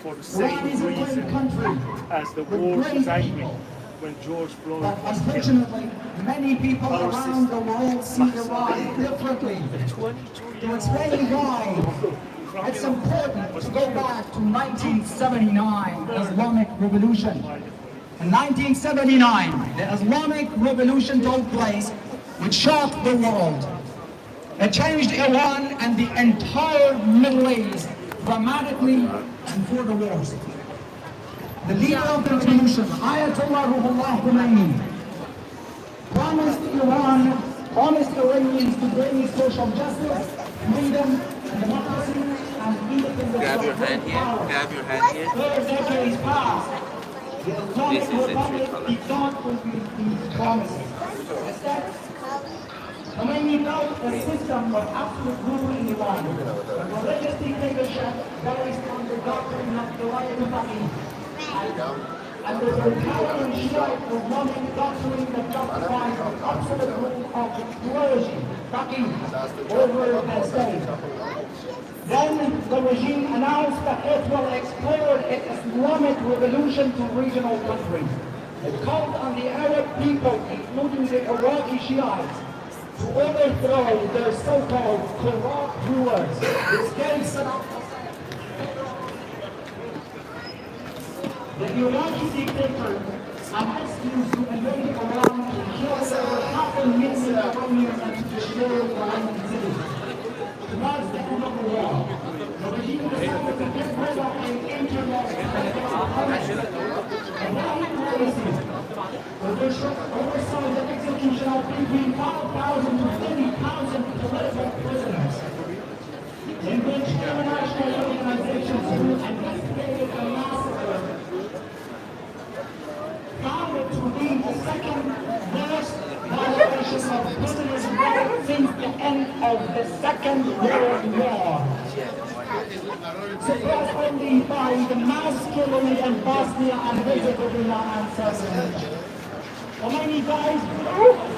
for the same reason as the wars was angry when George Floyd But was killed. unfortunately, many people around the world see Iran differently. To explain why, it's important to go back to 1979, the Islamic Revolution. In 1979, the Islamic Revolution took place, which shocked the world. It changed Iran and the entire Middle East dramatically and for the worse. The leader of the revolution, Ayatollah Ruhollah Khomeini, promised Iranians to bring social justice, freedom, democracy, and independence. Grab your hand here. Grab your hand here. 4 decades passed. The Islamic This is the true Republic color. did not fulfill these promises. Instead, Khomeini built a system of absolute rule in Iran, a religious dictatorship based on the doctrine of the Iranian and the totalitarian Shiite Islamic doctrine that justifies the absolute rule of the clergy, over the state. Then the regime announced that it will explore its Islamic revolution to regional countries. It called on the Arab people, including the Iraqi Shiites, to overthrow their so-called corrupt rulers. The Iraqi dictator announced to invade Iran to kill over 500,000 Iranians and to destroy Iranian cities. Towards the end of the war, the regime decided to get rid of the internet and now policies. Oversaw the execution of between 5,000 to 30,000 political prisoners, in which international organizations who investigated the massacre found it to be the second worst violation of prisoners' rights since the end of the Second World War. Suppressed only by the mass killing in Bosnia and Herzegovina and Serbia. Khomeini dies,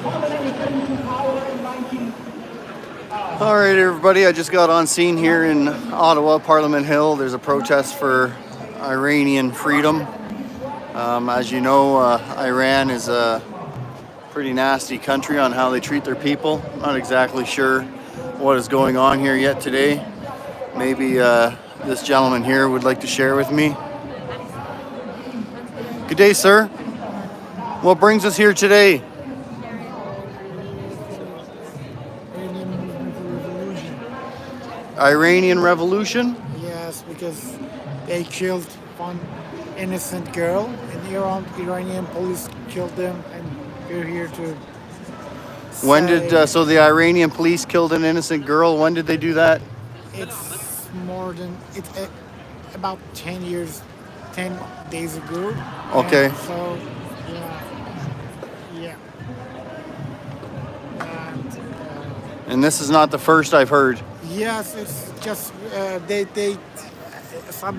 permanently came to power in 19... All right, everybody, I just got on scene here in Ottawa, Parliament Hill. There's a protest for Iranian freedom. As you know, Iran is a pretty nasty country on how they treat their people. Not exactly sure what is going on here yet today. Maybe this gentleman here would like to share with me. Good day, sir. What brings us here today? Iranian Revolution? Yes, because they killed one innocent girl in Iran. Iranian police killed them, and we're here to. When did so the Iranian police killed an innocent girl? When did they do that? It's more than about 10 days ago. Okay. And so yeah. And this is not the first I've heard. Yes, it's just they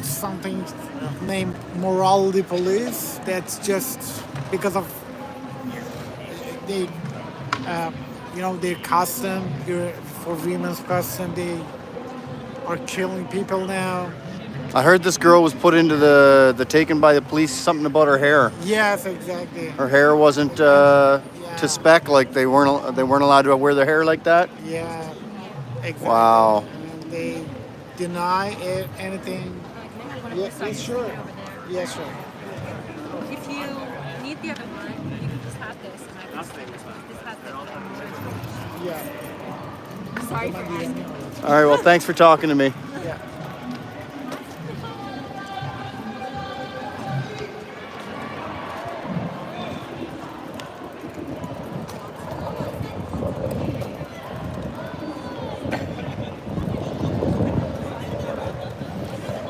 something named morality police. That's just because of they their custom for women's custom. They are killing people now. I heard this girl was put into the taken by the police. Something about her hair. Yes, exactly. Her hair wasn't to spec, like they weren't allowed to wear their hair like that. Yeah, exactly. Wow. And they deny anything. Yes, sure. Yes, sure. If you need the other one, you can just have this. And I just have the Yeah. Sorry for asking. All right. Well, thanks for talking to me. Yeah.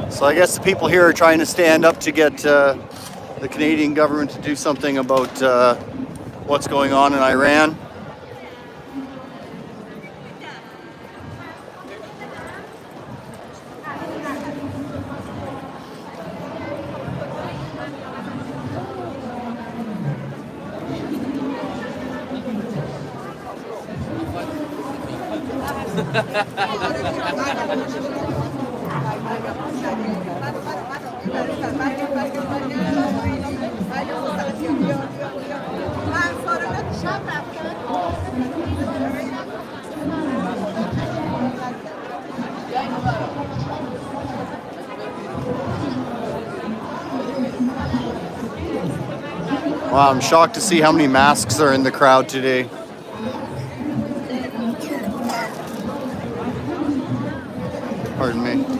So I guess the people here are trying to stand up to get the Canadian government to do something about what's going on in Iran. Wow, I'm shocked to see how many masks are in the crowd today. Pardon me.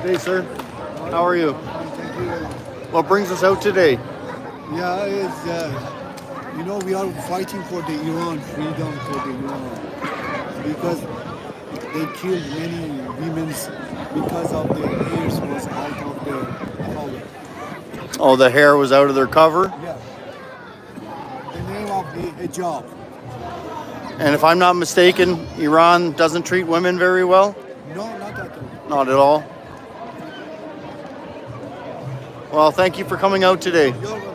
Hey, sir. How are you? What brings us out today? Yeah, it's, you know, we are fighting for the Iran, freedom for the Iran. Because they killed many women because of the hairs was out of the collar. Oh, the hair was out of their cover? Yeah. The name of the hijab. And if I'm not mistaken, Iran doesn't treat women very well? No, not at all. Not at all. Well, thank you for coming out today. You're welcome.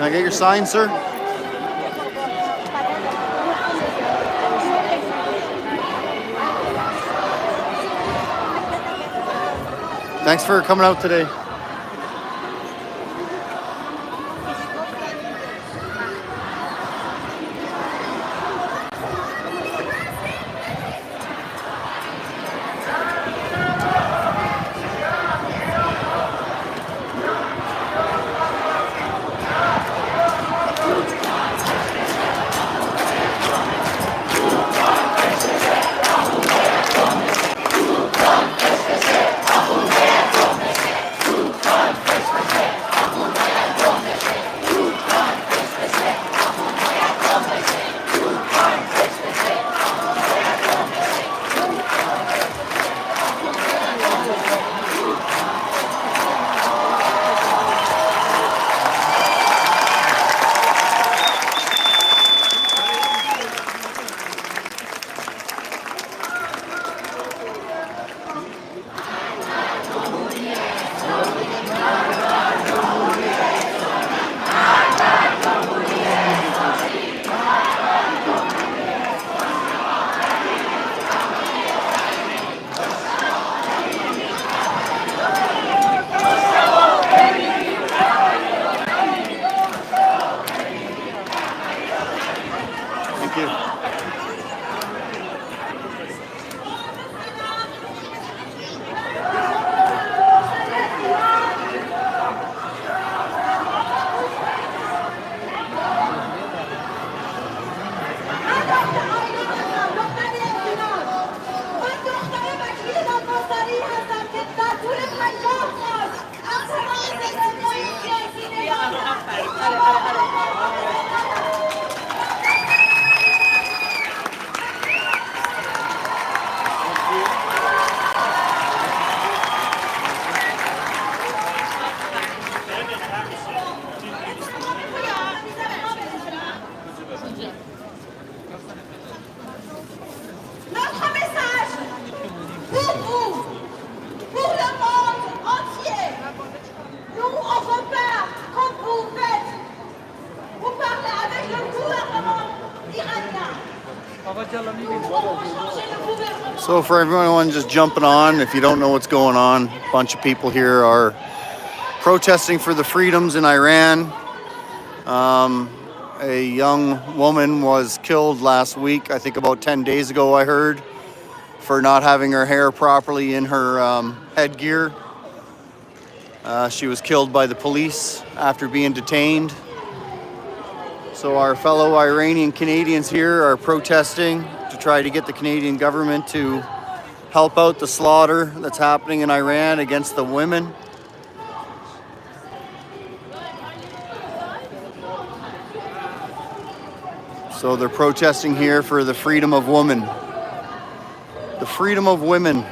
Can I get your sign, sir? Thanks for coming out today. So for everyone just jumping on, if you don't know what's going on, a bunch of people here are protesting for the freedoms in Iran. A young woman was killed last week, I think about 10 days ago, I heard, for not having her hair properly in her headgear. She was killed by the police after being detained. So our fellow Iranian Canadians here are protesting to try to get the Canadian government to help out the slaughter that's happening in Iran against the women. So they're protesting here for the freedom of women. The freedom of women.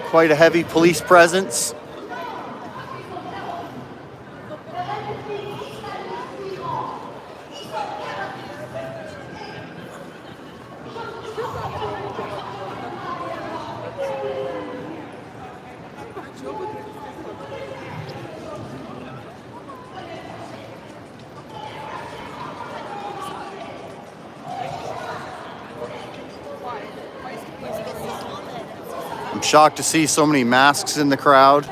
Quite a heavy police presence. I'm shocked to see so many masks in the crowd.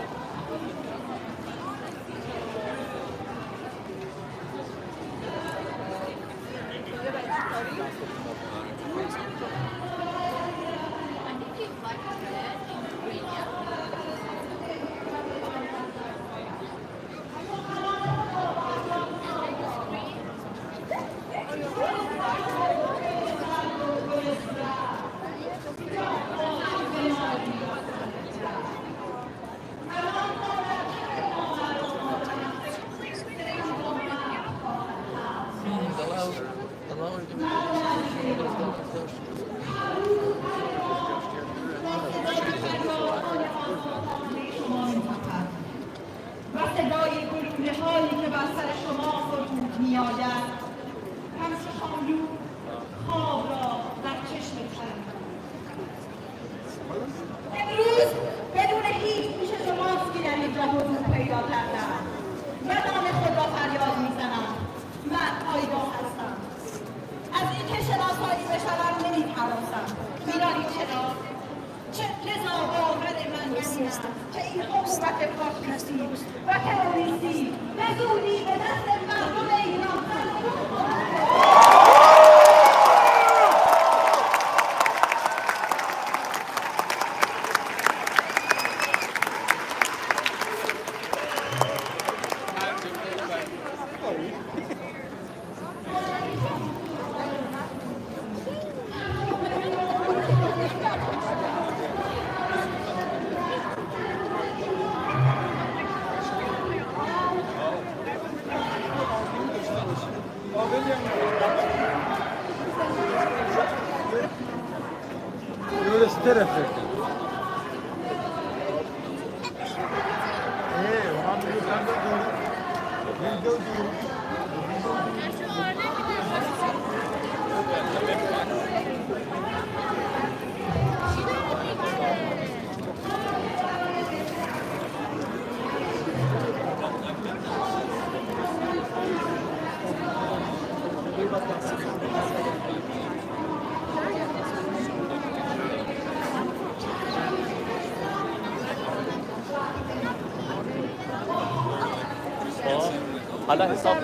حالا حساب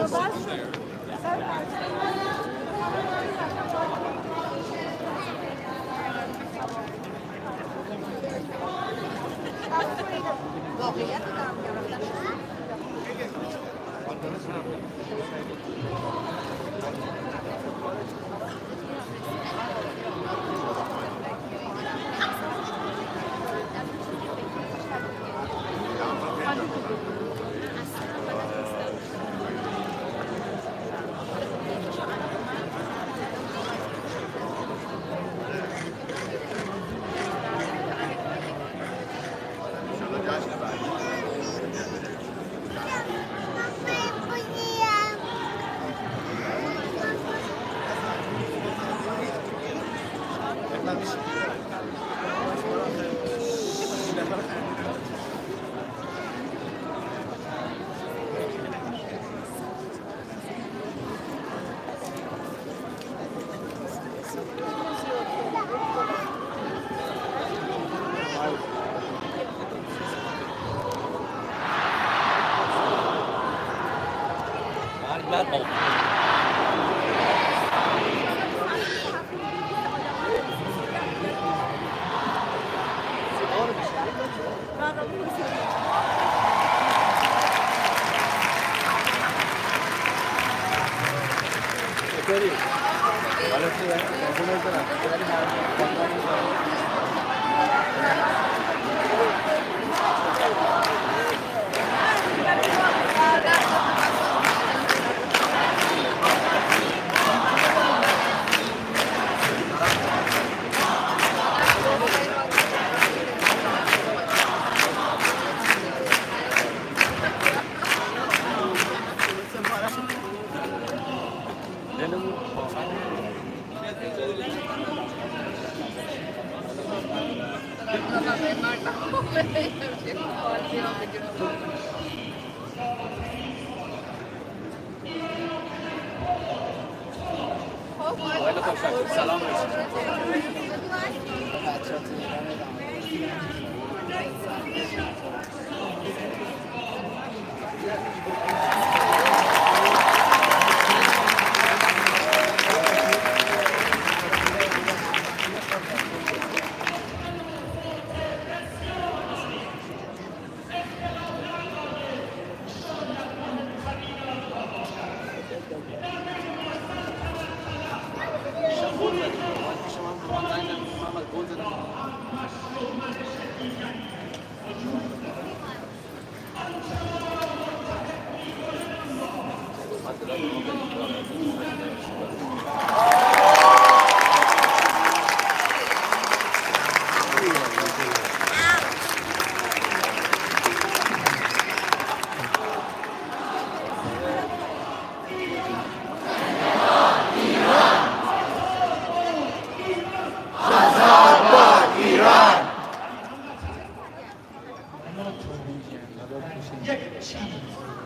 یک چیز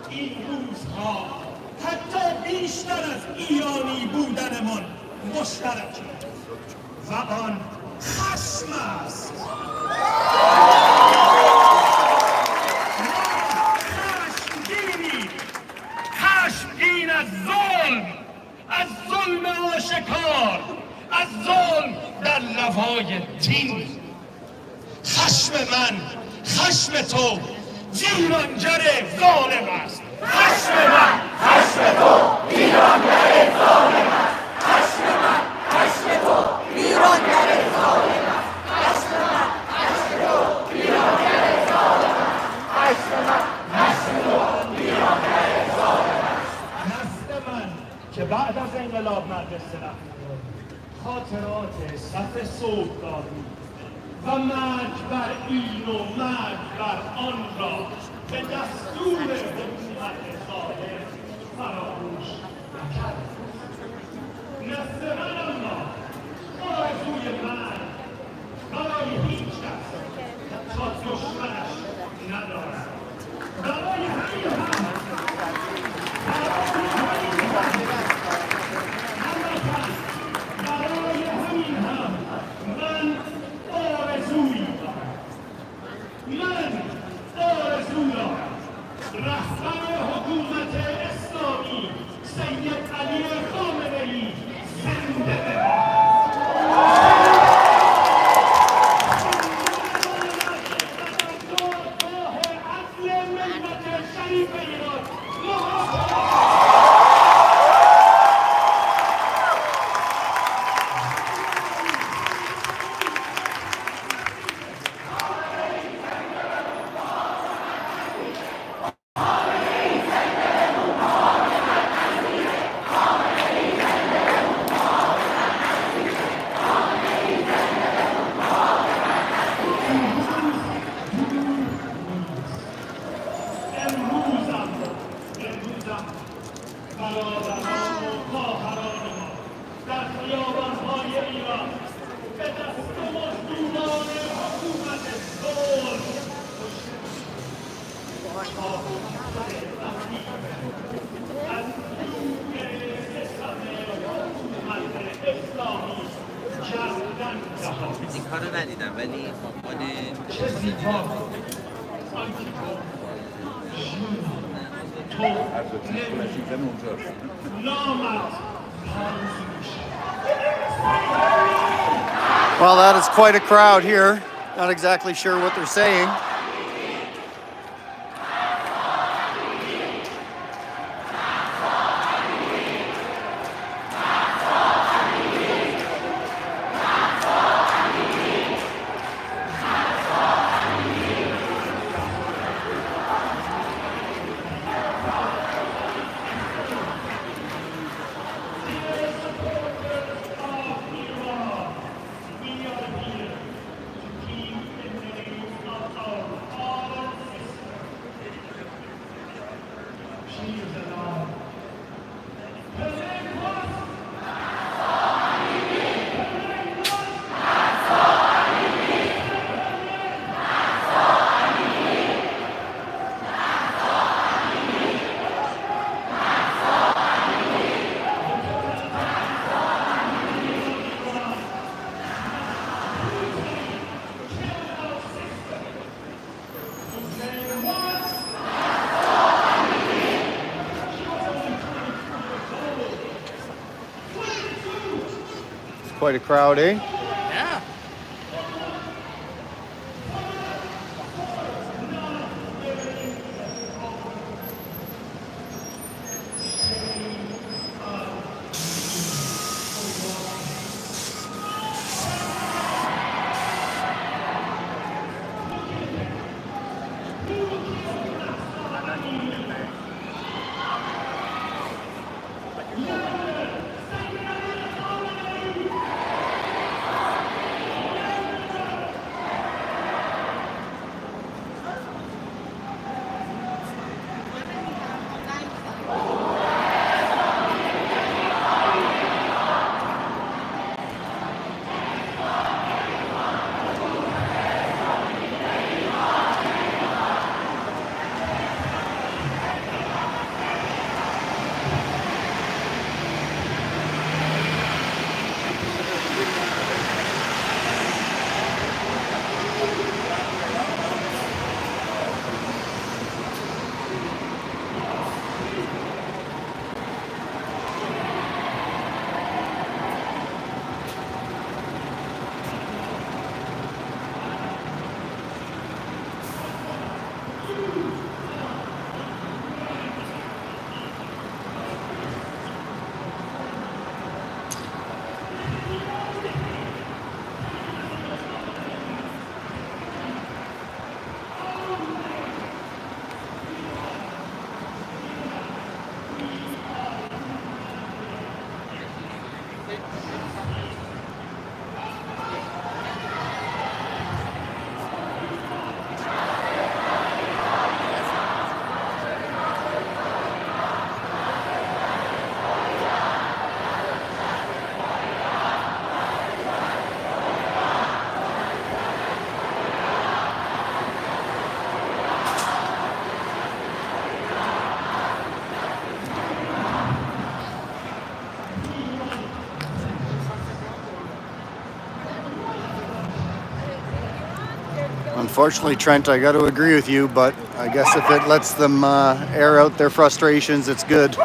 این روزها حتی بیشتر از ایرانی بودنمان مشترک و آن خشم است. خشمگین از ظلم آشکار، از ظلم در لوای دین. خشم من، خشم تو ویرانگر ظالم است. خشم من، خشم تو ویرانگر ظالم است. خشم من، خشم تو ویرانگر ظالم است. خشم من، خشم تو ویرانگر ظالم است. خشم من، خشم تو ویرانگر ظالم است. نسل من که بعد از انقلاب مدرسه رفت، خاطرات صف صبحگاهی و مرگ بر این و مرگ بر آن را به دستور حکومت ظالم فراموش نکرد. نسل من اما آرزوی مرگ برای هیچ کس تا دشمنش ندارد. برای همین هم من آرزوی دارم. رهبر حکومت اسلامی سید علی خامنه‌ای زنده بماند. عدل ملت شریف ایران برادران و خواهران ما در خیابان‌های ایران به دست مزدوران حکومت ظلم از اسلامی جردن دهان. این کارو ندیدم ولی چه زیبا Well, that is quite a crowd here. Not exactly sure what they're saying. Quite a crowd, eh? Yeah. Unfortunately, Trent, I got to agree with you, but I guess if it lets them air out their frustrations, it's good.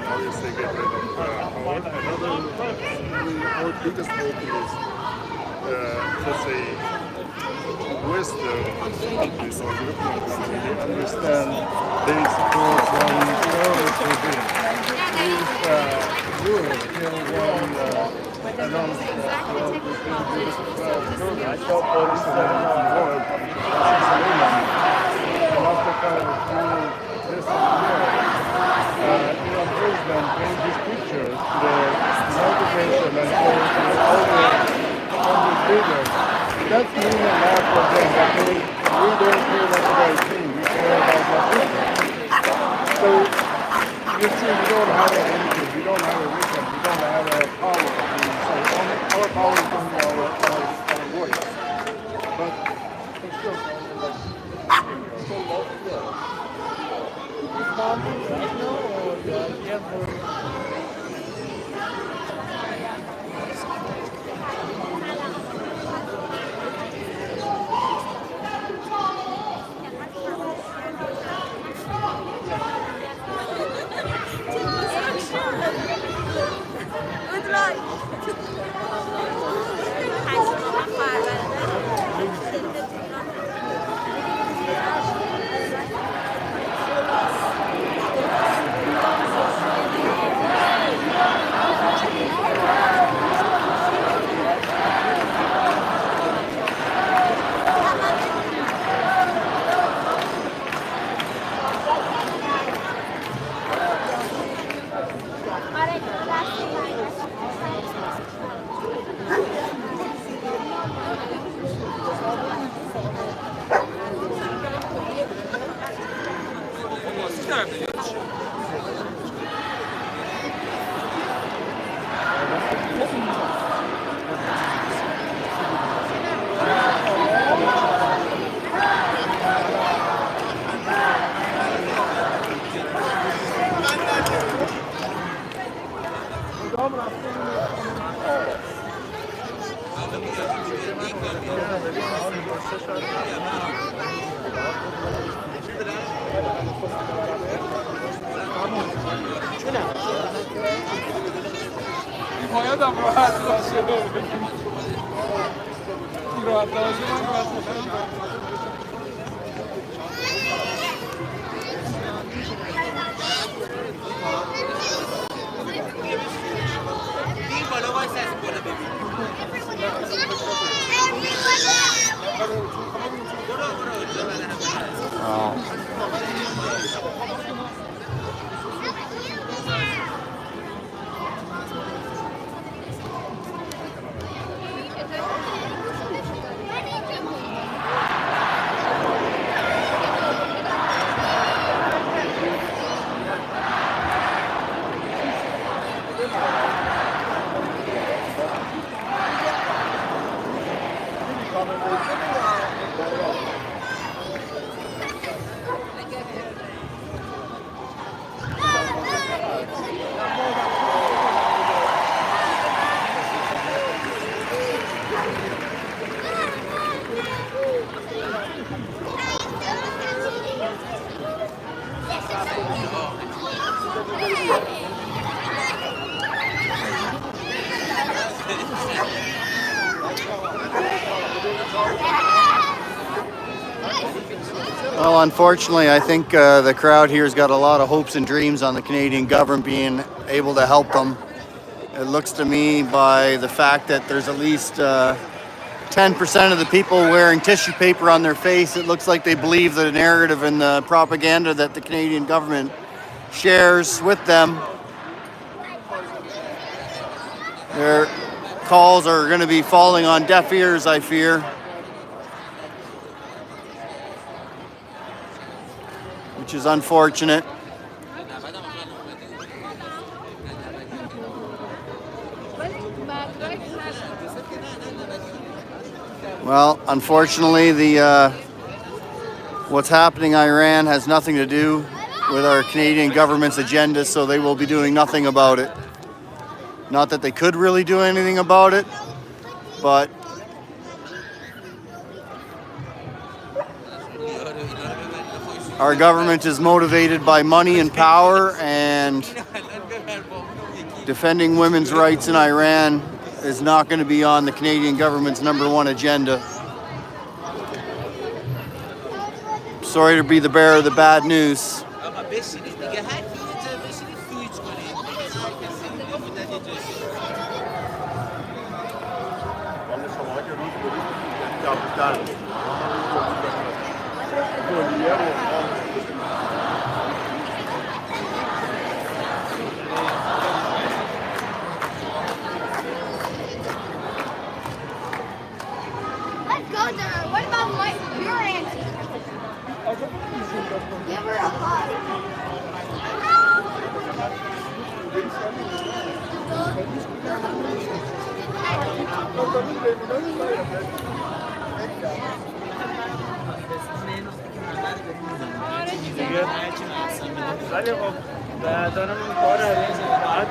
Obviously get rid of our biggest hope is, let's say, Western countries or European countries, they understand they support one terrorist regime. If Europe can announce stop policy in the world, and after kind of this Iran president made these pictures to the United Nations and all the country leaders. That's meaning a lot for them. That we don't care what they think, we care about what we think. So you see, we don't have anything, we don't have a reason, we don't have a power. So our power is only our voice. But for sure, Good luck. باید راحت باشه راحت باشه من راحت باشم این بالا وایس از بالا ببین Well, unfortunately, I think the crowd here's got a lot of hopes and dreams on the Canadian government being able to help them. It looks to me by the fact that there's at least 10% of the people wearing tissue paper on their face. It looks like they believe the narrative and the propaganda that the Canadian government shares with them. Their calls are going to be falling on deaf ears, I fear. Which is unfortunate. Well, unfortunately, what's happening in Iran has nothing to do with our Canadian government's agenda, so they will be doing nothing about it. Not that they could really do anything about it, but our government is motivated by money and power, and defending women's rights in Iran is not going to be on the Canadian government's #1 agenda. Sorry to be the bearer of the bad news. Let's go there. What about your auntie? Give her a hug. ولی خب دارم این کار رو راحت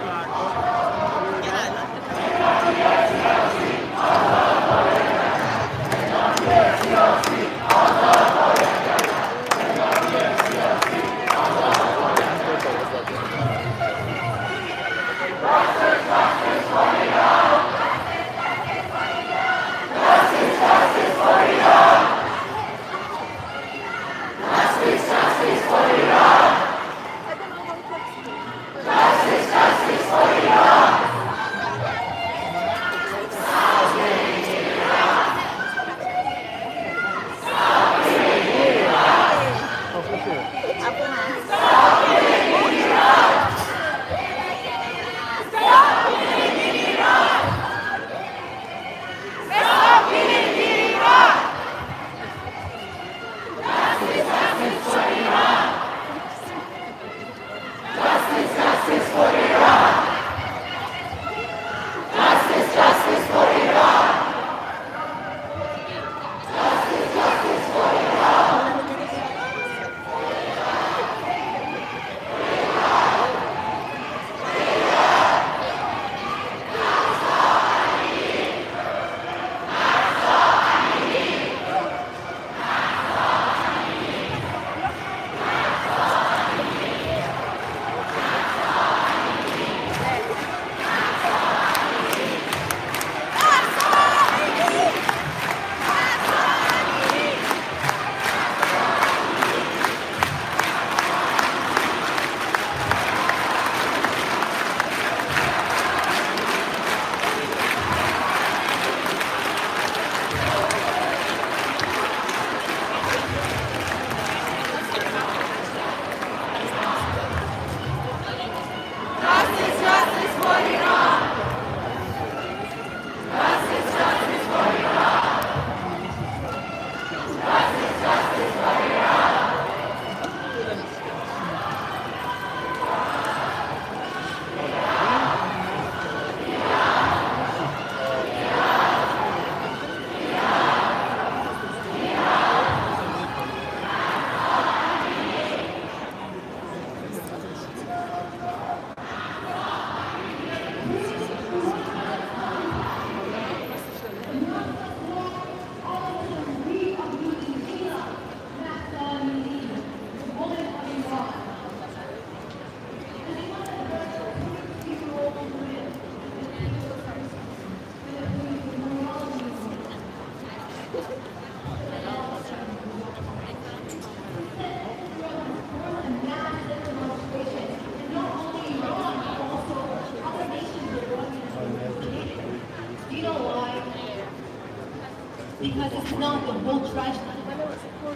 because it's not the whole tragedy.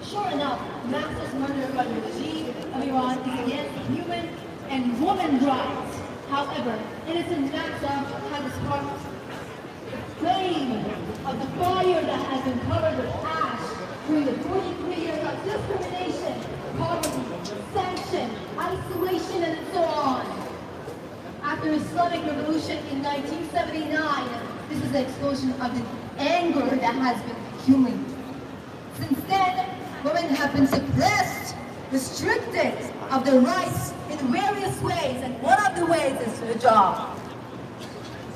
Sure enough, massive murder by the regime of Iran is against human and women's rights. However, innocent Nasa has sparked the flame of the fire that has been covered with ash during the 43 years of discrimination, poverty, sanction, isolation, and so on. After Islamic Revolution in 1979, this is the explosion of the anger that has been accumulating. Since then, women have been suppressed, restricted of their rights in various ways, and one of the ways is the job.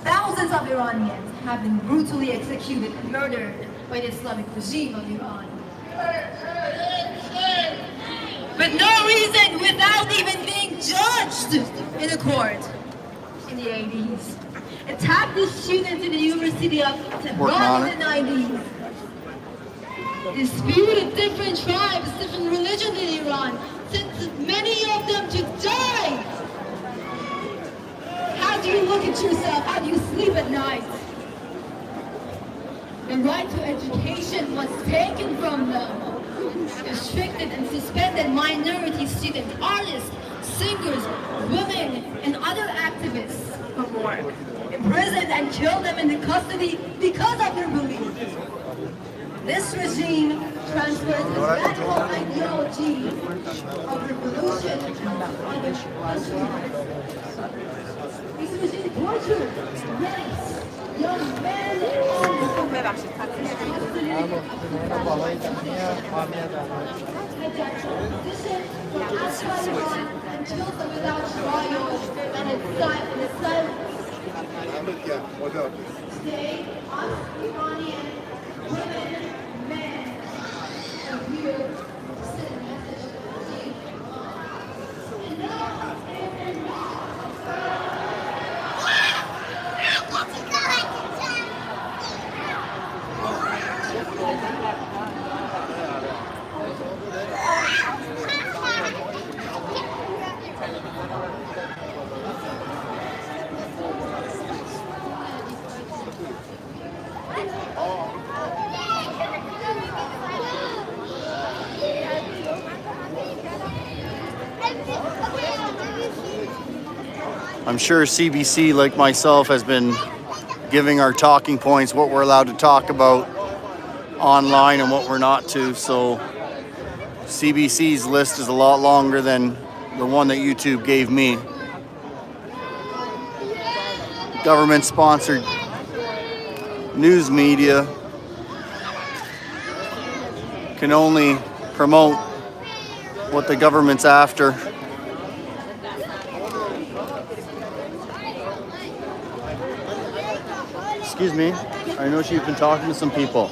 Thousands of Iranians have been brutally executed and murdered by the Islamic regime of Iran. But no reason, without even being judged in a court in the 80s. Attacked the students in the University of Tehran in the 90s. Disputed different tribes, different religions in Iran, sent many of them to die. How do you look at yourself? How do you sleep at night? The right to education was taken from them. Restricted and suspended minority students, artists, singers, women, and other activists for more. Imprisoned and killed them in the custody because of their beliefs. This regime transfers its radical ideology of revolution on the country. This regime tortures, rapes young men and and kills them without trial and in silence. Today, us Iranian women, men, are here to send a message to the regime. Enough is enough. I'm sure CBC, like myself, has been giving our talking points, what we're allowed to talk about online and what we're not to. So CBC's list is a lot longer than the one that YouTube gave me. Government-sponsored news media can only promote what the government's after. Excuse me, I know you've been talking to some people.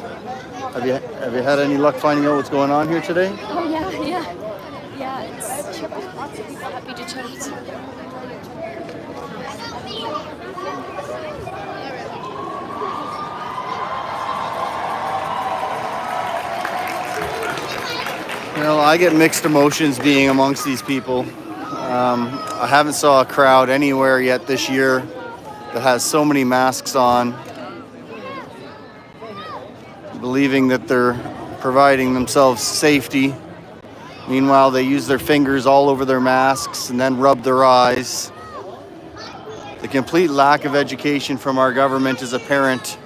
Have you had any luck finding out what's going on here today? Oh yeah, it's lots of people happy to chat. You know, I get mixed emotions being amongst these people. I haven't saw a crowd anywhere yet this year that has so many masks on, believing that they're providing themselves safety. Meanwhile, they use their fingers all over their masks and then rub their eyes. The complete lack of education from our government is apparent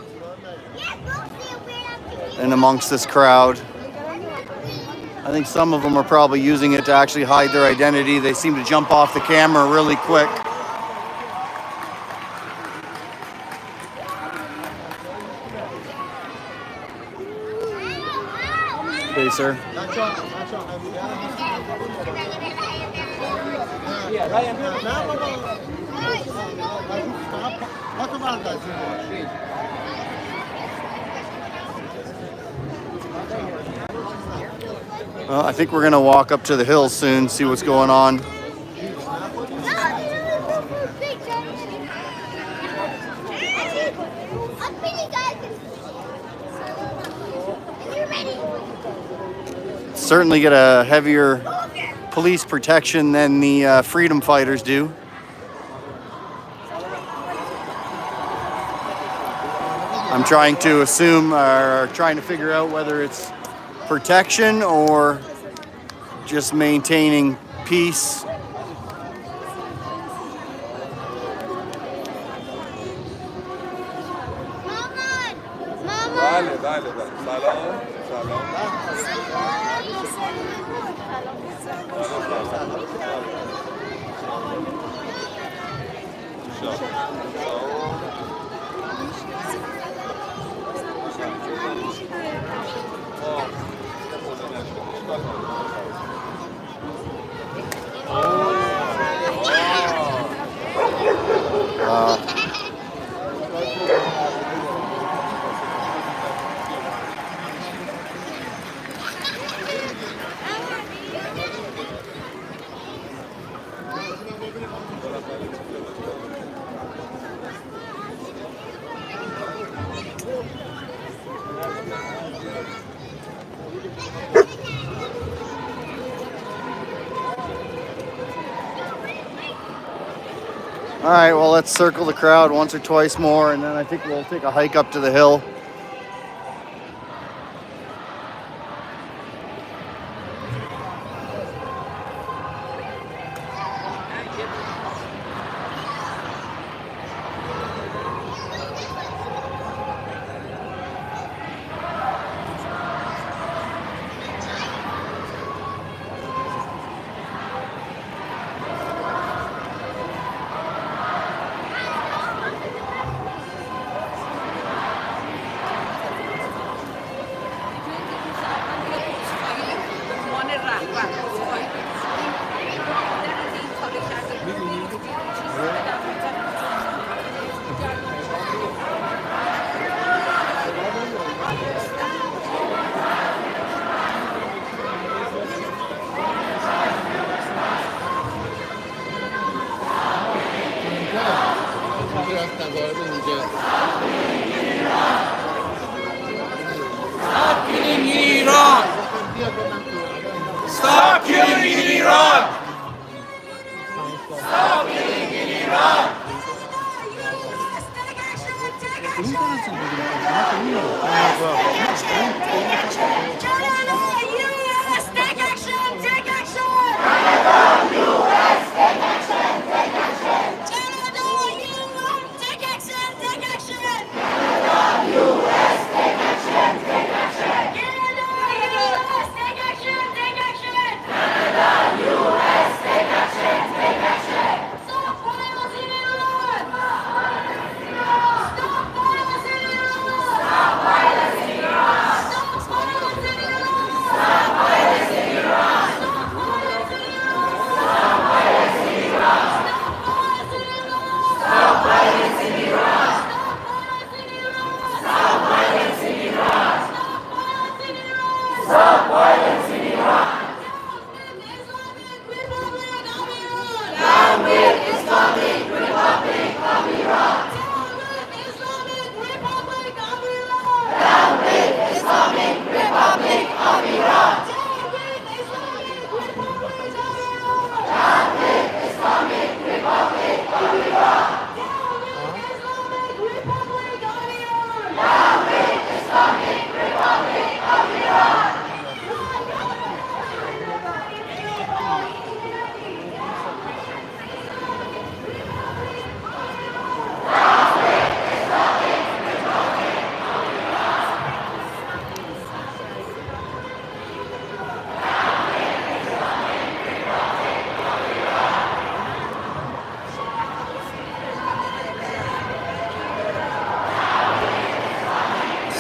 and amongst this crowd. I think some of them are probably using it to actually hide their identity. They seem to jump off the camera really quick. Okay, sir. Well, I think we're gonna walk up to the hill soon, see what's going on. Certainly get a heavier police protection than the freedom fighters do. I'm trying to assume or trying to figure out whether it's protection or just maintaining peace. Dale, dale, dale. Salón, salón. All right, well, let's circle the crowd once or twice more, and then I think we'll take a hike up to the hill. Stop killing in Iran! Stop killing in Iran! Stop killing in Iran!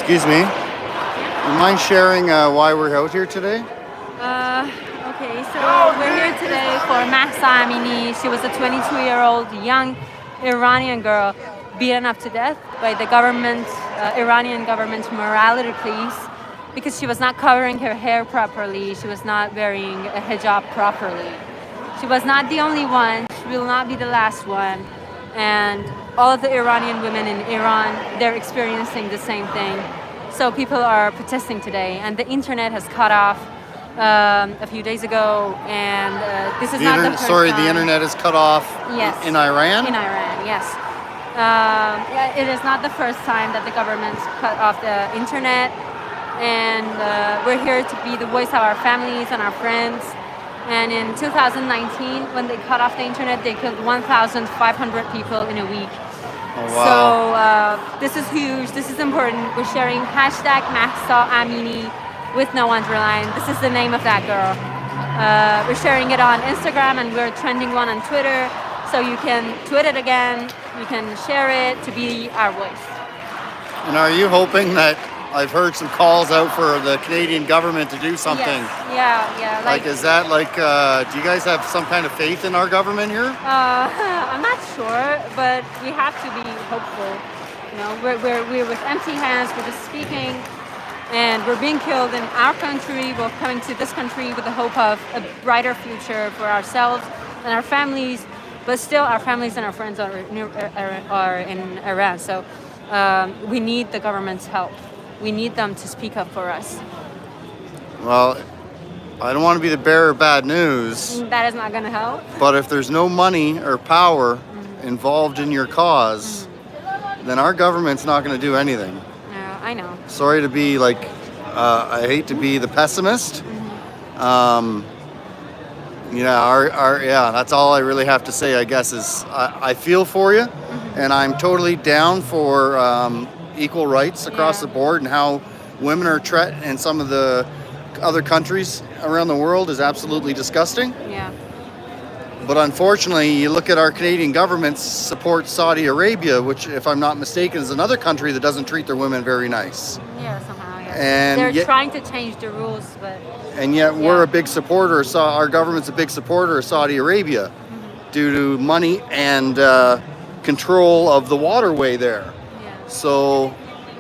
Excuse me. You mind sharing why we're out here today? Okay, so we're here today for Mahsa Amini. She was a 22-year-old young Iranian girl beaten up to death by the government, Iranian government morality police, because she was not covering her hair properly. She was not wearing a hijab properly. She was not the only one. She will not be the last one. And all of the Iranian women in Iran, they're experiencing the same thing. So people are protesting today, and the internet has cut off a few days ago, and this is not the first time. The internet is cut off. Yes. In Iran? In Iran, yes. Yeah, it is not the first time that the government cut off the internet, and we're here to be the voice of our families and our friends. And in 2019, when they cut off the internet, they killed 1,500 people in a week. Oh, wow. So this is huge. This is important. We're sharing hashtag Mahsa Amini with no underline. This is the name of that girl. We're sharing it on Instagram, and we're trending one on Twitter. So you can tweet it again. You can share it to be our voice. And are you hoping that I've heard some calls out for the Canadian government to do something? Yes. Yeah. Like, is that like, do you guys have some kind of faith in our government here? I'm not sure, but we have to be hopeful. You know, we're with empty hands. We're just speaking, and we're being killed in our country. We're coming to this country with the hope of a brighter future for ourselves and our families. But still, our families and our friends are in Iran. So we need the government's help. We need them to speak up for us. Well, I don't want to be the bearer of bad news. That is not going to help. But if there's no money or power involved in your cause, then our government's not going to do anything. Yeah, I know. Sorry to be like, I hate to be the pessimist. Yeah, that's all I really have to say, I guess, is I feel for you, and I'm totally down for equal rights across the board, and how women are treated in some of the other countries around the world is absolutely disgusting. Yeah. But unfortunately, you look at our Canadian government supports Saudi Arabia, which, if I'm not mistaken, is another country that doesn't treat their women very nice. Yeah, somehow, yeah. And they're trying to change the rules, but... And yet we're a big supporter, our government's a big supporter of Saudi Arabia due to money and control of the waterway there. Yeah. So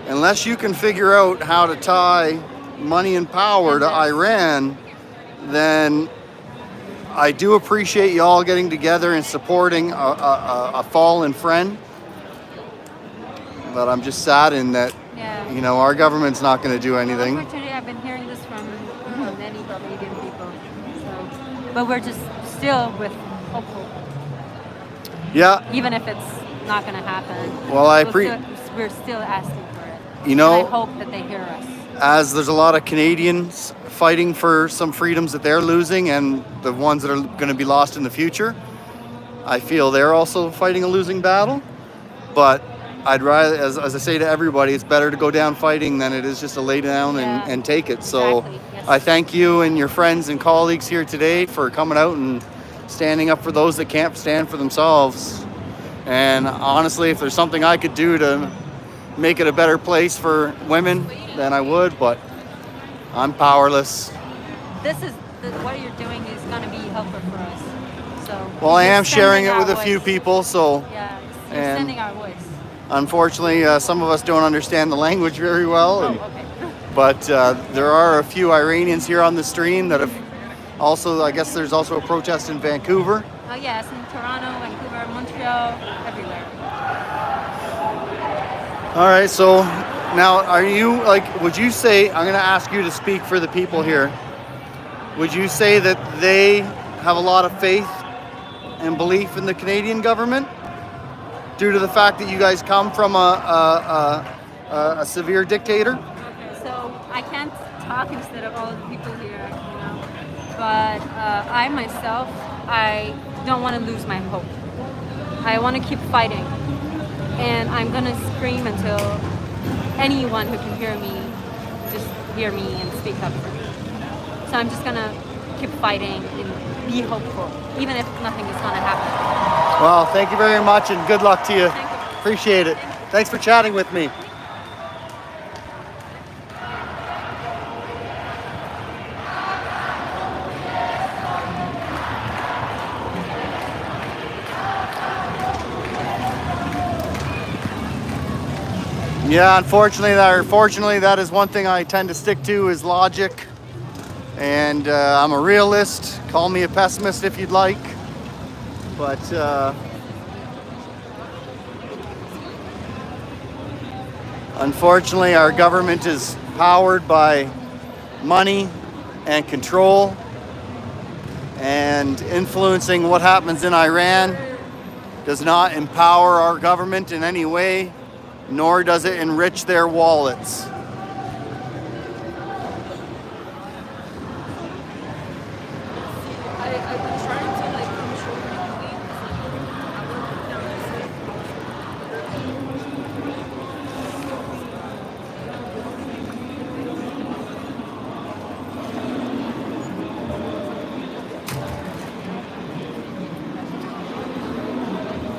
unless you can figure out how to tie money and power to Iran, then I do appreciate you all getting together and supporting a fallen friend. But I'm just saddened that, you know, our government's not going to do anything. Unfortunately, I've been hearing this from many Canadian people. So, but we're just still with hopeful. Yeah. Even if it's not going to happen. Well, we're still asking for it. You know, and I hope that they hear us. As there's a lot of Canadians fighting for some freedoms that they're losing and the ones that are going to be lost in the future, I feel they're also fighting a losing battle. But I'd rather, as I say to everybody, it's better to go down fighting than it is just to lay down and take it. So yes. I thank you and your friends and colleagues here today for coming out and standing up for those that can't stand for themselves. And honestly, if there's something I could do to make it a better place for women, then I would, but I'm powerless. What you're doing is going to be helpful for us. So well, I am sharing it with a few people, so yeah, you're sending our voice. Unfortunately, some of us don't understand the language very well, but there are a few Iranians here on the stream that have also, I guess there's also a protest in Vancouver. Oh yes, in Toronto, Vancouver, Montreal, everywhere. All right, so now are you, would you say, I'm going to ask you to speak for the people here, would you say that they have a lot of faith and belief in the Canadian government due to the fact that you guys come from a severe dictator? Okay, so I can't talk instead of all of the people here, you know, but I myself, I don't want to lose my hope. I want to keep fighting. And I'm gonna scream until anyone who can hear me just hear me and speak up for me. So I'm just gonna keep fighting and be hopeful, even if nothing is gonna happen. Well, thank you very much and good luck to you. Appreciate it. Thanks for chatting with me. Yeah, unfortunately, or fortunately, that is one thing I tend to stick to is logic. And I'm a realist. Call me a pessimist if you'd like. But unfortunately, our government is powered by money and control and influencing what happens in Iran. does not empower our government in any way, nor does it enrich their wallets.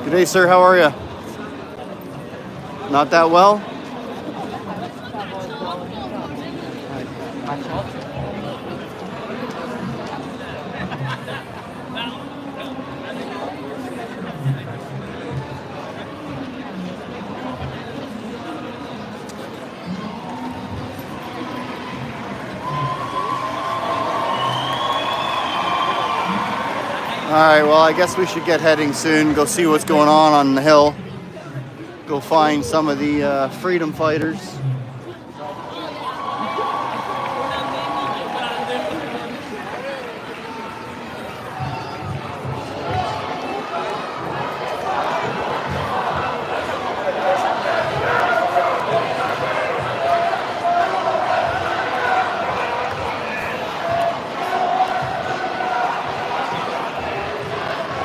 Good day, sir. How are you? Not that well? All right, well, I guess we should get heading soon, go see what's going on the hill. Go find some of the freedom fighters.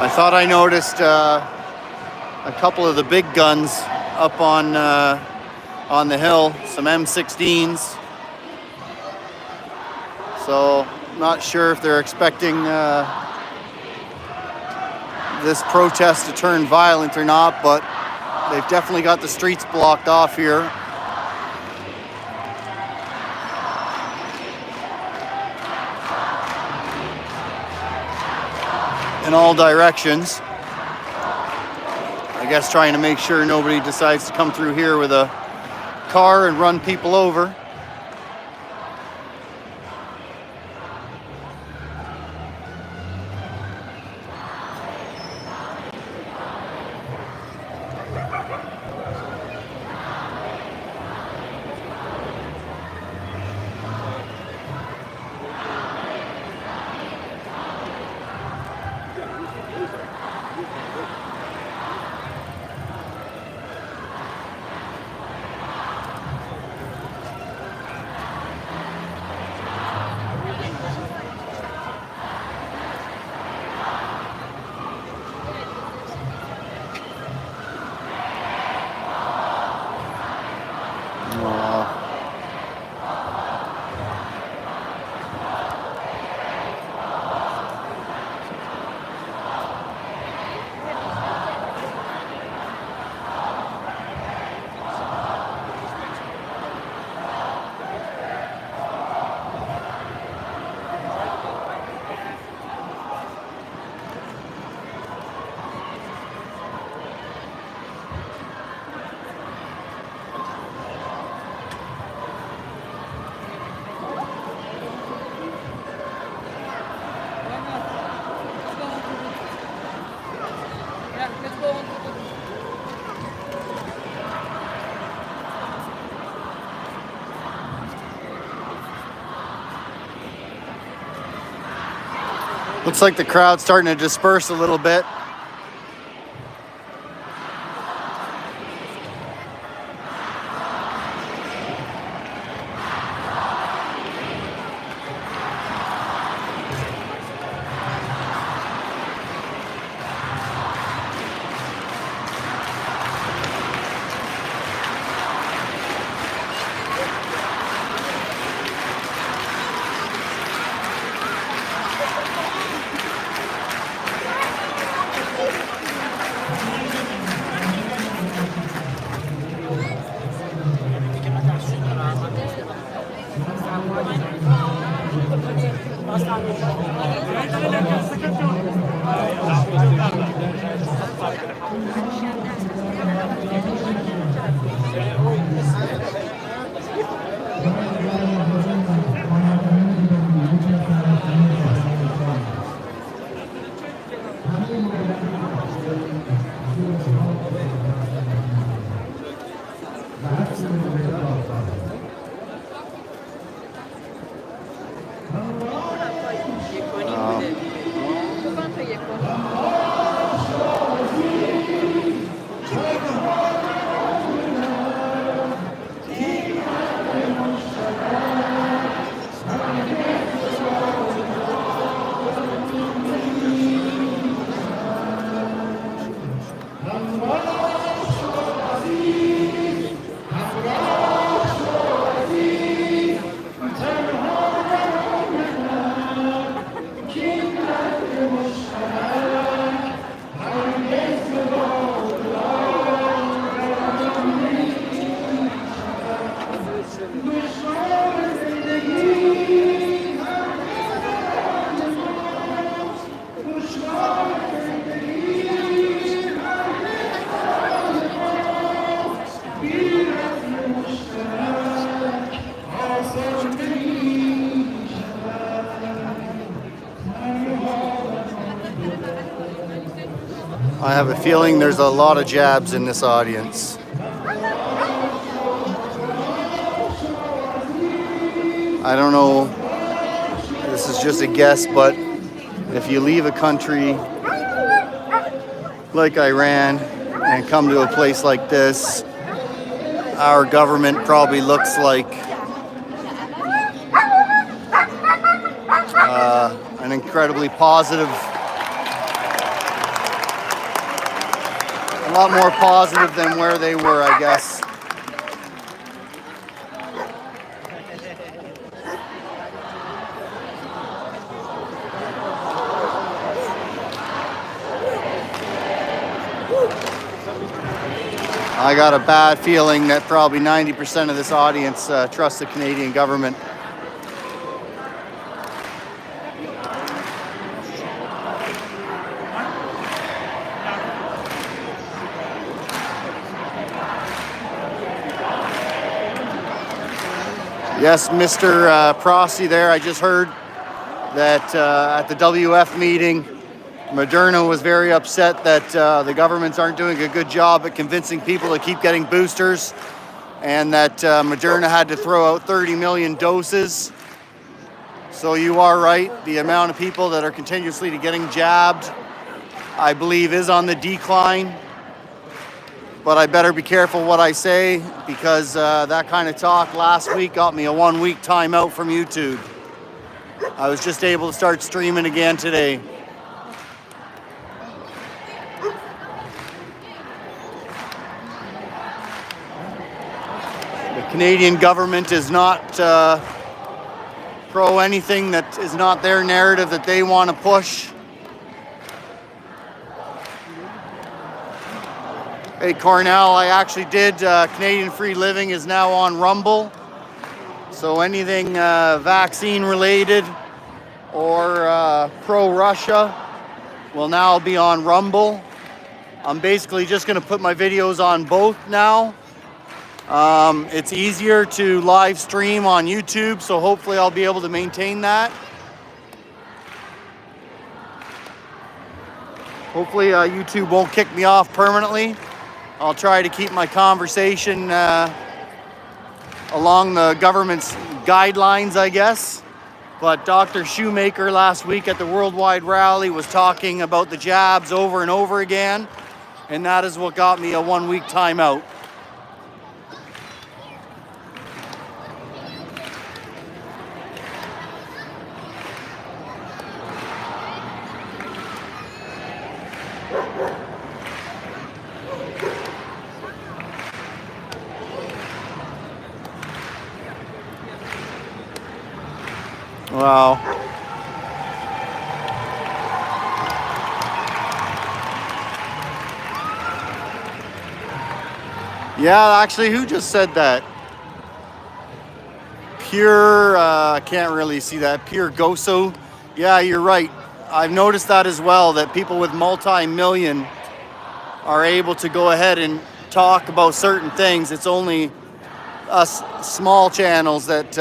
I thought I noticed a couple of the big guns up on the hill, some M16s. So not sure if they're expecting this protest to turn violent or not, but they've definitely got the streets blocked off here. In all directions. I guess trying to make sure nobody decides to come through here with a car and run people over. Looks like the crowd's starting to disperse a little bit. I have a feeling there's a lot of jabs in this audience. I don't know, this is just a guess, but if you leave a country like Iran and come to a place like this, our government probably looks like an incredibly positive, a lot more positive than where they were, I guess. I got a bad feeling that probably 90% of this audience trusts the Canadian government. Yes, Mr. Prosty there, I just heard that at the WF meeting, Moderna was very upset that the governments aren't doing a good job at convincing people to keep getting boosters, and that Moderna had to throw out 30 million doses. So you are right, the amount of people that are continuously getting jabbed, I believe, is on the decline. But I better be careful what I say, because that kind of talk last week got me a 1-week timeout from YouTube. I was just able to start streaming again today. The Canadian government is not pro anything that is not their narrative that they want to push. Hey Cornell, I actually did, Canadian Free Living is now on Rumble. So anything vaccine related or pro-Russia will now be on Rumble. I'm basically just gonna put my videos on both now. It's easier to live stream on YouTube, so hopefully I'll be able to maintain that. Hopefully YouTube won't kick me off permanently. I'll try to keep my conversation along the government's guidelines, I guess. But Dr. Shoemaker last week at the Worldwide Rally was talking about the jabs over and over again, and that is what got me a 1-week timeout. Wow. Yeah, actually, who just said that? Pure, I can't really see that. Pure Goso. Yeah, you're right. I've noticed that as well, that people with multi-million are able to go ahead and talk about certain things. It's only us small channels that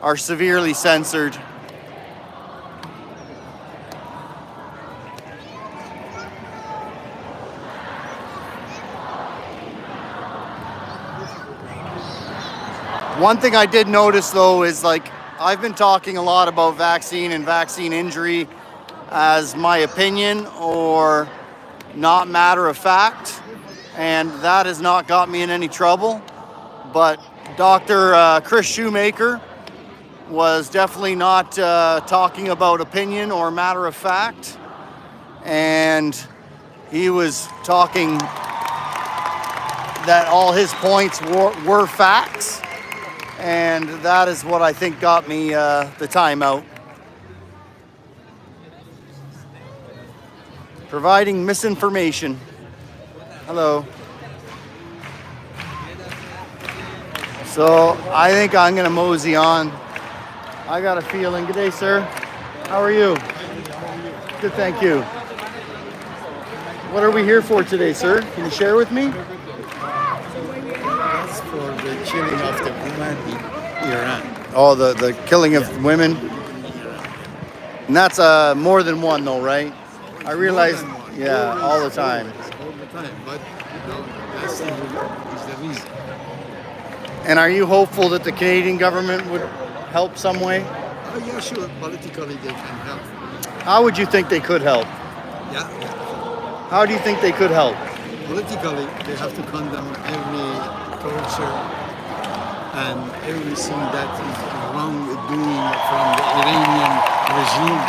are severely censored. One thing I did notice though is, like, I've been talking a lot about vaccine and vaccine injury as my opinion or not matter of fact, and that has not got me in any trouble. But Dr. Chris Shoemaker was definitely not talking about opinion or matter of fact, and he was talking that all his points were facts, and that is what I think got me the timeout. Providing misinformation. Hello. So I think I'm gonna mosey on. I got a feeling. Good day, sir. How are you? Good, thank you. What are we here for today, sir? Can you share with me? That's for the killing of the women in Iran. Oh, the killing of women? And that's more than one though, right? I realize, yeah, all the time. All the time, but that's is the reason. And are you hopeful that the Canadian government would help some way? Oh yeah, sure. Politically, they can help. How would you think they could help? Yeah. How do you think they could help? Politically, they have to condemn every torture and everything that is wrong doing from the Iranian regime.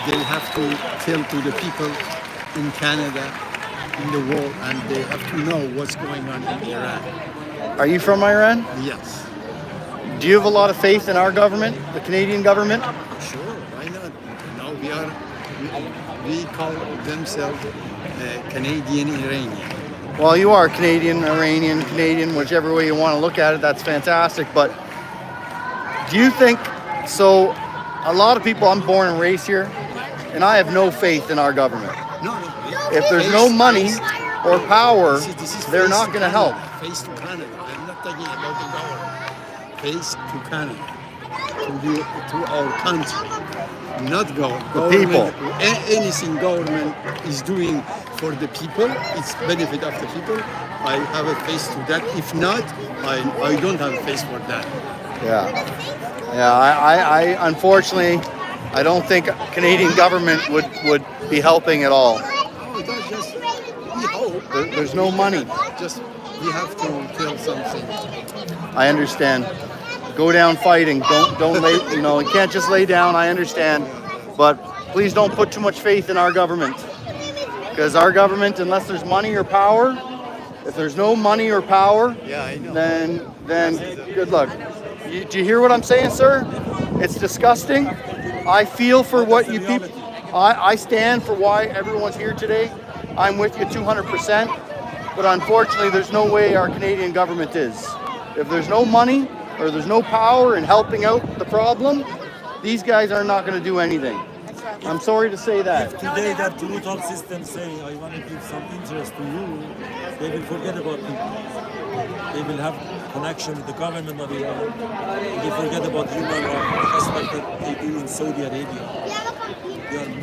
They have to tell to the people in Canada, in the world, and they have to know what's going on in Iran. Are you from Iran? Yes. Do you have a lot of faith in our government, the Canadian government? Sure, why not? Now we call themselves Canadian Iranian. Well, you are Canadian, Iranian, Canadian, whichever way you want to look at it, that's fantastic. But do you think, so a lot of people, I'm born and raised here, and I have no faith in our government. No. If there's no money or power, they're not going to help. Face to Canada. I'm not talking about the government. Face to Canada, to our country, not government. People. Anything government is doing for the people, it's benefit of the people. I have a face to that. If not, I don't have a face for that. Yeah. I unfortunately, I don't think Canadian government would be helping at all. Oh, that's just we hope. There's no money. Just we have to kill something. I understand. Go down fighting. Don't lay. You can't just lay down. I understand, but please don't put too much faith in our government, because our government, unless there's money or power, if there's no money or power, then good luck. Do you hear what I'm saying, sir? It's disgusting. I feel for what you people. I stand for why everyone's here today. I'm with you 200%. But unfortunately, there's no way our Canadian government is. If there's no money or there's no power in helping out the problem, these guys are not going to do anything. I'm sorry to say that. If today that brutal system say, I want to give some interest to you, they will forget about people. They will have connection with the government of Iran. They forget about human rights, just like they do in Saudi Arabia.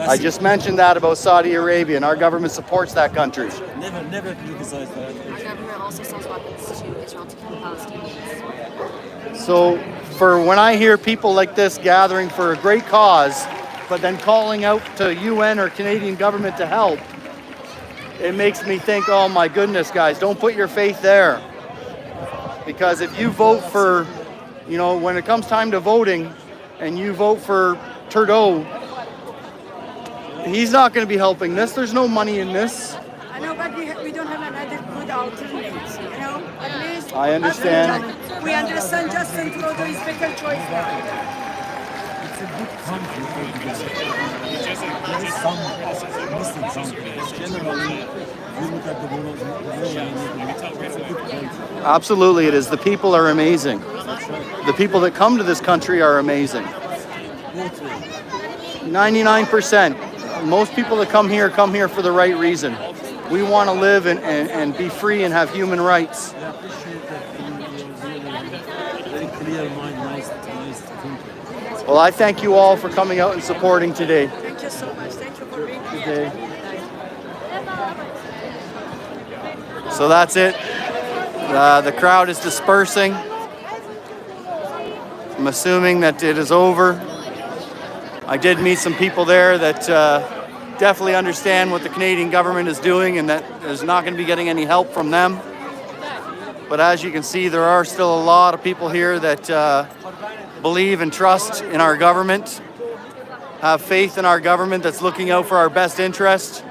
I just mentioned that about Saudi Arabia, and our government supports that country. Never criticize that. Our government also sells weapons to Israel to kill Palestinians. So, for when I hear people like this gathering for a great cause, but then calling out to UN or Canadian government to help, it makes me think, oh my goodness, guys, don't put your faith there. Because if you vote for, when it comes time to voting, and you vote for Trudeau, he's not going to be helping this. There's no money in this. I know, but we don't have another good alternative, At least I understand. We understand Justin Trudeau is better choice now. It's a good country altogether. There is some missing something. Generally, you look at the world, it's a good country. Absolutely, it is. The people are amazing. The people that come to this country are amazing. 99%. Most people that come here for the right reason. We want to live and be free and have human rights. I appreciate that you're very clear mind, nice to think. Well, I thank you all for coming out and supporting today. Thank you so much. Thank you for being Good here. day. So that's it. The crowd is dispersing. I'm assuming that it is over. I did meet some people there that definitely understand what the Canadian government is doing and that is not going to be getting any help from them. But as you can see, there are still a lot of people here that believe and trust in our government, have faith in our government that's looking out for our best interest.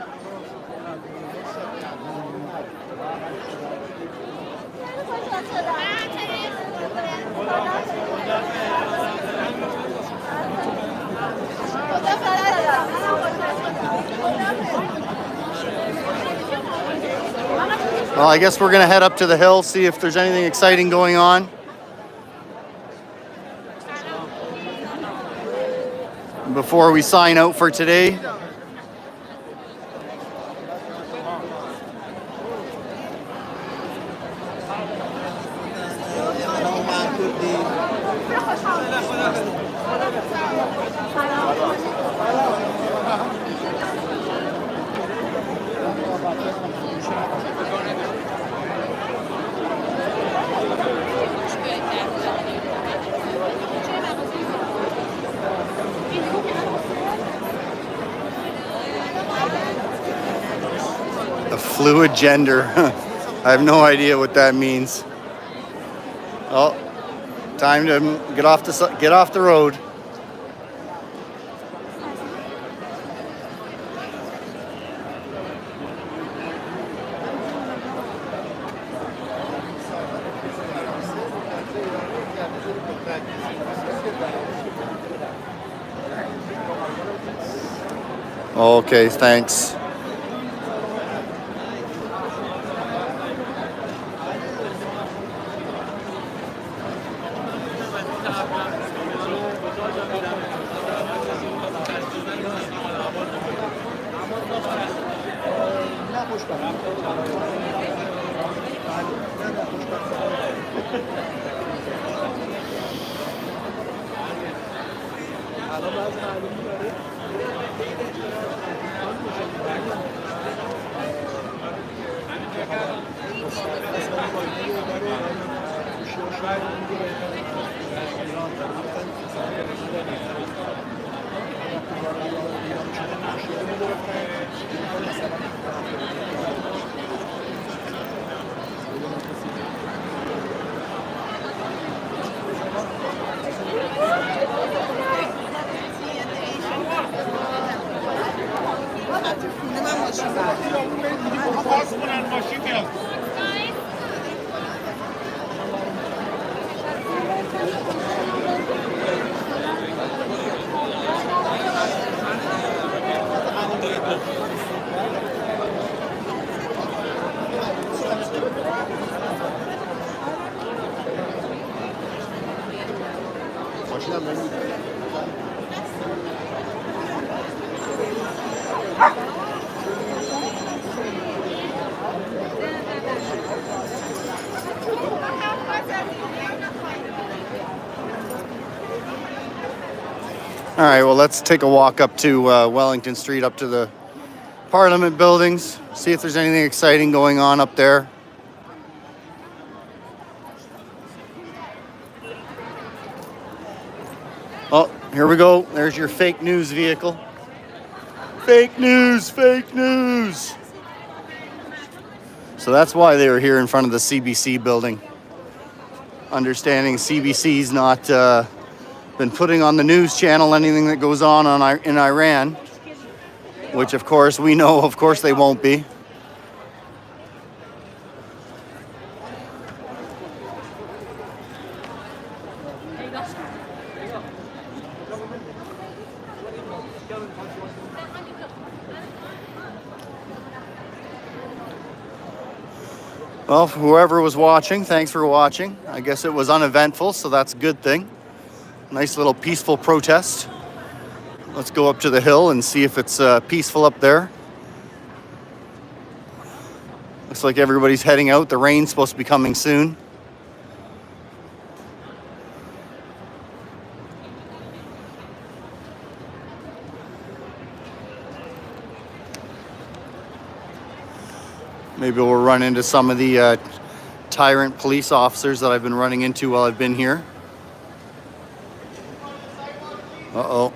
Well, I guess we're going to head up to the hill, see if there's anything exciting going on. Before we sign out for today. Fluid gender. I have no idea what that means. Oh, time to get off the road. Okay, thanks. All right, well, let's take a walk up to Wellington Street, up to the Parliament buildings, see if there's anything exciting going on up there. Oh, here we go. There's your fake news vehicle. Fake news, fake news. So that's why they were here in front of the CBC building. Understanding CBC's not been putting on the news channel anything that goes on in Iran, which of course we know, of course they won't be. Well, whoever was watching, thanks for watching. I guess it was uneventful, so that's a good thing. Nice little peaceful protest. Let's go up to the hill and see if it's peaceful up there. Looks like everybody's heading out. The rain's supposed to be coming soon. Maybe we'll run into some of the tyrant police officers that I've been running into while I've been here. Uh-oh.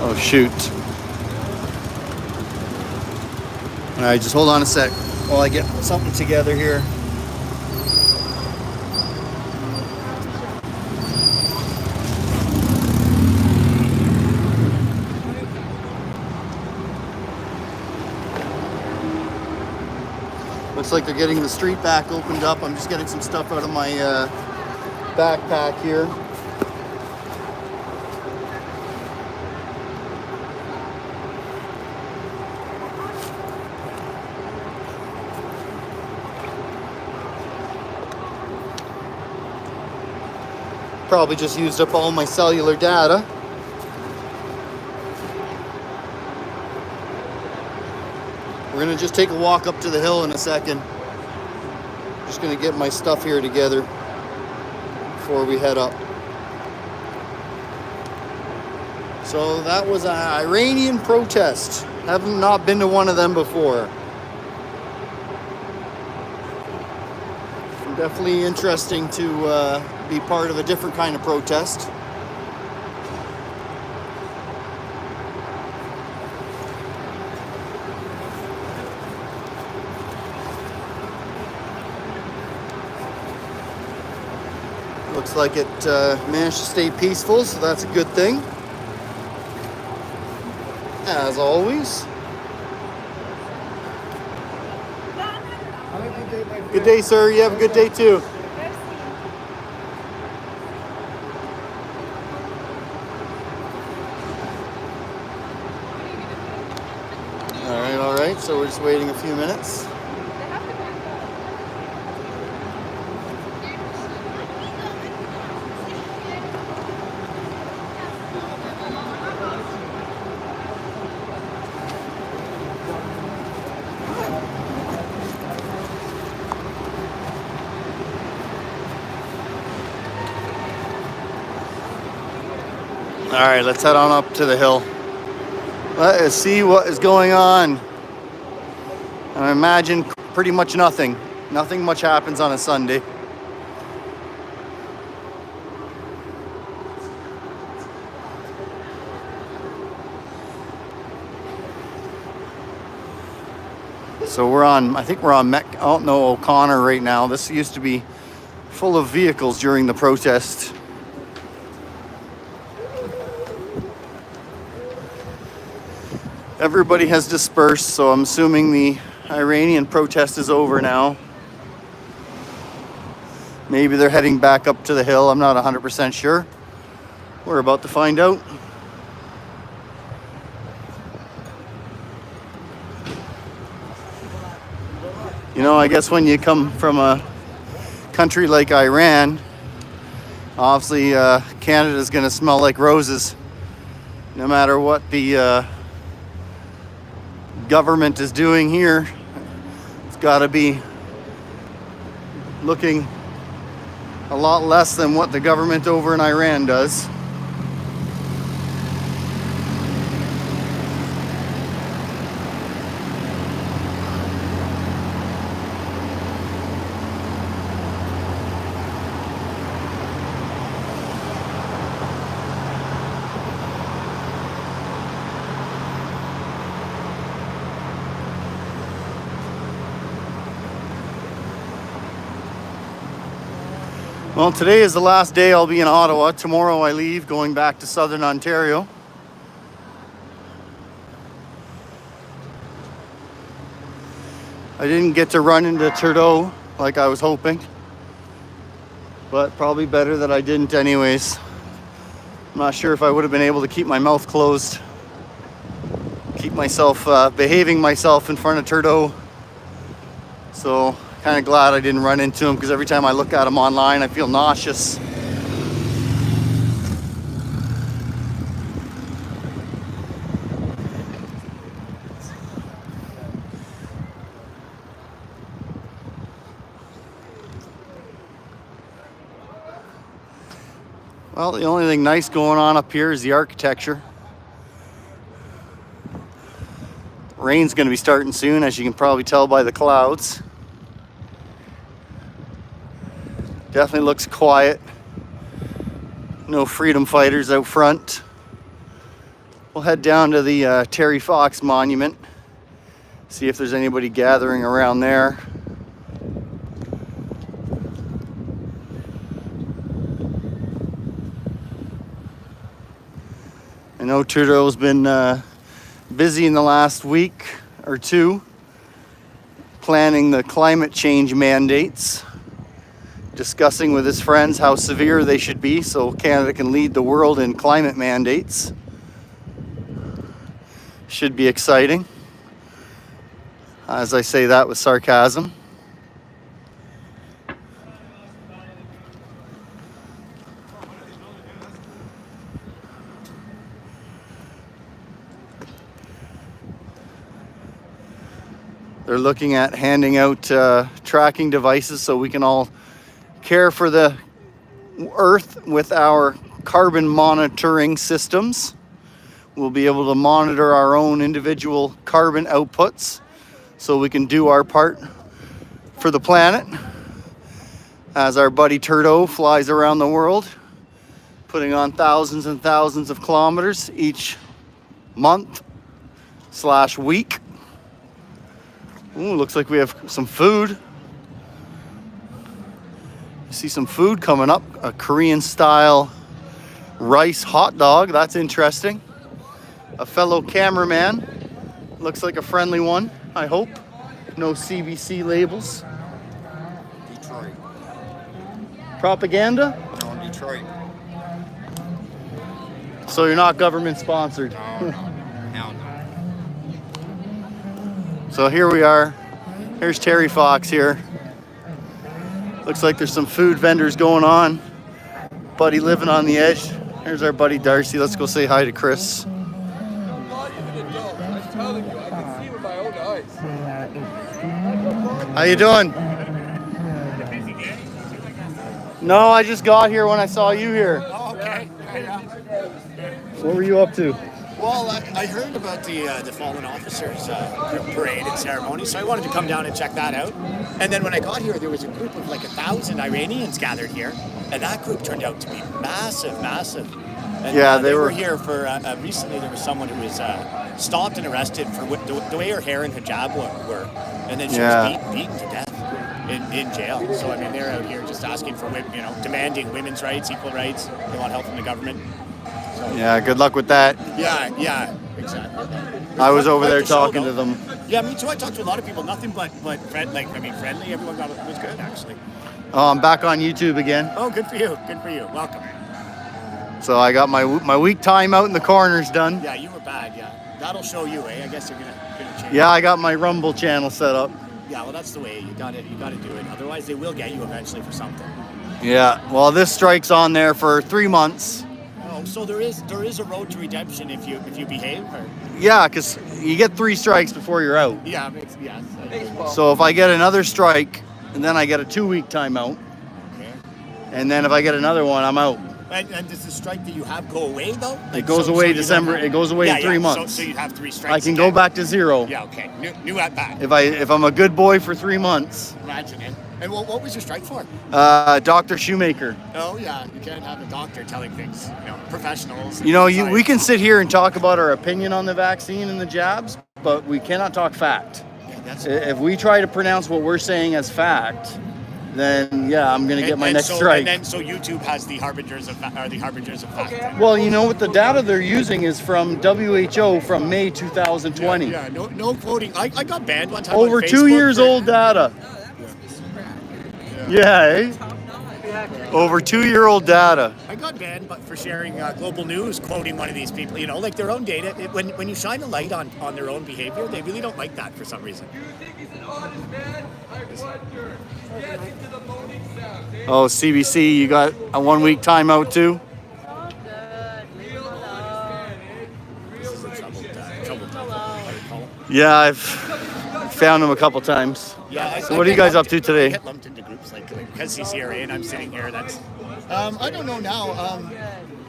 Oh, shoot. All right, just hold on a sec while I get something together here. Looks like they're getting the street back opened up. I'm just getting some stuff out of my backpack here. Probably just used up all my cellular data. We're gonna just take a walk up to the hill in a second. Just gonna get my stuff here together before we head up. So that was an Iranian protest. Have not been to one of them before. Definitely interesting to be part of a different kind of protest. Looks like it managed to stay peaceful, so that's a good thing. As always. Good day, sir. You have a good day too. All right. So we're just waiting a few minutes. All right, let's head on up to the hill. Let us see what is going on. I imagine pretty much nothing. Nothing much happens on a Sunday. So I think we're on O'Connor right now. This used to be full of vehicles during the protest. Everybody has dispersed, so I'm assuming the Iranian protest is over now. Maybe they're heading back up to the hill. I'm not 100% sure. We're about to find out. You know, I guess when you come from a country like Iran, obviously Canada's going to smell like roses no matter what the government is doing here. It's got to be looking a lot less than what the government over in Iran does. Well, today is the last day I'll be in Ottawa. Tomorrow I leave, going back to Southern Ontario. I didn't get to run into Trudeau like I was hoping, but probably better that I didn't anyways. I'm not sure if I would have been able to keep my mouth closed, keep myself, behaving myself in front of Trudeau. So kind of glad I didn't run into him, because every time I look at him online, I feel nauseous. Well, the only thing nice going on up here is the architecture. Rain's going to be starting soon, as you can probably tell by the clouds. Definitely looks quiet. No freedom fighters out front. We'll head down to the Terry Fox Monument. See if there's anybody gathering around there. I know Trudeau's been busy in the last week or two planning the climate change mandates, discussing with his friends how severe they should be so Canada can lead the world in climate mandates. Should be exciting. As I say that with sarcasm. They're looking at handing out tracking devices so we can all care for the Earth with our carbon monitoring systems. We'll be able to monitor our own individual carbon outputs so we can do our part for the planet as our buddy Turdo flies around the world, putting on thousands and thousands of kilometers each month/week. Ooh, looks like we have some food. You see some food coming up, a Korean style rice hot dog. That's interesting. A fellow cameraman, looks like a friendly one, I hope. No CBC labels. Detroit. Propaganda? No, Detroit. So you're not government sponsored? No, no. Hell no. So here we are. Here's Terry Fox here. Looks like there's some food vendors going on. Buddy living on the edge. Here's our buddy Darcy. Let's go say hi to Chris. I'm not even a dog. I'm telling you, I can see with my own eyes. How you doing? No, I just got here when I saw you here. Oh, okay. Yeah. What were you up to? Well, I heard about the fallen officers parade and ceremony, so I wanted to come down and check that out. And then when I got here, there was a group of like 1,000 Iranians gathered here, and that group turned out to be massive, massive. And, yeah, they were here for recently. There was someone who was stopped and arrested for the way her hair and hijab were, and then she was beaten to death in jail. So I mean, they're out here just asking for demanding women's rights, equal rights. They want help from the government. So, yeah, good luck with that. Yeah, exactly. I was over there talking to them. Yeah, me too. I talked to a lot of people. Nothing but friendly. Everyone was good actually. Oh, I'm back on YouTube again. Oh, good for you. Good for you. Welcome. So I got my week time out in the corners done. Yeah, you were bad. Yeah, that'll show you, eh? I guess you're gonna change. Yeah, I got my Rumble channel set up. Yeah, well, that's the way. You got to do it. Otherwise, they will get you eventually for something. Yeah. Well, this strike's on there for 3 months. Oh, so there is a road to redemption if you behave. Or? Yeah, because you get 3 strikes before you're out. Yeah. So if I get another strike, and then I get a 2-week timeout. Okay. And then if I get another one, I'm out. And does the strike that you have go away though? It goes away December. It goes away in 3 months. So you have 3 strikes. I can go back to 0. Yeah. Okay. New at bat. If I'm a good boy for 3 months. Imagine it. And what was your strike for? Dr. Shoemaker. Oh yeah, you can't have a doctor telling things. Professionals. We can sit here and talk about our opinion on the vaccine and the jabs, but we cannot talk fact. Yeah, if we try to pronounce what we're saying as fact, then yeah, I'm gonna get my next strike. And then so YouTube has the harbingers of fact. Well, you know what the data they're using is from WHO from May 2020. Yeah, no quoting. I got banned one time. Over on Facebook 2 years old data. Yeah, eh? Over 2-year-old data. I got banned, but for sharing global news, quoting one of these people, like their own data. When you shine a light on their own behavior, they really don't like that for some reason. Oh, CBC, you got a 1-week timeout too? Yeah, I've found him a couple times. Yeah. So what are you guys up to today? I get lumped into groups like because he's here and I'm sitting here. That's. I don't know now.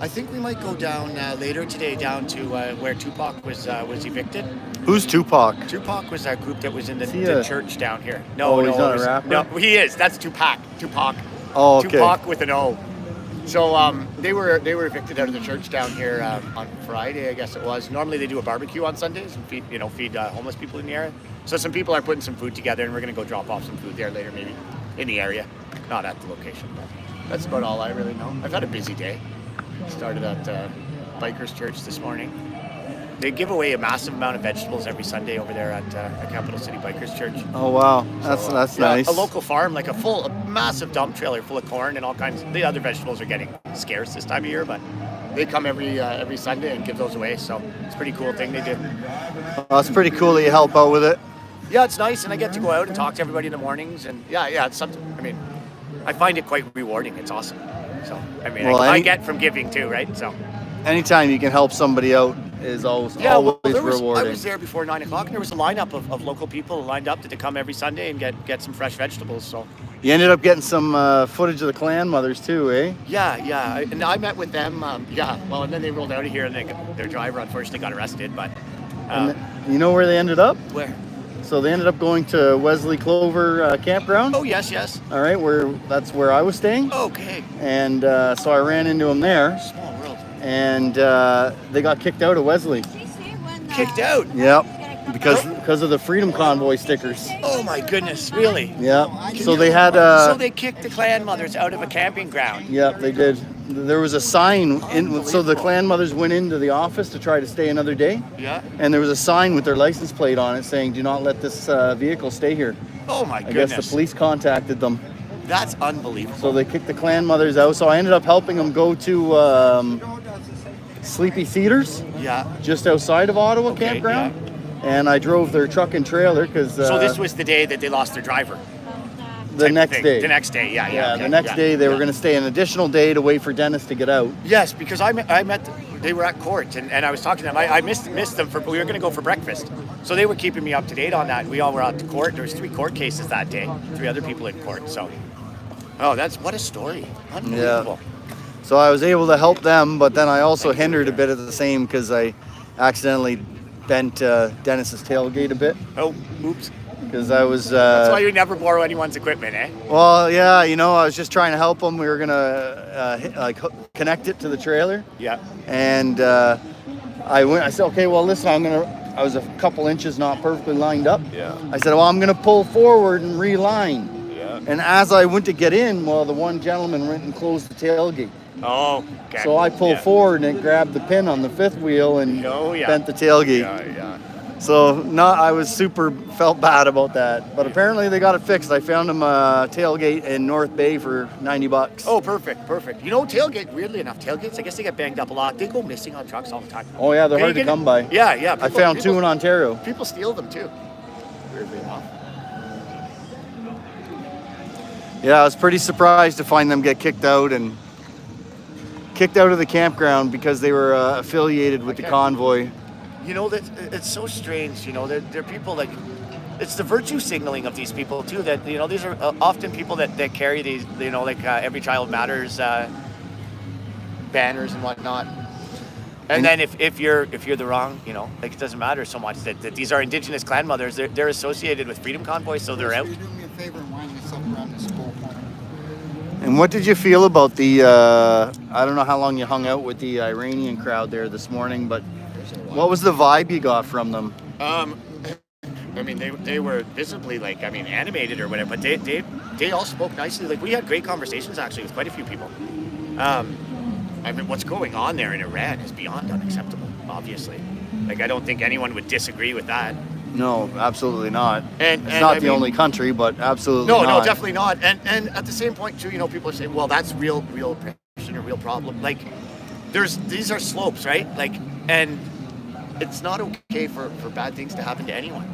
I think we might go down later today down to where Tupac was evicted. Who's Tupac? Tupac was that group that was in the church down here. No, he's not a rapper? No, he is. That's Tupac. Oh, okay. Tupac with an O. So they were evicted out of the church down here on Friday, I guess it was. Normally they do a barbecue on Sundays and feed homeless people in the area. So some people are putting some food together, and we're going to go drop off some food there later, maybe in the area, not at the location. But that's about all I really know. I've had a busy day. Started at Bikers Church this morning. They give away a massive amount of vegetables every Sunday over there at Capital City Bikers Church. Oh wow, that's nice. A local farm, like a massive dump trailer full of corn and all kinds. The other vegetables are getting scarce this time of year, but they come every Sunday and give those away. So it's a pretty cool thing they do. Well, it's pretty cool that you help out with it. Yeah, it's nice, and I get to go out and talk to everybody in the mornings, and yeah, it's something. I mean, I find it quite rewarding. It's awesome. So I mean, I get from giving too, right? So anytime you can help somebody out is always always I rewarding. was there before 9 o'clock, and there was a lineup of local people lined up to come every Sunday and get some fresh vegetables. So You ended up getting some footage of the clan mothers too, eh? yeah, and I met with them. Well, and then they rolled out of here, and their driver unfortunately got arrested. But You know where they ended up? where? So they ended up going to Wesley Clover campground. Oh yes. All right, that's where I was staying. Okay. And so I ran into them there. Small world. And they got kicked out of Wesley. Kicked out. Yep. Because of the Freedom Convoy stickers. Oh my goodness, really? Yeah. So they had. So they kicked the clan mothers out of a camping ground. Yep, they did. There was a sign so the clan mothers went into the office to try to stay another day. Yeah. And there was a sign with their license plate on it saying, "Do not let this vehicle stay here." Oh my I goodness. guess the police contacted them. That's unbelievable. So they kicked the clan mothers out. So I ended up helping them go to Sleepy Cedars. Yeah. Just outside of Ottawa Okay, campground. And I drove their truck and trailer because. So this was the day that they lost their driver. The next day. The next day, yeah. Yeah, okay, the next yeah, day they were yeah. going to stay an additional day to wait for Dennis to get out. Yes, because I met they were at court, and I was talking to them. I missed them we were going to go for breakfast. So they were keeping me up to date on that. We all were out to court. There was 3 court cases that day, 3 other people in court. So, what a story. Unbelievable. Yeah. So I was able to help them, but then I also hindered a bit at the same because I accidentally bent Dennis's tailgate a bit. Oh, oops. Because I was... That's why you never borrow anyone's equipment, eh? Well, yeah, I was just trying to help them. We were going to connect it to the trailer. Yeah. And I said, okay, well, listen, I was a couple inches not perfectly lined up. Yeah. I said, well, I'm going to pull forward and reline. Yeah. And as I went to get in, well, the one gentleman went and closed the tailgate. Oh, okay. So I pulled forward and it grabbed the pin on the 5th wheel and bent the tailgate. Yeah. So I felt bad about that. But apparently they got it fixed. I found them a tailgate in North Bay for $90. Oh, perfect. Weirdly enough, tailgates, I guess they get banged up a lot. They go missing on trucks all the time. Oh yeah, they're hard to come by. Yeah. I found 2 in Ontario. People steal them too. Weirdly enough. Yeah, I was pretty surprised to find them get kicked out of the campground because they were affiliated with the convoy. That it's so strange. They're people like, it's the virtue signaling of these people too. That these are often people that carry these, Every Child Matters banners and whatnot. And then if you're the wrong, it doesn't matter so much that these are Indigenous clan mothers. They're associated with Freedom Convoy, so they're out. You're doing me a favor and winding this up around this school. And what did you feel about the? I don't know how long you hung out with the Iranian crowd there this morning, but what was the vibe you got from them? They were visibly animated or whatever, but they all spoke nicely. We had great conversations actually with quite a few people. What's going on there in Iran is beyond unacceptable, obviously. I don't think anyone would disagree with that. No, absolutely not. And it's not the only country, but absolutely not. No, definitely not. And at the same point too, people are saying, well, that's real oppression, a real problem. These are slopes, right? And it's not okay for bad things to happen to anyone.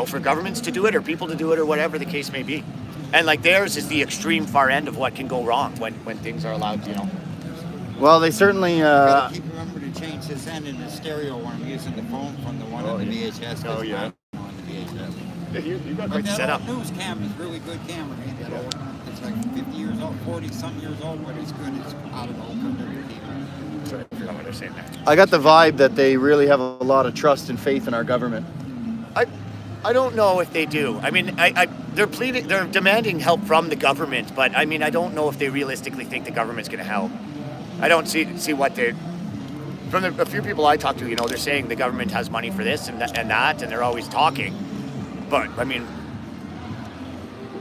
For governments to do it or people to do it or whatever the case may be. And theirs is the extreme far end of what can go wrong when things are allowed, Well, they certainly... Remember to change this end in the stereo when I'm using the phone from the one on the VHS. Oh, yeah. On the VHS. You got But quite set up. that old news cam is really good camera. That old, it's 50 years old, 40-some years old, but it's good. It's out of the old TV. Sorry, I forgot what they're saying there. I got the vibe that they really have a lot of trust and faith in our government. I don't know if they do. They're demanding help from the government, but I don't know if they realistically think the government's going to help. I don't see what they. From a few people I talk to, they're saying the government has money for this and that, and they're always talking. But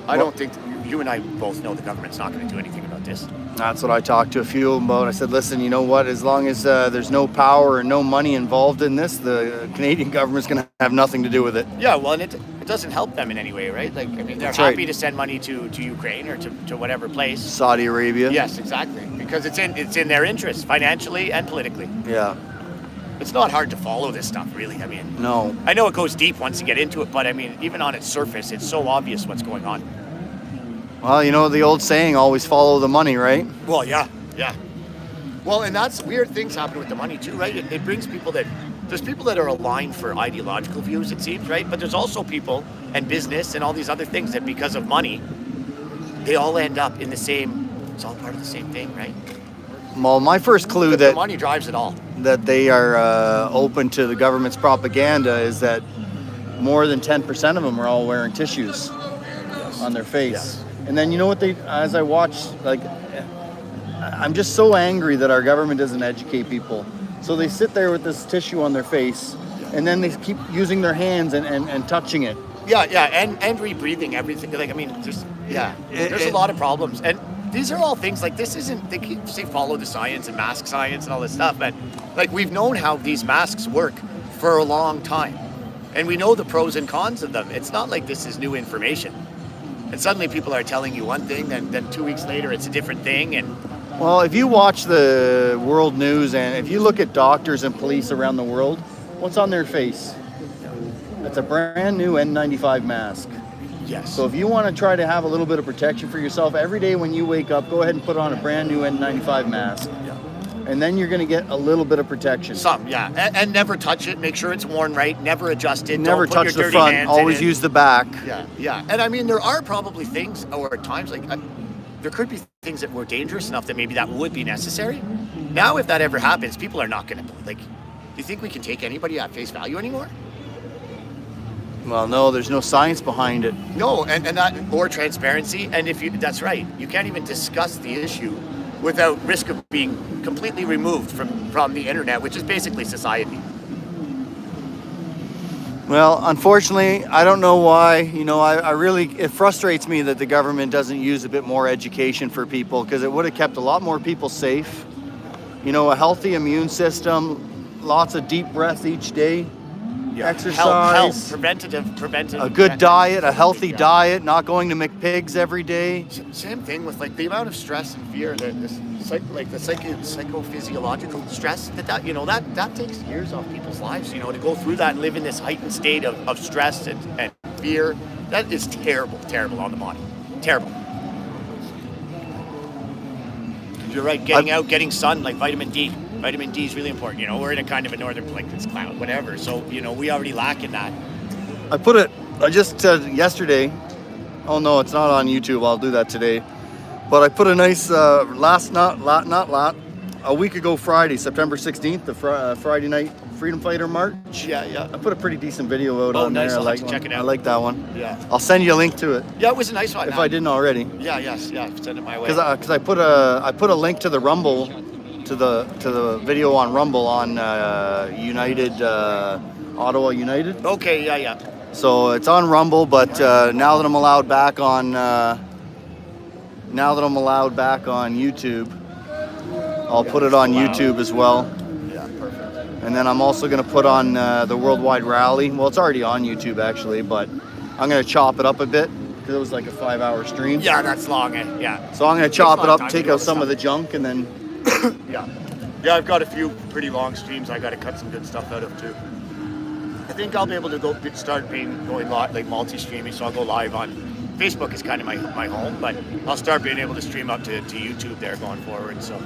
I don't think you and I both know the government's not going to do anything about this. That's what I talked to a few of them about. I said, listen, you know what? As long as there's no power or no money involved in this, the Canadian government's going to have nothing to do with it. Yeah, well, and it doesn't help them in any way, right? They're That's happy right. to send money to Ukraine or to whatever place. Saudi Arabia. Yes, exactly. Because it's in their interest, financially and politically. Yeah. It's not hard to follow this stuff, really. No. I know it goes deep once you get into it, but even on its surface, it's so obvious what's going on. Well, the old saying, always follow the money, right? Well, yeah. Well, and that's weird things happen with the money too, right? It brings people that there's people that are aligned for ideological views, it seems, right? But there's also people and business and all these other things that because of money, they all end up in the same, it's all part of the same thing, right? Well, my first clue The that money drives it all. that they are open to the government's propaganda is that more than 10% of them are all wearing tissues on their face. Yes. And then you know what they, as I watch, like, I'm just so angry that our government doesn't educate people. So they sit there with this tissue on their face, and then they keep using their hands and touching it. Yeah, and rebreathing everything. Like, I mean, there's a lot of problems. And these are all things, like, this isn't, they keep saying follow the science and mask science and all this stuff, but, like, we've known how these masks work for a long time. And we know the pros and cons of them. It's not like this is new information. And suddenly people are telling you one thing, then 2 weeks later it's a different thing. And well, if you watch the world news and if you look at doctors and police around the world, what's on their face? It's a brand new N95 mask. Yes. So if you want to try to have a little bit of protection for yourself, every day when you wake up, go ahead and put on a brand new N95 mask. Yeah. And then you're going to get a little bit of protection. Some, yeah. And never touch it. Make sure it's worn right. Never adjust it. Never Don't put touch your the dirty front. hands Always in it. use the back. Yeah. And I mean, there are probably things or times like there could be things that were dangerous enough that maybe that would be necessary. Now, if that ever happens, people are not going to, like, do you think we can take anybody at face value anymore? Well, no, there's no science behind it. No, and that, or transparency. And if you, that's right, you can't even discuss the issue without risk of being completely removed from the internet, which is basically society. Well, unfortunately, I don't know why. You know, I really, it frustrates me that the government doesn't use a bit more education for people, because it would have kept a lot more people safe. You know, a healthy immune system, lots of deep breaths each day, exercise, health, preventative. A good diet, a healthy diet, not going to McPigs every day. Same thing with, like, the amount of stress and fear, the psychophysiological stress that you know that takes years off people's lives. You know, to go through that and live in this heightened state of stress and fear, that is terrible on the body. Terrible. You're right. Getting out, getting sun, like vitamin D. Vitamin D is really important. You know, we're in a kind of a northern, like, it's cloud, whatever. So, you know, we already lack in that. I just said yesterday, oh no, it's not on YouTube, I'll do that today. But I put a nice, a week ago Friday, September 16th, the Friday night Freedom Fighter March. Yeah. I put a pretty decent video out on nice. there. I'll have to check it out. I like that one. Yeah. I'll send you a link to it. Yeah, it was a nice one. If I didn't already. Yeah, send it my way. Because I put a link to the Rumble, to the video on Rumble on United, Ottawa United. Okay, yeah. So it's on Rumble, but now that I'm allowed back on YouTube, I'll put it on YouTube as well. Yeah, perfect. And then I'm also going to put on the Worldwide Rally. Well, it's already on YouTube actually, but I'm going to chop it up a bit because it was like a 5-hour stream. Yeah, that's long. Yeah. So I'm going to chop it up, take out some of the junk, and then. Yeah, I've got a few pretty long streams I got to cut some good stuff out of too. I think I'll be able to going like multi-streaming, so I'll go live on Facebook is kind of my home, but I'll start being able to stream up to YouTube there going forward. So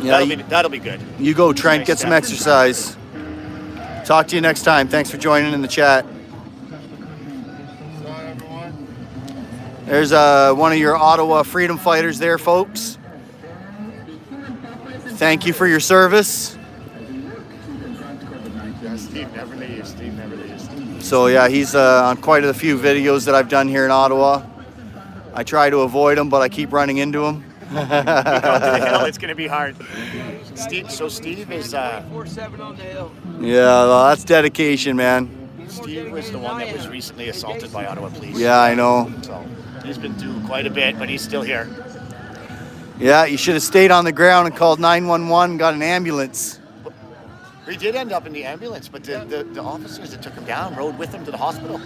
yeah, that'll be good. You go, Trent, get some exercise. Talk to you next time. Thanks for joining in the chat. There's one of your Ottawa freedom fighters there, folks. Thank you for your service. Yeah, Steve never leaves. So yeah, he's on quite a few videos that I've done here in Ottawa. I try to avoid him, but I keep running into him. It's going to be hard. Steve is... 4-7 on the hill. Yeah, well, that's dedication, man. Steve was the one that was recently assaulted by Ottawa police. Yeah, I know. So he's been through quite a bit, but he's still here. Yeah, you should have stayed on the ground and called 911, got an ambulance. He did end up in the ambulance, but the officers that took him down rode with him to the hospital.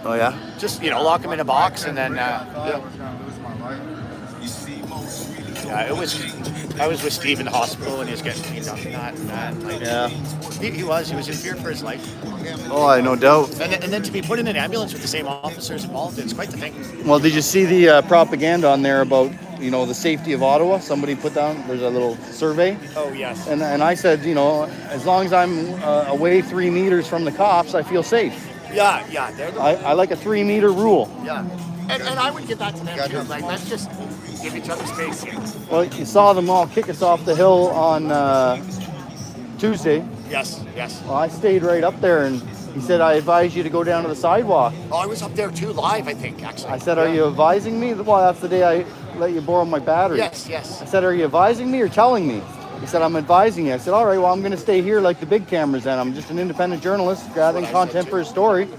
Oh, yeah? Just, lock him in a box and then... I was with Steve in the hospital and he was getting cleaned up and that. Yeah. He was in fear for his life. Oh, I no doubt. And then to be put in an ambulance with the same officers involved, it's quite the thing. Well, did you see the propaganda on there about you know, the safety of Ottawa. Somebody put down, there's a little survey. Oh, yes. And I said, you know, as long as I'm away 3 meters from the cops, I feel safe. Yeah. I like a 3 meter rule. Yeah. And I would give that to them too. Like, let's just give each other space here. Well, you saw them all kick us off the hill on Tuesday. Yes. Well, I stayed right up there, and he said, I advise you to go down to the sidewalk. Oh, I was up there too, live, I think, actually. I said, are you advising me? Well, that's the day I let you borrow my battery. Yes. I said, are you advising me or telling me? He said, I'm advising you. I said, all right, well, I'm going to stay here like the big cameras then. I'm just an independent journalist gathering content for a story.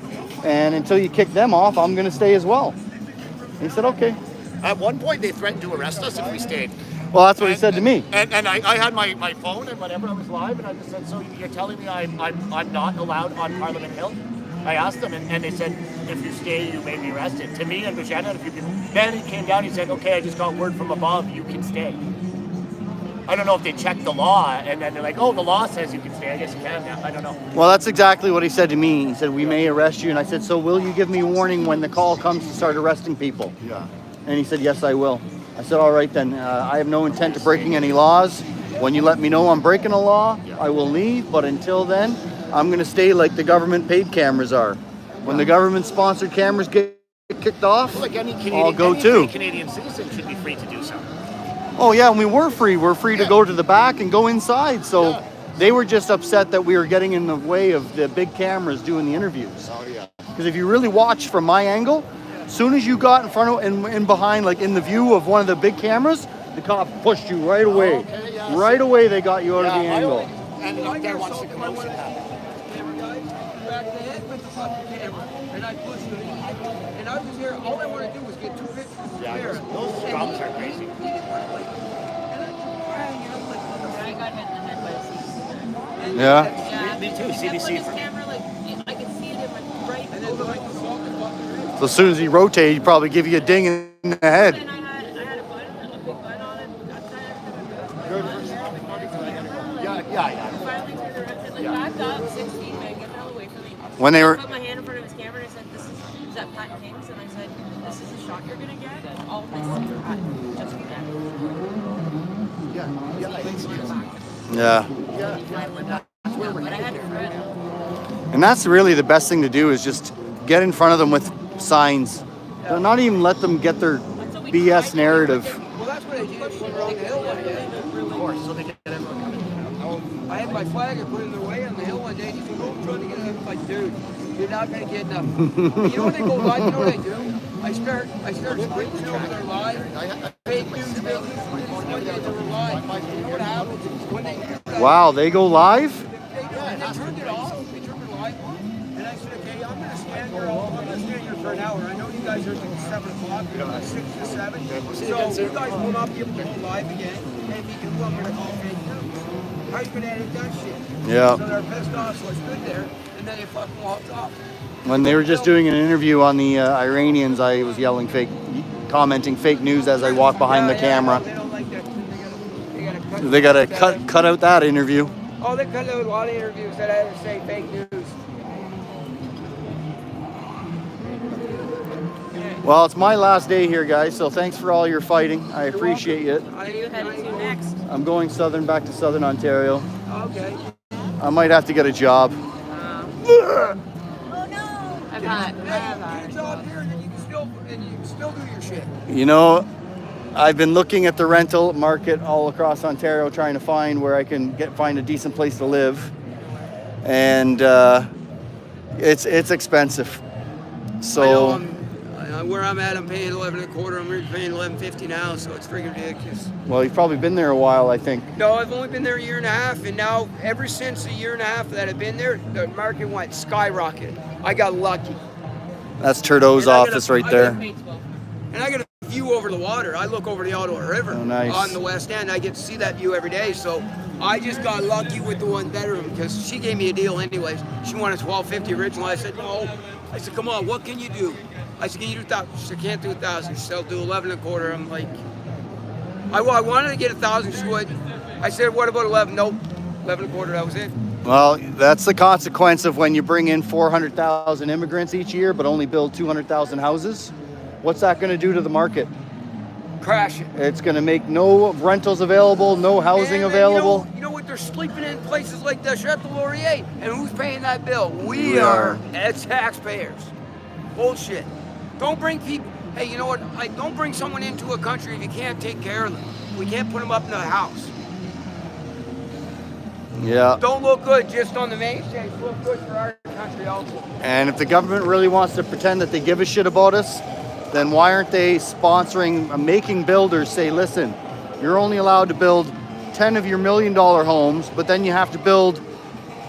And until you kick them off, I'm going to stay as well. And he said, okay. At one point, they threatened to arrest us if we stayed. Well, that's what he said to me. And I had my phone and whatever, I was live, and I just said, so you're telling me I'm not allowed on Parliament Hill? I asked them, and they said, if you stay, you may be arrested. To me and Bouchetta and a few people. Then he came down, he said, okay, I just got word from above, you can stay. I don't know if they checked the law, and then they're like, oh, the law says you can stay. I guess you can now. I don't know. Well, that's exactly what he said to me. He said, we may arrest you. And I said, so will you give me warning when the call comes to start arresting people? Yeah. And he said, yes, I will. I said, all right, then. I have no intent of breaking any laws. When you let me know I'm breaking a law, I will leave. But until then, I'm going to stay like the government paid cameras are. When the government sponsored cameras get kicked off, Like any Canadian, I'll go any too. Canadian citizen should be free to do so. Oh yeah, and we were free. We're free to go to the back and go inside. So they were just upset that we were getting in the way of the big cameras doing the interviews. Oh yeah. Because if you really watch from my angle, as soon as you got in front of and behind, like in the view of one of the big cameras, the cop pushed you right away. Okay, yeah. Right away, they got you out of the angle. And up there once the commotion happened. And I pushed him, and I was here. All I wanted to do was get 2 pictures. Yeah, those drums are crazy. Yeah. Me too. CBC. So as soon as he rotated, he'd probably give you a ding in the head. When they were. I put my hand in front of his camera and I said, is that Pat King's? And I said, this is a shot you're going to get. All of my stuff are just for that. Yeah. But I had to thread him. And that's really the best thing to do is just get in front of them with signs. Not even let them get their BS narrative. Well, that's what I did. Around the hill one day. Of course, so they get everyone coming. I had my flag, I put it in their way on the hill one day. He said, oh, I'm trying to get it. I'm like, dude, you're not going to get nothing. You know when they go live, you know what I do? I start screaming over their live. Fake news, when they do live. You know what happens? When they Wow, they go live? They turned it off. They turned it live on. And I said, okay, I'm going to stand here. I'm going to stand here for an hour. I know you guys are at 7 o'clock, 6 to 7. So you guys will not be able to go live again. And if you do, I'm going to call fake news. How you going to edit that shit? Yeah. So they're pissed off, so I stood there, and then they fucking walked off. When they were just doing an interview on the Iranians, I was yelling commenting fake news as I walked behind the camera. They don't like that. They gotta cut out that interview. Oh, they cut out a lot of interviews that had to say fake news. Well, it's my last day here, guys, so thanks for all your fighting. I appreciate it. Where are you headed to next? I'm going back to Southern Ontario. Okay. I might have to get a job. I've had. Get a job here, and then you can still do your shit. You know, I've been looking at the rental market all across Ontario, trying to find where I can find a decent place to live, and it's expensive. So where I'm at, I'm paying 11 and a quarter. I'm really paying 11.50 now, so it's freaking ridiculous. well, you've probably been there a while, I think. No, I've only been there a year and a half, and now ever since a year and a half that I've been there, the market went skyrocketed. I got lucky. That's Trudeau's office right there. And I got a view over the water. I look over the Ottawa River on the west end. I get to see that view every day. So I just got lucky with the 1 bedroom because she gave me a deal anyways. She wanted $12.50 original. I said, no. I said, come on, what can you do? I said, can you do 1,000? She said, can't do 1,000. She said, I'll do 11 and a quarter. I'm like, I wanted to get 1,000. She would. I said, what about 11? Nope. 11 and a quarter, that was it. Well, that's the consequence of when you bring in 400,000 immigrants each year, but only build 200,000 houses. What's that going to do to the market? Crash it. It's going to make no rentals available, no housing available. You know what? They're sleeping in places like the Chateau Laurier, and who's paying that bill? We We are are. as taxpayers. Bullshit. Don't bring people. Hey, you know what? Like, don't bring someone into a country if you can't take care of them. We can't put them up in the house. Yeah. Don't look good just on the main stage. Look good for our country also. And if the government really wants to pretend that they give a shit about us, then why aren't they sponsoring, making builders say, listen, you're only allowed to build 10 of your $1 million homes, but then you have to build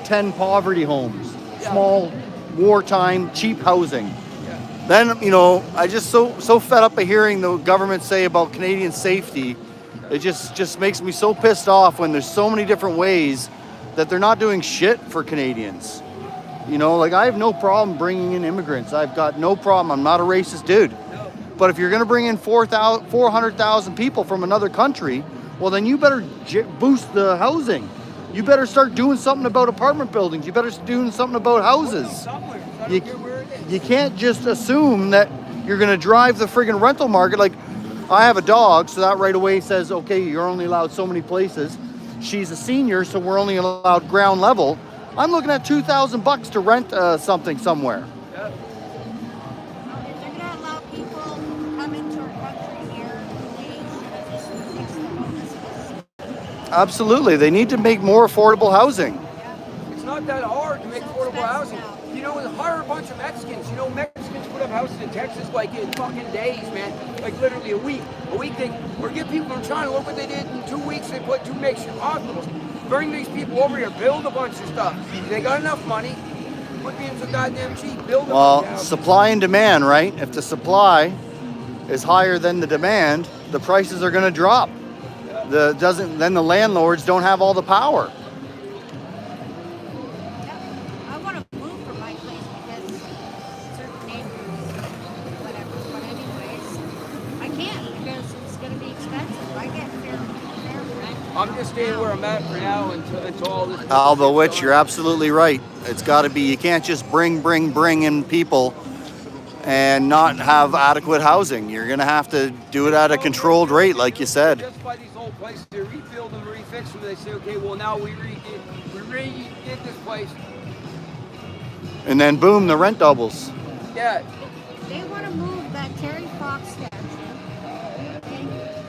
10 poverty homes, small, wartime, cheap housing. Then, you know, I just so fed up of hearing the government say about Canadian safety. It just makes me so pissed off when there's so many different ways that they're not doing shit for Canadians. You know, like, I have no problem bringing in immigrants. I've got no problem. I'm not a racist dude. But if you're going to bring in 400,000 people from another country, well, then you better boost the housing. You better start doing something about apartment buildings. You better start doing something about houses. You can't just assume that you're going to drive the friggin' rental market. Like, I have a dog, so that right away says, okay, you're only allowed so many places. She's a senior, so we're only allowed ground level. I'm looking at $2,000 to rent something somewhere. Absolutely, they need to make more affordable housing. It's not that hard to make affordable housing. You know, hire a bunch of Mexicans. You know, Mexicans put up houses in Texas like in fucking days, man. Like literally a week. Or get people from China. Look what they did in 2 weeks. They put 2 makeshift hospitals. Bring these people over here. Build a bunch of stuff. They got enough money. Put me in so goddamn cheap. Build a bunch of Well, houses. supply and demand, right? If the supply is higher than the demand, the prices are going to drop. Then the landlords don't have all the power. I want to move from my place because certain neighbors, whatever. But anyways, I can't because it's going to be expensive. I get fair rent. I'm just staying where I'm at for now until all this. Alba Witch, you're absolutely right. It's got to be, you can't just bring in people and not have adequate housing. You're going to have to do it at a controlled rate, like you said. Just by these old places, they rebuild them, refix them. They say, okay, well now we redid this place. And then boom, the rent doubles. Yeah. They want to move that Terry Fox statue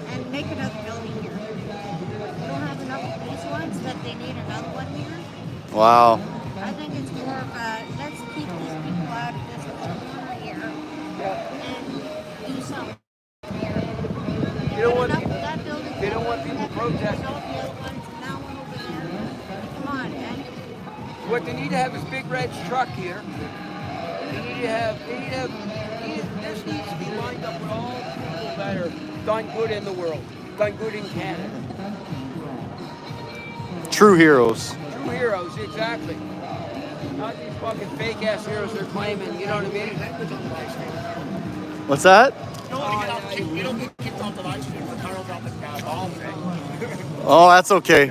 and make another building here. We don't have enough of these ones that they need another one here. Wow. I think it's more of a, let's keep these people out of this corner here and do something here. You don't want Enough of that building. They don't want people protesting. Don't the other ones, now one over there. Come on, man. What they need to have is Big Red's truck here. This needs to be lined up with all the people that are done good in the world, done good in Canada. True heroes. True heroes, exactly. Not these fucking fake ass heroes they're claiming, you know what I mean? What's that? You don't get kicked off the live stream for Carl dropping bombs. Oh, that's okay.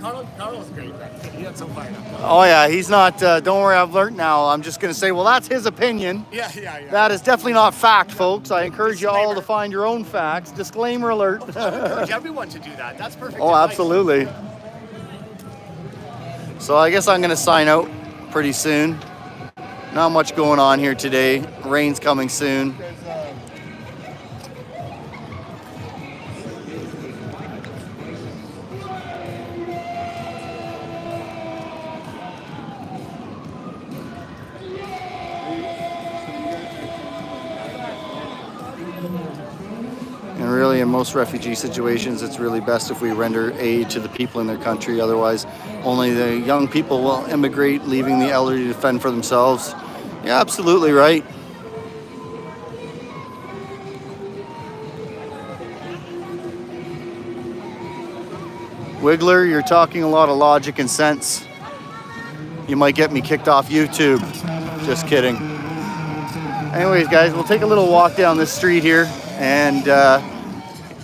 Carl's great. He had some fire. Oh yeah, he's not, don't worry, I've learned now. I'm just gonna say, well, that's his opinion. Yeah. That is definitely not fact, folks. I encourage you all to find your own facts. Disclaimer alert. I encourage everyone to do that. That's perfect. Oh, advice. absolutely. So I guess I'm gonna sign out pretty soon. Not much going on here today. Rain's coming soon. And really, in most refugee situations, it's really best if we render aid to the people in their country. Otherwise, only the young people will immigrate, leaving the elderly to fend for themselves. Yeah, absolutely right. Wiggler, you're talking a lot of logic and sense. You might get me kicked off YouTube. Just kidding. Anyways, guys, we'll take a little walk down this street here. And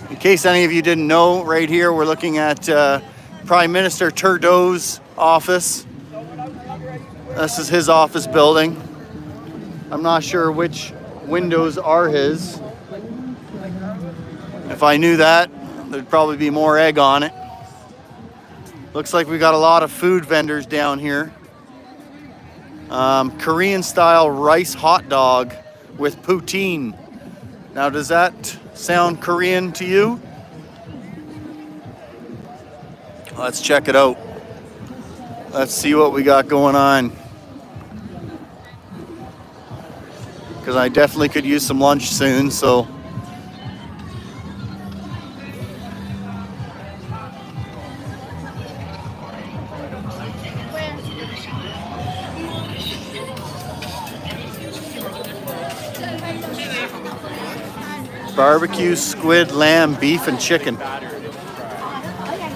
in case any of you didn't know, right here we're looking at Prime Minister Trudeau's office. This is his office building. I'm not sure which windows are his. If I knew that, there'd probably be more egg on it. Looks like we got a lot of food vendors down here. Korean style rice hot dog with poutine. Now, does that sound Korean to you? Let's check it out. Let's see what we got going on. Because I definitely could use some lunch soon, so. Barbecue, squid, lamb, beef, and chicken.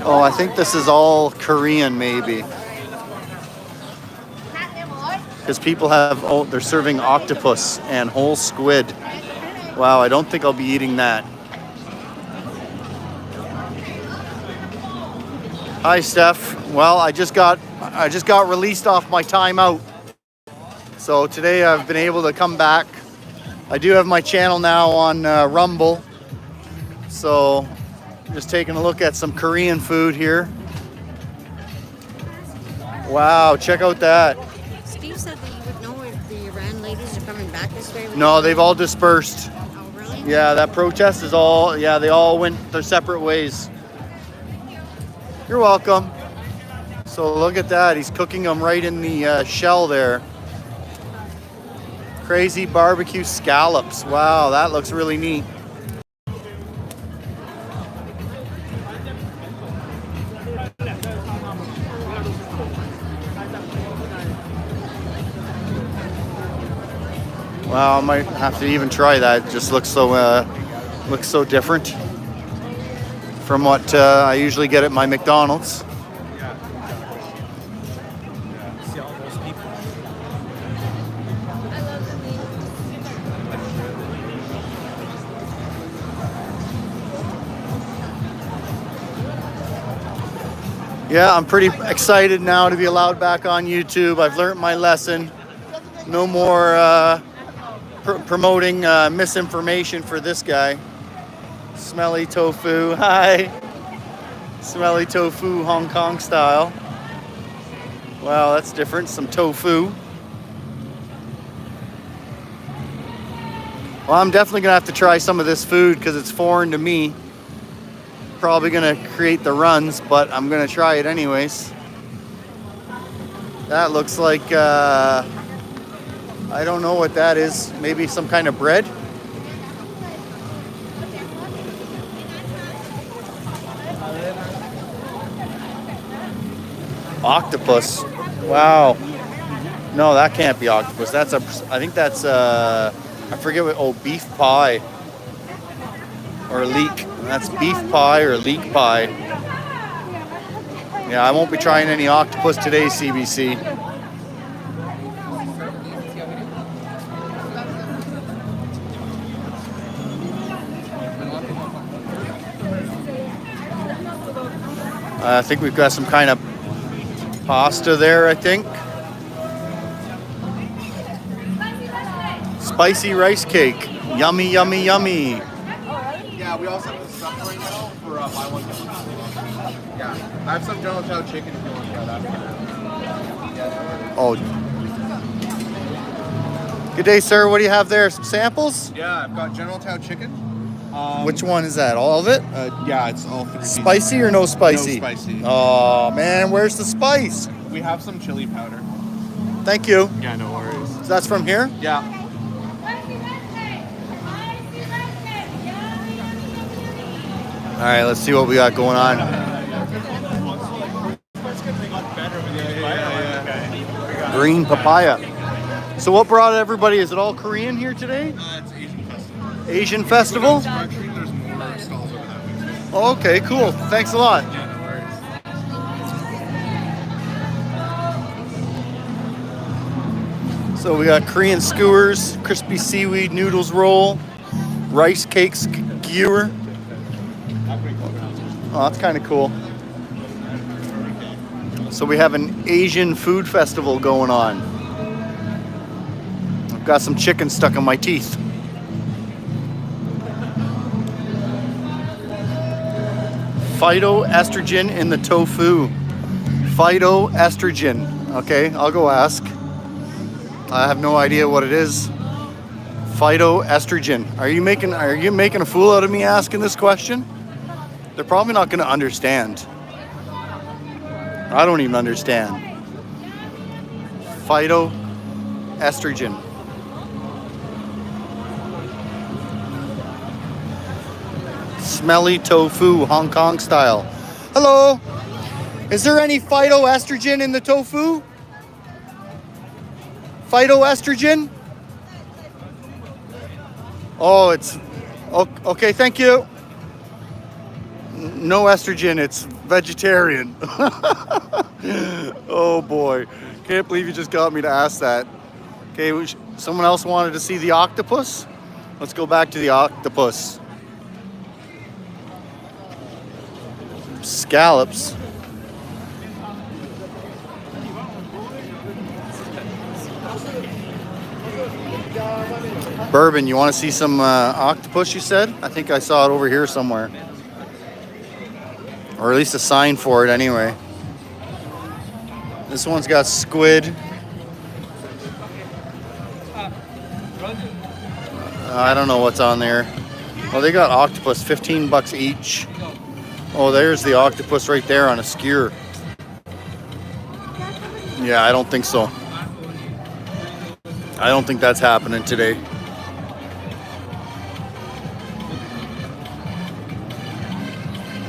Oh, I think this is all Korean, maybe. Because people have, oh, they're serving octopus and whole squid. Wow, I don't think I'll be eating that. Hi, Steph. Well, I just got released off my timeout. So today I've been able to come back. I do have my channel now on Rumble. So just taking a look at some Korean food here. Wow, check out that. Steve said that you would know if the Iran ladies are coming back this way. No, they've all dispersed. Oh, really? Yeah, that protest is all, yeah, they all went their separate ways. You're welcome. So look at that, he's cooking them right in the shell there. Crazy barbecue scallops. Wow, that looks really neat. Wow, I might have to even try that. It just looks so different from what I usually get at my McDonald's. Yeah, I'm pretty excited now to be allowed back on YouTube. I've learned my lesson. No more promoting misinformation for this guy. Smelly tofu. Hi. Smelly tofu, Hong Kong style. Wow, that's different. Some tofu. Well, I'm definitely going to have to try some of this food because it's foreign to me. Probably going to create the runs, but I'm going to try it anyways. That looks like, I don't know what that is. Maybe some kind of bread? Octopus. Wow. No, that can't be octopus. That's I think that's, I forget what, oh, beef pie. Or leek. That's beef pie or leek pie. Yeah, I won't be trying any octopus today, CBC. I think we've got some kind of pasta there, I think. Spicy rice cake. Yummy, yummy, yummy. Yeah, we also have the stuff right now for buy one get one. Yeah, I have some General Chow chicken if you want to try that. Oh. Good day, sir. What do you have there? Some samples? Yeah, I've got General Chow chicken. Which one is that? All of it? Yeah, it's all 3 pieces. Spicy or no spicy? No spicy. Oh, man. Where's the spice? We have some chili powder. Thank you. Yeah, no worries. So that's from here? Yeah. All right, let's see what we got going on. Green papaya. So what brought everybody? Is it all Korean here today? It's Asian festival. Asian festival? Actually, there's more stalls over that way. Oh, okay, cool. Thanks a lot. Yeah, no worries. So we got Korean skewers, crispy seaweed noodles roll, rice cake skewer. Oh, that's kind of cool. So we have an Asian food festival going on. I've got some chicken stuck in my teeth. Phytoestrogen in the tofu. Phytoestrogen. Okay, I'll go ask. I have no idea what it is. Phytoestrogen. Are you making a fool out of me asking this question? They're probably not going to understand. I don't even understand. Phytoestrogen. Smelly tofu, Hong Kong style. Hello. Is there any phytoestrogen in the tofu? Phytoestrogen? Oh, it's okay. Thank you. No estrogen. It's vegetarian. Oh boy, can't believe you just got me to ask that. Okay, someone else wanted to see the octopus. Let's go back to the octopus. Scallops. Bourbon, you want to see some octopus, you said? I think I saw it over here somewhere. Or at least a sign for it anyway. This one's got squid. I don't know what's on there. Well, they got octopus, 15 bucks each. Oh, there's the octopus right there on a skewer. Yeah, I don't think so. I don't think that's happening today.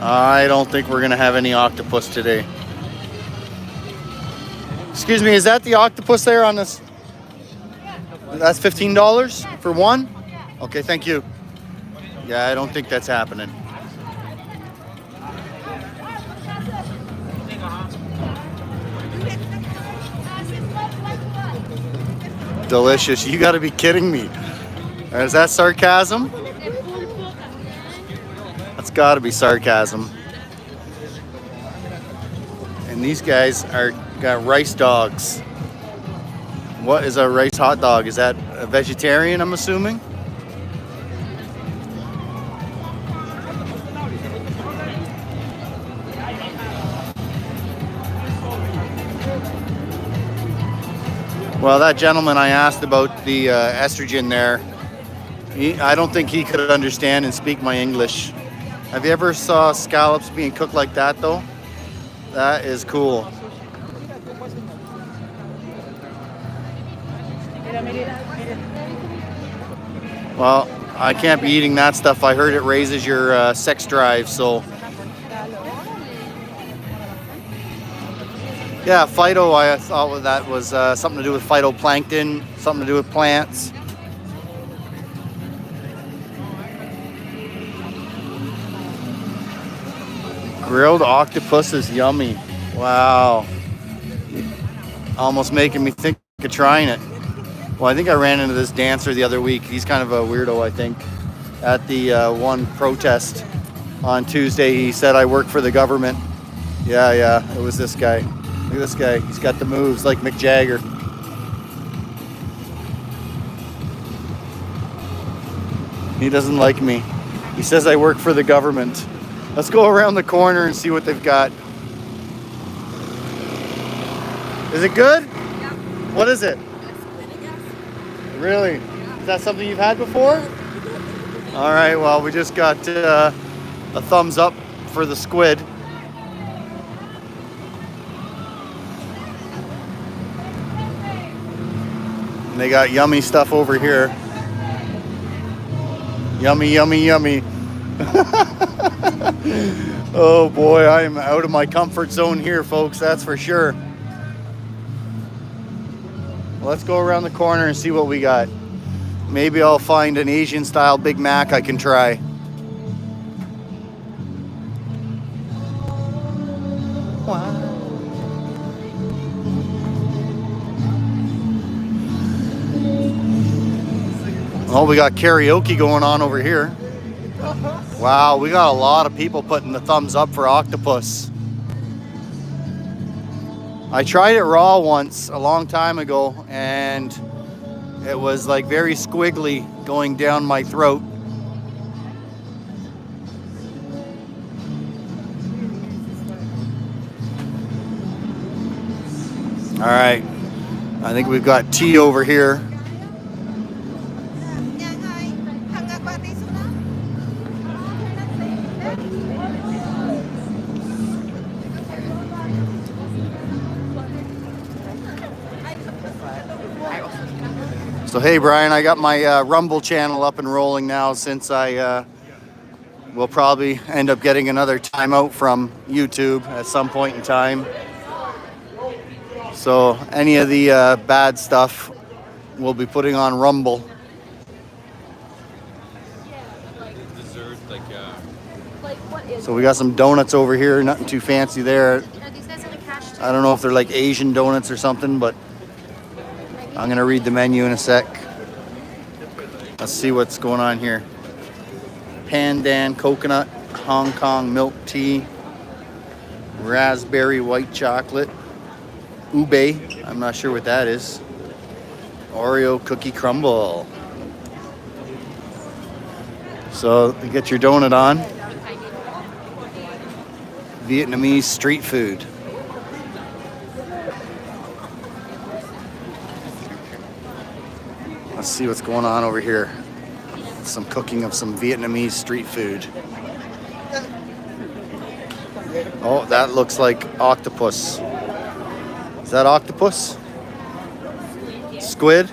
I don't think we're gonna have any octopus today. Excuse me, is that the octopus there on this? That's $15 for one? Okay, thank you. Yeah, I don't think that's happening. Delicious. You gotta be kidding me. Is that sarcasm? That's gotta be sarcasm. And these guys got rice dogs. What is a rice hot dog? Is that a vegetarian, I'm assuming? Well, that gentleman I asked about the estrogen there, I don't think he could understand and speak my English. Have you ever saw scallops being cooked like that though? That is cool. Well, I can't be eating that stuff. I heard it raises your sex drive, so. Yeah, phyto, I thought that was something to do with phytoplankton, something to do with plants. Grilled octopus is yummy. Wow. Almost making me think of trying it. Well, I think I ran into this dancer the other week. He's kind of a weirdo, I think. At the one protest on Tuesday, he said, I work for the government. Yeah, it was this guy. Look at this guy. He's got the moves like Mick Jagger. He doesn't like me. He says I work for the government. Let's go around the corner and see what they've got. Is it good? Yeah. What is it? Really? Is that something you've had before? All right, well, we just got a thumbs up for the squid. And they got yummy stuff over here. Yummy, yummy, yummy. Oh boy, I am out of my comfort zone here, folks, that's for sure. Let's go around the corner and see what we got. Maybe I'll find an Asian style Big Mac I can try. Wow. Oh, we got karaoke going on over here. Wow, we got a lot of people putting the thumbs up for octopus. I tried it raw once a long time ago and it was like very squiggly going down my throat. All right, I think we've got tea over here. So hey Brian, I got my Rumble channel up and rolling now since I will probably end up getting another timeout from YouTube at some point in time. So any of the bad stuff we'll be putting on Rumble. Dessert, So we got some donuts over here, nothing too fancy there. Are these guys on the cash? I don't know if they're like Asian donuts or something, but I'm gonna read the menu in a sec. Let's see what's going on here. Pandan coconut, Hong Kong milk tea, raspberry white chocolate, ube, I'm not sure what that is, Oreo cookie crumble. So you get your donut on. Vietnamese street food. Let's see what's going on over here. Some cooking of some Vietnamese street food. Oh, that looks like octopus. Is that octopus? Squid?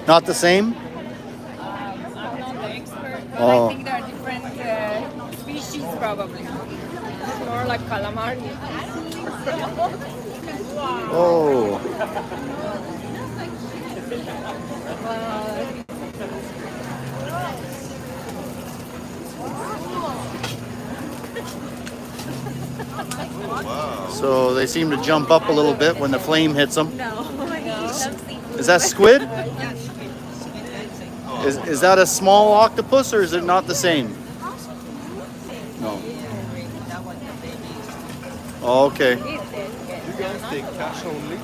Not the same? I'm not the expert, but Oh. I think there are different species probably. It's more like calamari. Oh. So they seem to jump up a little bit when the flame hits them. Is that squid? Is that a small octopus or is it not the same? No. Oh, okay. You guys take cash only?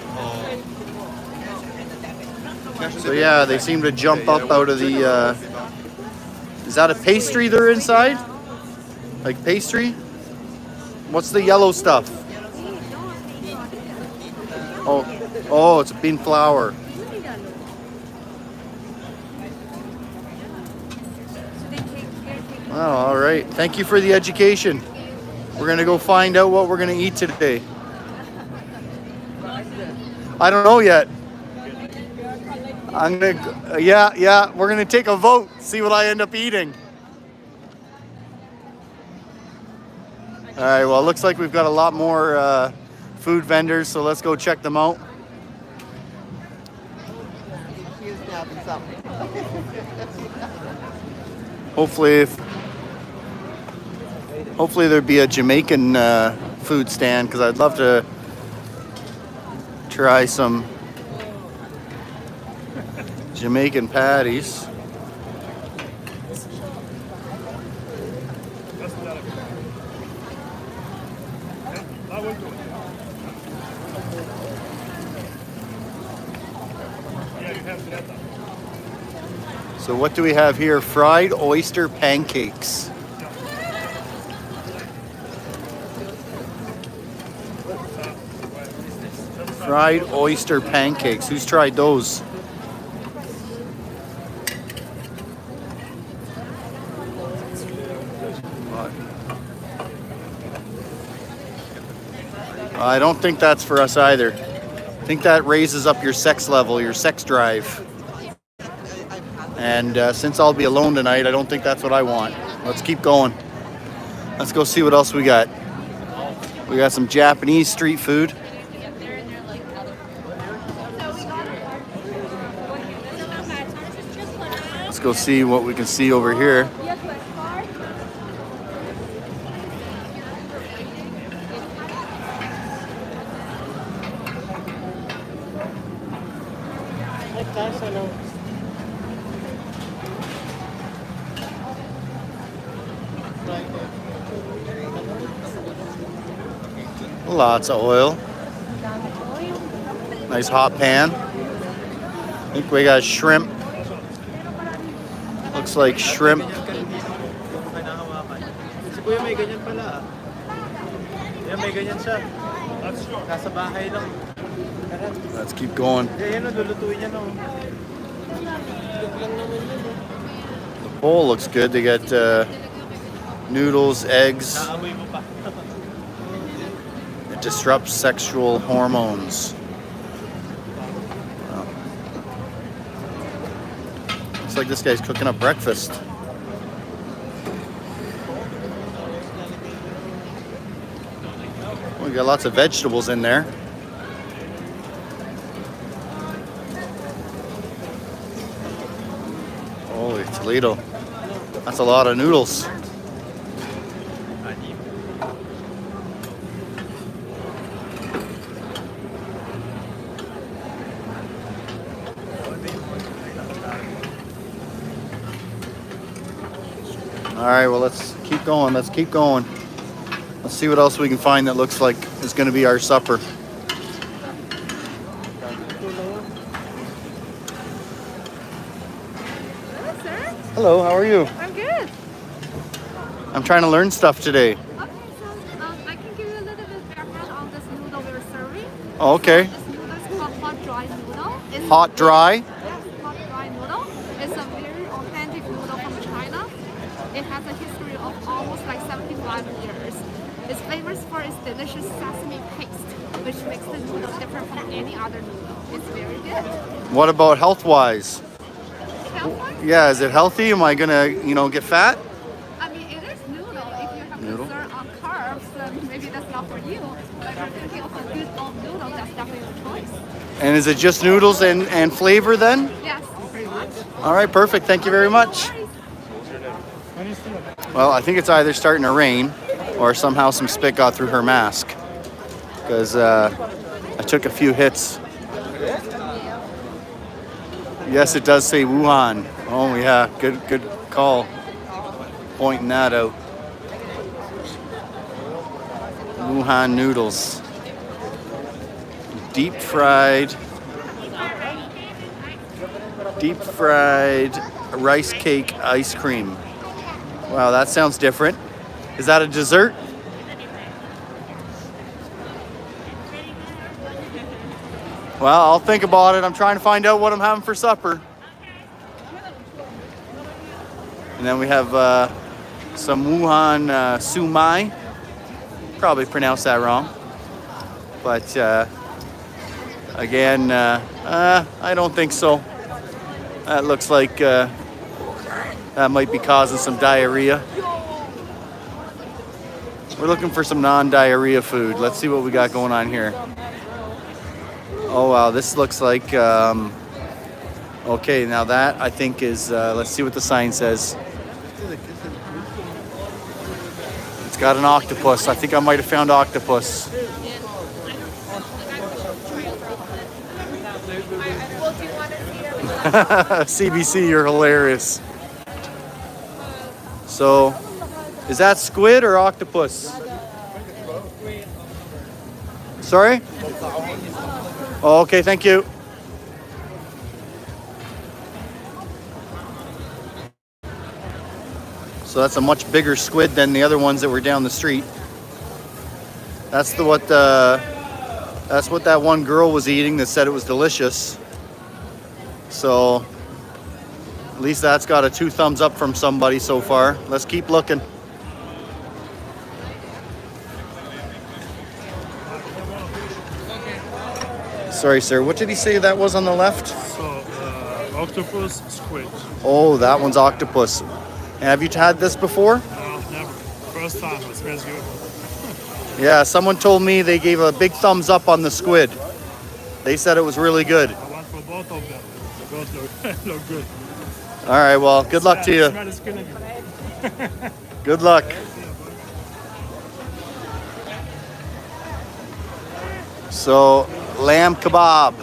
So yeah, they seem to jump up out of the, is that a pastry they're inside? Like pastry? What's the yellow stuff? Oh, it's a bean flour. Oh, all right. Thank you for the education. We're gonna go find out what we're gonna eat today. I don't know yet. I'm gonna, yeah, we're gonna take a vote, see what I end up eating. All right, well, it looks like we've got a lot more food vendors, so let's go check them out. Hopefully there'd be a Jamaican food stand, because I'd love to try some Jamaican patties. So what do we have here? Fried oyster pancakes. Fried oyster pancakes. Who's tried those? I don't think that's for us either. I think that raises up your sex level, your sex drive. And since I'll be alone tonight, I don't think that's what I want. Let's keep going. Let's go see what else we got. We got some Japanese street food. Let's go see what we can see over here. Lots of oil. Nice hot pan. I think we got shrimp. Looks like shrimp. Kuya, may ganyan pala. Yan, may ganyan siya. Nasa bahay lang. Let's keep going. The bowl looks good. They got noodles, eggs. It disrupts sexual hormones. Wow. Looks like this guy's cooking up breakfast. We got lots of vegetables in there. Holy Toledo. That's a lot of noodles. All right, well, let's keep going. Let's keep going. Let's see what else we can find that looks like is going to be our supper. Hello, sir. Hello, how are you? I'm good. I'm trying to learn stuff today. Okay, so I can give you a little bit background on this noodle we're serving. Oh, okay. So this noodle is called hot dry noodle. It's Hot dry? Yes, hot dry noodle. It's a very authentic noodle from China. It has a history of almost like 75 years. It's famous for its delicious sesame paste, which makes the noodle different from any other noodle. It's very good. What about health-wise? Health-wise? Yeah, is it healthy? Am I gonna, get fat? I mean, it is noodle. If you have concern on carbs, then maybe that's not for you. But if you're thinking of a good old noodle, that's definitely a choice. And is it just noodles and flavor then? Yes, pretty much. All right, perfect. Thank you very much. Well, I think it's either starting to rain or somehow some spit got through her mask, because I took a few hits. Yes, it does say Wuhan. Oh yeah, good call. Pointing that out. Wuhan noodles. Deep fried rice cake ice cream. Wow, that sounds different. Is that a dessert? Well, I'll think about it. I'm trying to find out what I'm having for supper. And then we have some Wuhan sumai. Probably pronounced that wrong. But again, I don't think so. That looks like that might be causing some diarrhea. We're looking for some non-diarrhea food. Let's see what we got going on here. Oh wow, this looks like, okay, now that I think is, let's see what the sign says. It's got an octopus. I think I might have found octopus. CBC, you're hilarious. So, is that squid or octopus? Sorry? Oh, okay, thank you. So that's a much bigger squid than the other ones that were down the street. That's what that one girl was eating that said it was delicious. So at least that's got a 2 thumbs up from somebody so far. Let's keep looking. Sorry, sir. What did he say that was on the left? So, octopus, squid. Oh, that one's octopus. And have you had this before? No, never. First time. It smells good. Yeah, someone told me they gave a big thumbs up on the squid. They said it was really good. I went for both of them. They both look good. All right, well, good luck to you. Smell is killing me. Good luck. So, lamb kebab.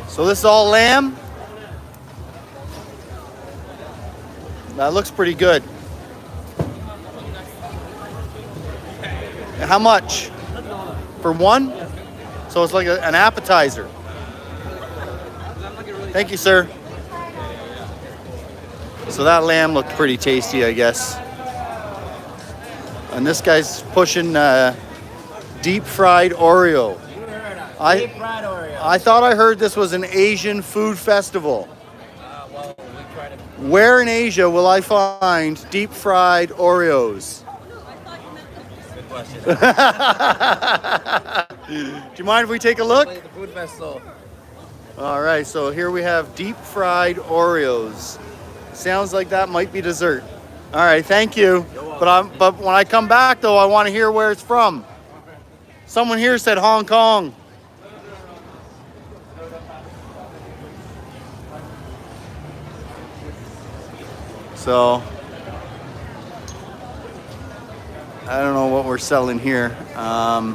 So this is all lamb? That looks pretty good. How much? For one? So it's like an appetizer. Thank you, sir. So that lamb looked pretty tasty, I guess. And this guy's pushing deep fried Oreo. I thought I heard this was an Asian food festival. Well, we try to. Where in Asia will I find deep fried Oreos? Good question. Do you mind if we take a look? The food festival. All right, so here we have deep fried Oreos. Sounds like that might be dessert. All right, thank you. But when I come back though, I want to hear where it's from. Someone here said Hong Kong. So I don't know what we're selling here. By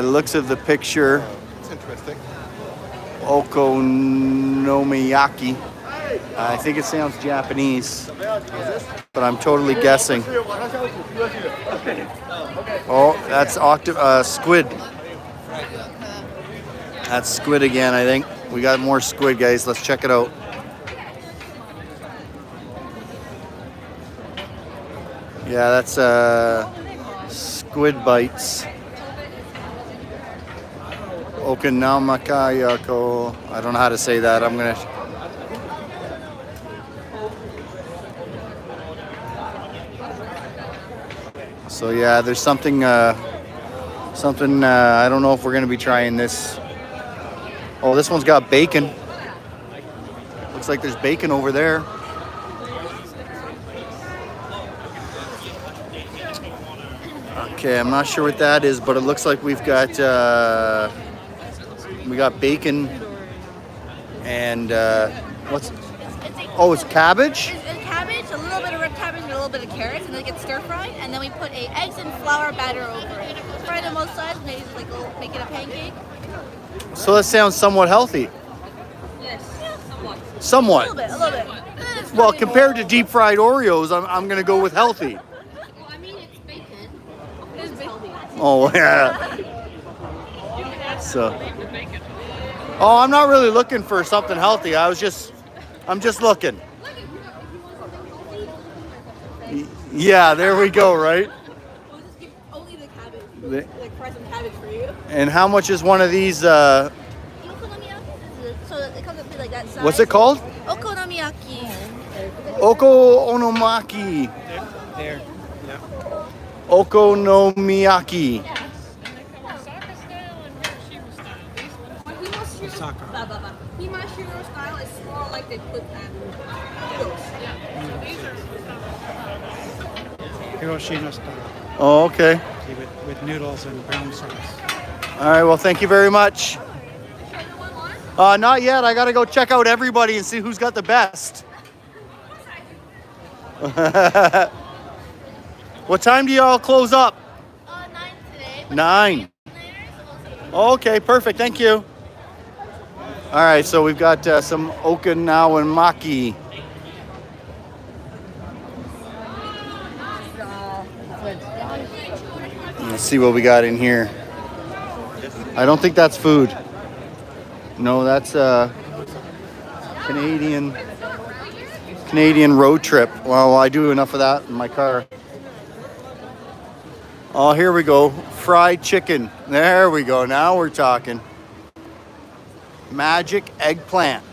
the looks of the picture, It's interesting. okonomiyaki. I think it sounds Japanese, but I'm totally guessing. Oh, that's squid. That's squid again, I think. We got more squid, guys. Let's check it out. Yeah, that's squid bites. Okinamakayako. I don't know how to say that. I'm gonna. So yeah, there's something. I don't know if we're gonna be trying this. Oh, this one's got bacon. Looks like there's bacon over there. Okay, I'm not sure what that is, but it looks like we got bacon and what's? Oh, it's cabbage. It's cabbage, a little bit of red cabbage, and a little bit of carrots, and then it gets stir fried, and then we put eggs and flour batter over it. Fry it on both sides, maybe make it a pancake. So that sounds somewhat healthy. Yes, somewhat. Somewhat. A little bit. Well, compared to deep fried Oreos, I'm gonna go with healthy. Oh yeah. So. Oh, I'm not really looking for something healthy. I'm just looking. Yeah, there we go. Right. Only the cabbage. Like fry some cabbage for you. And how much is one of these? So it comes up like that size. What's it called? Okonomiyaki. Okonomaki. There. Okonomiyaki. Himashiro style is more like they put noodles. Hiroshima style. Oh, okay. With noodles and brown sauce. All right. Well, thank you very much. Not yet. I gotta go check out everybody and see who's got the best. What time do y'all close up? 9 today. 9. Okay, perfect. Thank you. All right, so we've got some Okinawan maki. Let's see what we got in here. I don't think that's food. No, that's Canadian road trip. Well, I do enough of that in my car. Oh, here we go. Fried chicken. There we go. Now we're talking. Magic eggplant.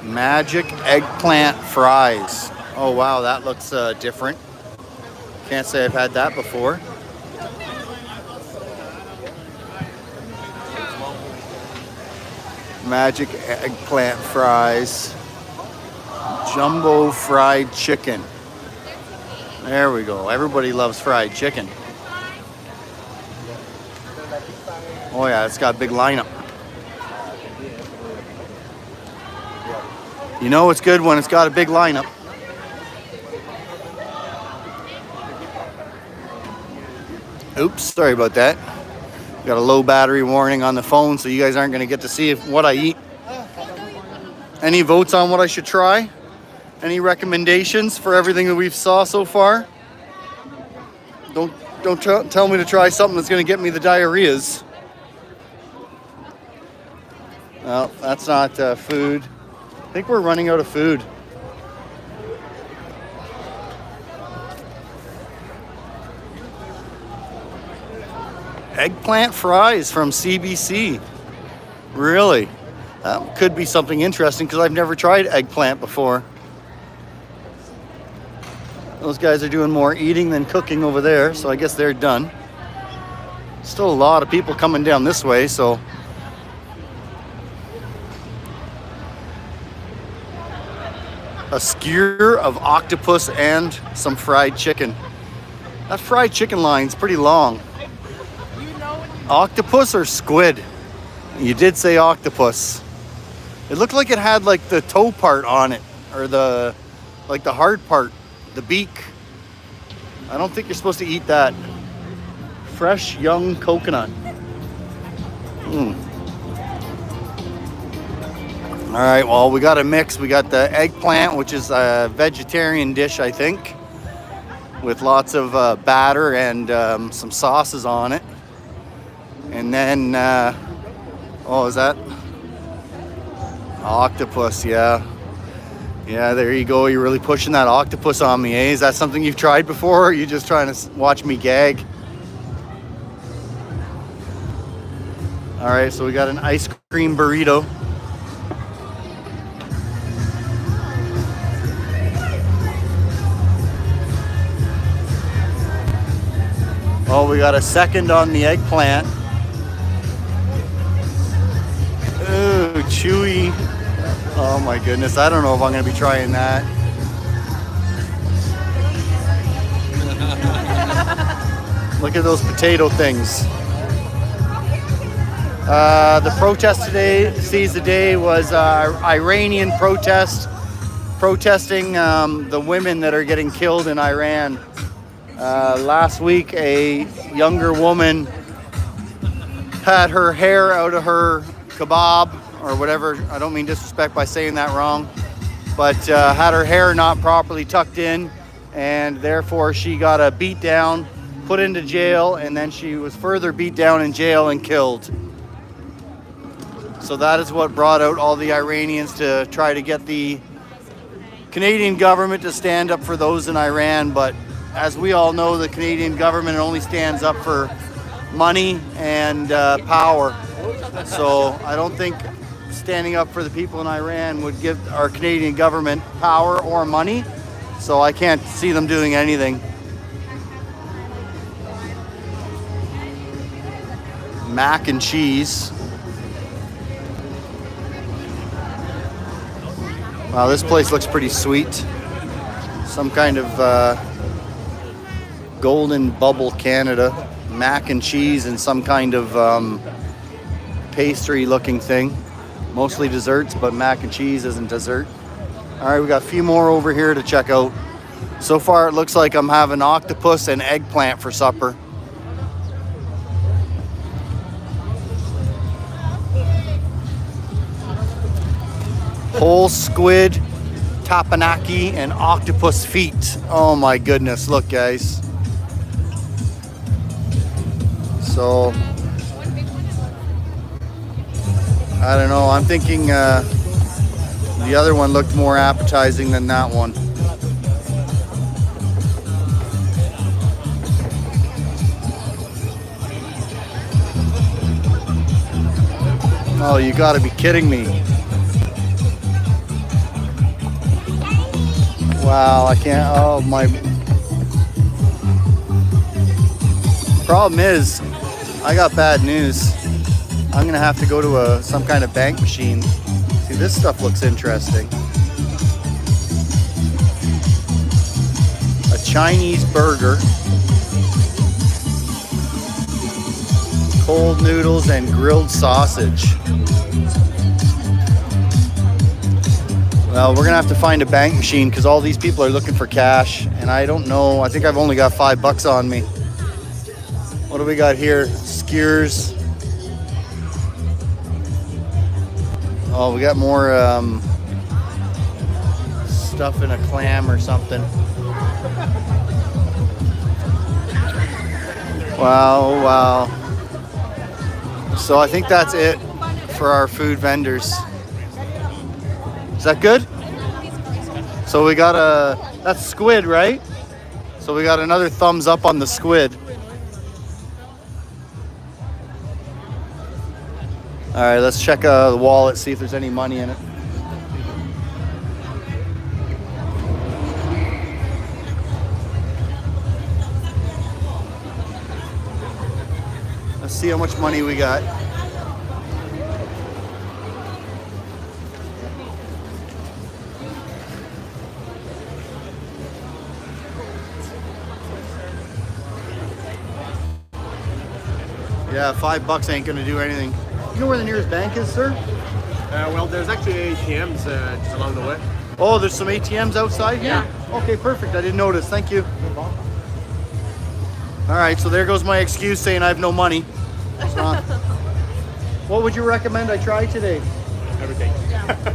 Magic eggplant fries. Oh, wow. That looks different. Can't say I've had that before. Magic eggplant fries. Jumbo fried chicken. There we go. Everybody loves fried chicken. Oh yeah, it's got a big lineup. You know it's good when it's got a big lineup. Oops, sorry about that. Got a low battery warning on the phone, so you guys aren't going to get to see what I eat. Any votes on what I should try? Any recommendations for everything that we've saw so far? Don't tell me to try something that's going to get me the diarrheas. Well, that's not food. I think we're running out of food. Eggplant fries from CBC. Really? That could be something interesting because I've never tried eggplant before. Those guys are doing more eating than cooking over there, so I guess they're done. Still a lot of people coming down this way, so. A skewer of octopus and some fried chicken. That fried chicken line's pretty long. Octopus or squid? You did say octopus. It looked like it had like the toe part on it, or the hard part, the beak. I don't think you're supposed to eat that. Fresh young coconut. All right, well, we got a mix. We got the eggplant, which is a vegetarian dish, I think, with lots of batter and some sauces on it. And then, oh, is that? Octopus, yeah. Yeah, there you go. You're really pushing that octopus on me, eh? Is that something you've tried before, or are you just trying to watch me gag? All right, so we got an ice cream burrito. Oh, we got a second on the eggplant. Ooh, chewy. Oh my goodness, I don't know if I'm gonna be trying that. Look at those potato things. The protest today, seize the day, was Iranian protesting the women that are getting killed in Iran. Last week, a younger woman had her hair out of her kebab or whatever. I don't mean disrespect by saying that wrong, but had her hair not properly tucked in, and therefore she got a beat down, put into jail, and then she was further beat down in jail and killed. So that is what brought out all the Iranians to try to get the Canadian government to stand up for those in Iran. But as we all know, the Canadian government only stands up for money and power. So I don't think standing up for the people in Iran would give our Canadian government power or money. So I can't see them doing anything. Mac and cheese. Wow, this place looks pretty sweet. Some kind of Golden Bubble Canada, mac and cheese and some kind of pastry looking thing. Mostly desserts, but mac and cheese isn't dessert. All right, we got a few more over here to check out. So far it looks like I'm having octopus and eggplant for supper. Whole squid, tapenaki, and octopus feet. Oh my goodness, look guys. So, I don't know, I'm thinking the other one looked more appetizing than that one. Oh, you gotta be kidding me. Wow, I can't, oh my. Problem is, I got bad news. I'm gonna have to go to some kind of bank machine. See, this stuff looks interesting. A Chinese burger. Cold noodles and grilled sausage. Well, we're gonna have to find a bank machine because all these people are looking for cash, and I don't know. I think I've only got $5 on me. What do we got here? Skewers. Oh, we got more stuff in a clam or something. Wow, wow. So I think that's it for our food vendors. Is that good? So we got that's squid, right? So we got another thumbs up on the squid. All right, let's check the wallet, see if there's any money in it. Let's see how much money we got. Yeah, $5 ain't gonna do anything. You know where the nearest bank is, sir? Well, there's actually ATMs just along the way. Oh, there's some ATMs outside here? Yeah. Okay, perfect. I didn't notice. Thank you. All right, so there goes my excuse saying I have no money. What would you recommend I try today? Everything.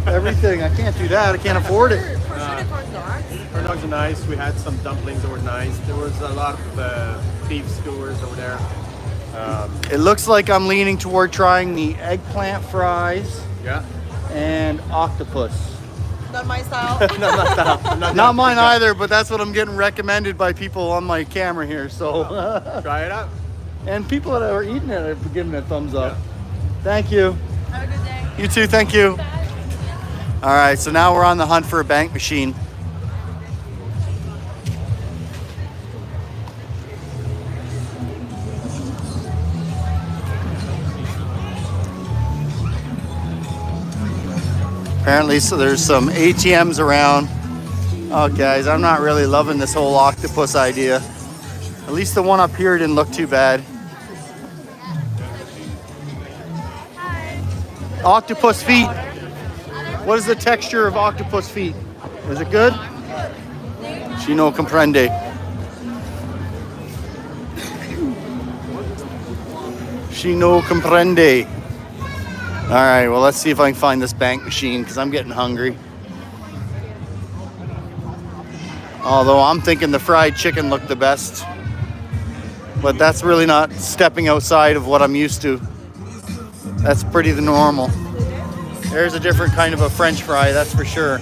Everything. I can't do that. I can't afford it. Corn dogs are nice. We had some dumplings that were nice. There was a lot of beef skewers over there. It looks like I'm leaning toward trying the eggplant fries. Yeah. And octopus. Not my style. Not mine either, but that's what I'm getting recommended by people on my camera here. So try it out. And people that are eating it are giving it a thumbs up. Thank you. Have a good day. You too. Thank you. All right, so now we're on the hunt for a bank machine. Apparently, so there's some ATMs around. Oh, guys, I'm not really loving this whole octopus idea. At least the one up here didn't look too bad. Octopus feet. What is the texture of octopus feet? Is it good? She no comprende. She no comprende. All right, well, let's see if I can find this bank machine because I'm getting hungry. Although I'm thinking the fried chicken looked the best. But that's really not stepping outside of what I'm used to. That's pretty the normal. There's a different kind of a French fry, that's for sure.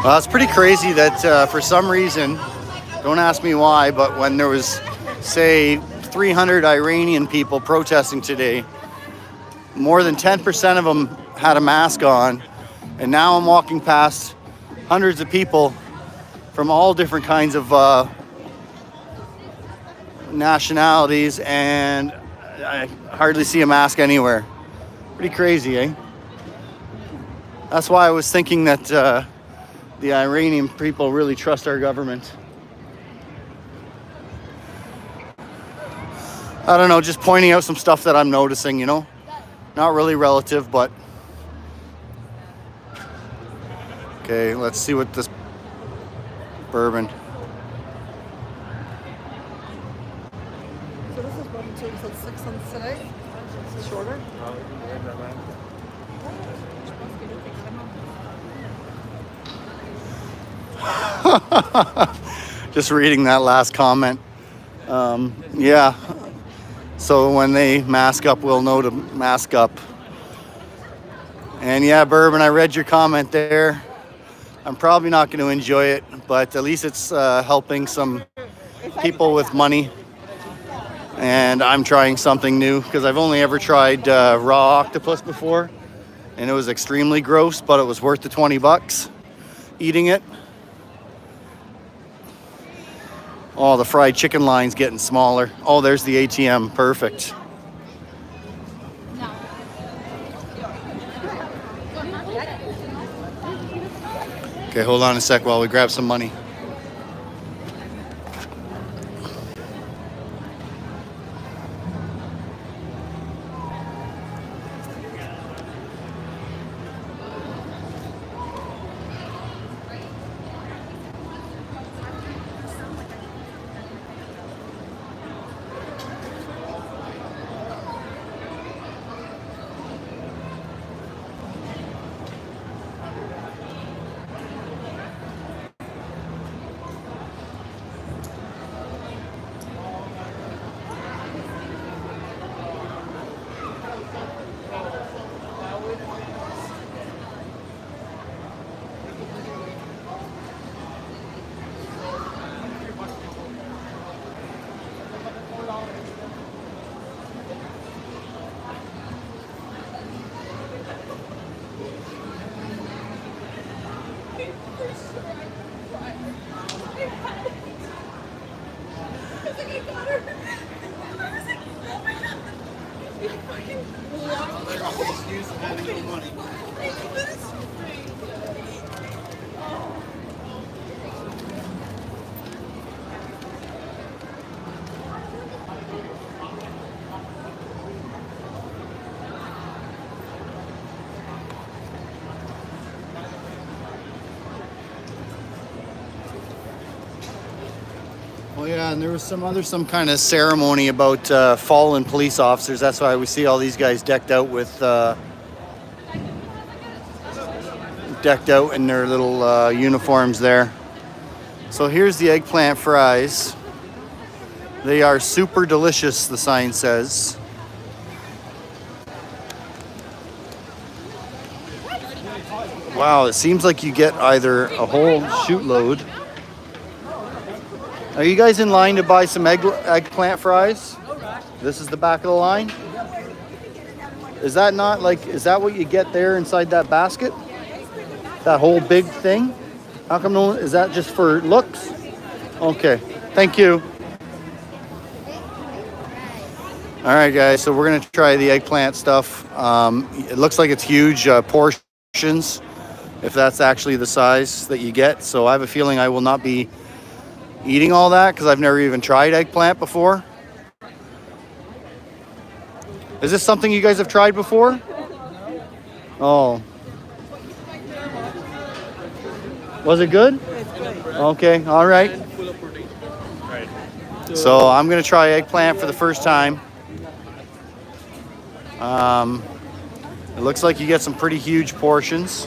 Well, it's pretty crazy that for some reason, don't ask me why, but when there was, say, 300 Iranian people protesting today, more than 10% of them had a mask on, and now I'm walking past hundreds of people from all different kinds of nationalities, and I hardly see a mask anywhere. Pretty crazy, eh? That's why I was thinking that the Iranian people really trust our government. I don't know, just pointing out some stuff that I'm noticing, you know? Not really relative, but... Okay, let's see what this bourbon... So this is bourbon too, so it's 6 on today. It's shorter. Just reading that last comment. Yeah. So when they mask up, we'll know to mask up. And yeah, Bourbon, I read your comment there. I'm probably not going to enjoy it, but at least it's helping some people with money. And I'm trying something new because I've only ever tried raw octopus before, and it was extremely gross, but it was worth the $20 eating it. Oh, the fried chicken line's getting smaller. Oh, there's the ATM. Perfect. Okay, hold on a sec while we grab some money. Oh yeah, and there was some kind of ceremony about fallen police officers. That's why we see all these guys decked out in their little uniforms there. So here's the eggplant fries. They are super delicious, the sign says. Wow, it seems like you get either a whole shoot load. Are you guys in line to buy some eggplant fries? This is the back of the line? Is that not like, is that what you get there inside that basket? That whole big thing? How come no, is that just for looks? Okay, thank you. All right, guys, so we're gonna try the eggplant stuff. It looks like it's huge portions, if that's actually the size that you get. So I have a feeling I will not be eating all that because I've never even tried eggplant before. Is this something you guys have tried before? Oh. Was it good? Okay, all right. So I'm gonna try eggplant for the first time. It looks like you get some pretty huge portions.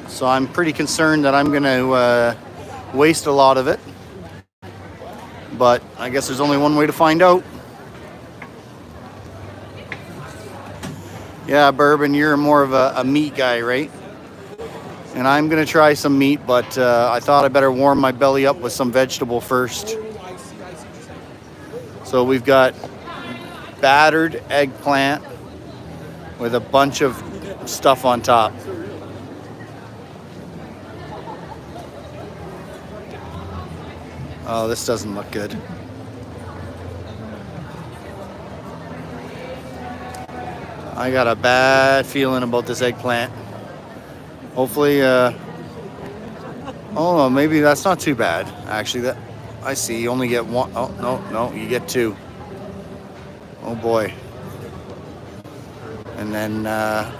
So I'm pretty concerned that I'm going to waste a lot of it. But I guess there's only one way to find out. Yeah, Bourbon, you're more of a meat guy, right? And I'm going to try some meat, but I thought I better warm my belly up with some vegetable first. So we've got battered eggplant with a bunch of stuff on top. Oh, this doesn't look good. I got a bad feeling about this eggplant. Hopefully, oh, maybe that's not too bad. Actually, that I see. You only get one. Oh, no, you get two. Oh boy. And then I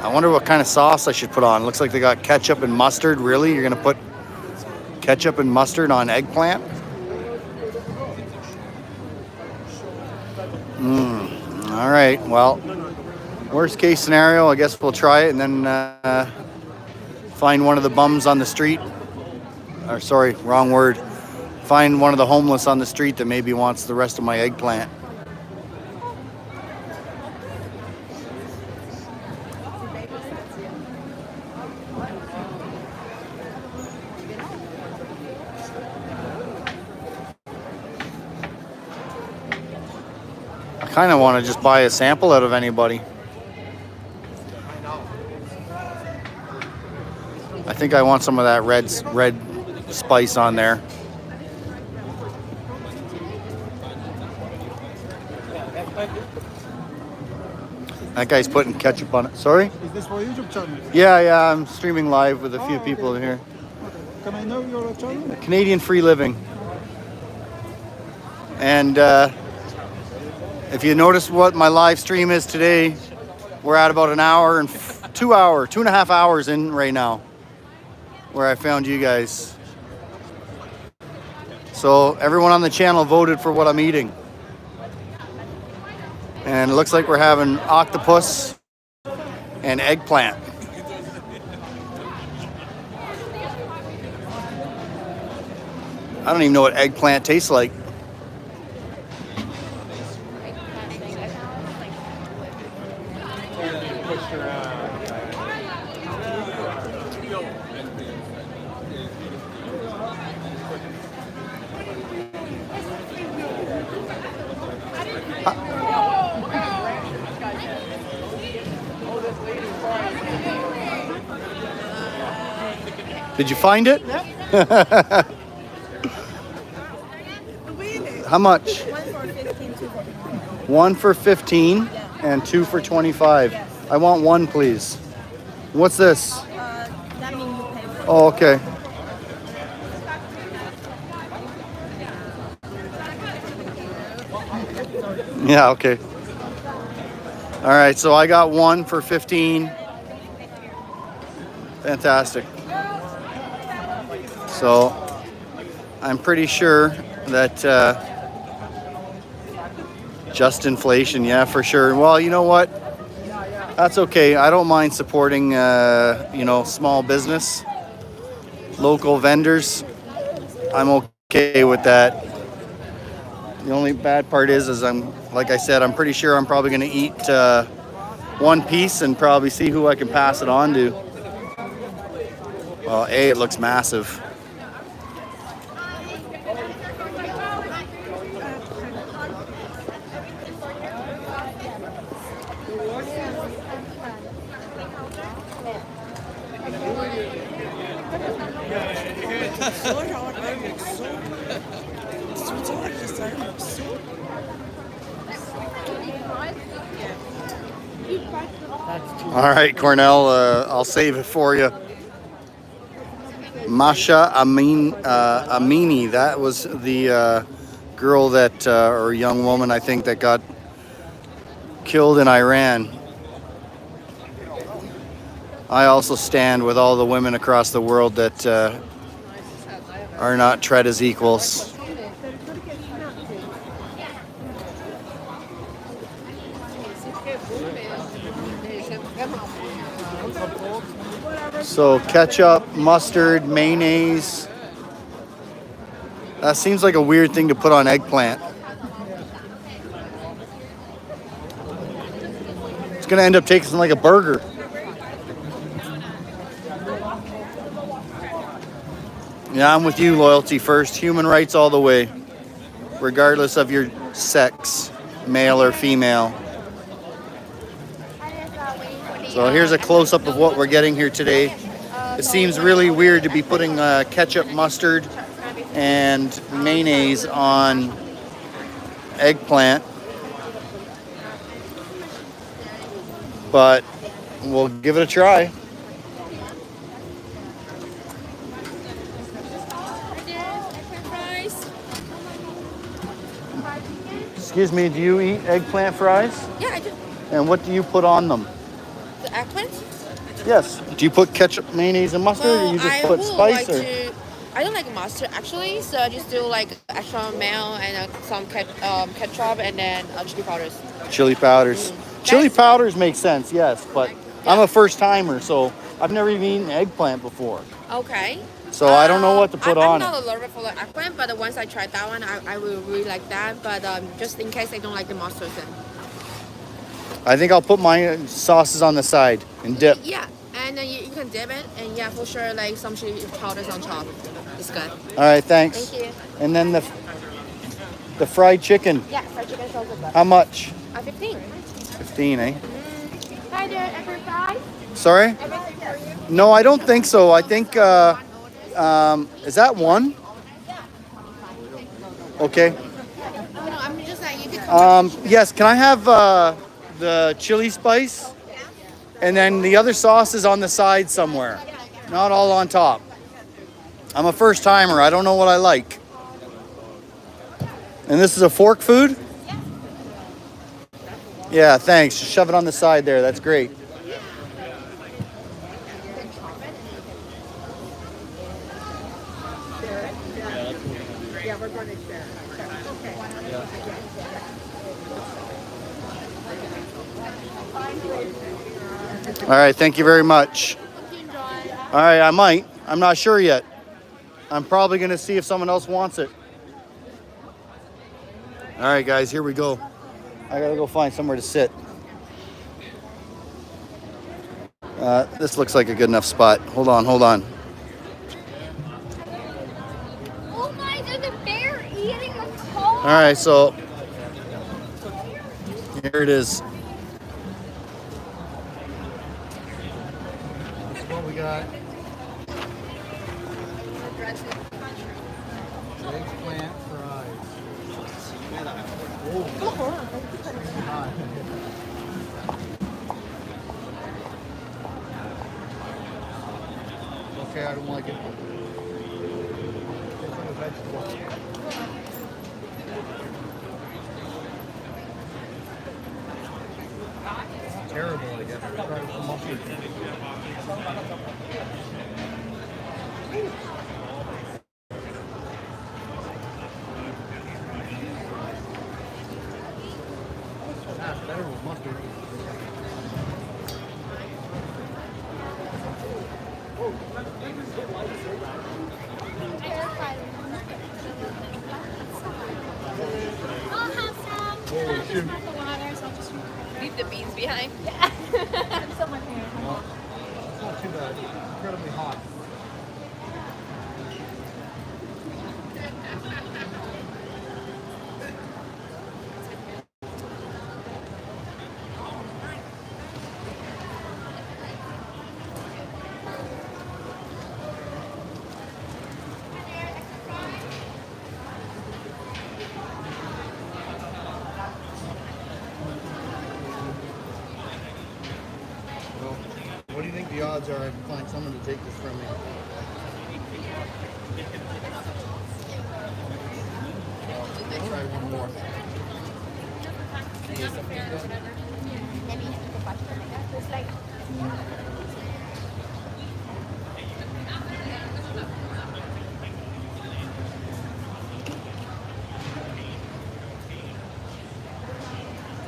wonder what kind of sauce I should put on. Looks like they got ketchup and mustard. Really? You're gonna put ketchup and mustard on eggplant? All right, well, worst case scenario, I guess we'll try it and then find one of the bums on the street. Or sorry, wrong word. Find one of the homeless on the street that maybe wants the rest of my eggplant. I kind of want to just buy a sample out of anybody. I think I want some of that red spice on there. That guy's putting ketchup on it. Sorry? Is this for YouTube channel? Yeah, I'm streaming live with a few people here. Can I know your channel? Canadian Free Living. And if you notice what my live stream is today, we're at about an hour and 2.5 hours in right now, where I found you guys. So everyone on the channel voted for what I'm eating. And it looks like we're having octopus and eggplant. I don't even know what eggplant tastes like. Did you find it? Yeah. How much? One for 15, 2 for 25. 1 for 15 and 2 for 25. I want one, please. What's this? That means you pay for it. Oh, okay. Yeah, okay. All right, so I got 1 for 15. Fantastic. So I'm pretty sure that just inflation, yeah, for sure. Well, you know what? That's okay. I don't mind supporting, you know, small business, local vendors. I'm okay with that. The only bad part is like I said, I'm pretty sure I'm probably going to eat one piece and probably see who I can pass it on to. Well, it looks massive. All right, Cornell, I'll save it for you. Masha Amini, that was the girl that, or young woman, I think, that got killed in Iran. I also stand with all the women across the world that are not treated as equals. So ketchup, mustard, mayonnaise. That seems like a weird thing to put on eggplant. It's gonna end up tasting like a burger. Yeah, I'm with you, loyalty first. Human rights all the way, regardless of your sex, male or female. So here's a close-up of what we're getting here today. It seems really weird to be putting ketchup, mustard, and mayonnaise on eggplant. But we'll give it a try. Excuse me, do you eat eggplant fries? Yeah, I do. And what do you put on them? The eggplant? Yes. Do you put ketchup, mayonnaise, and mustard, or you just put spice? I don't like mustard actually, so I just do like extra mayo and some ketchup and then chili powders. Chili powders. Chili powders make sense, yes, but I'm a first timer, so I've never even eaten eggplant before. Okay. So I don't know what to put on I'm it. not allergic for the eggplant, but once I tried that one, I will really like that. But just in case I don't like the mustard, then. I think I'll put my sauces on the side and dip. Yeah, and then you can dip it, and yeah, for sure, like some chili powders on top. It's good. All right, thanks. Thank you. And then the fried chicken. Yeah, fried chicken is also good. How much? 15. 15, eh? Hi there, every fries? Sorry? Everything for you? No, I don't think so. I think, is that one? Okay. No, I'm just like, you can Yes, can I have the chili spice? And then the other sauce is on the side somewhere, not all on top. I'm a first timer. I don't know what I like. And this is a fork food? Yeah, thanks. Just shove it on the side there. That's great. Yeah, we're going to share. Okay. All right, thank you very much. All right, I might. I'm not sure yet. I'm probably going to see if someone else wants it. All right, guys, here we go. I got to go find somewhere to sit. This looks like a good enough spot. Hold on, hold on. Oh my, there's a bear eating a car. All right, so here it is. That's what we got. Eggplant fries. Okay, I don't like it. It's terrible, I guess. Try some mustard. That's better with mustard. Leave the beans behind. Yeah. I'm so much here. It's not too bad. It's incredibly hot. What do you think the odds are I can find someone to take this from me? I'll try one more. It's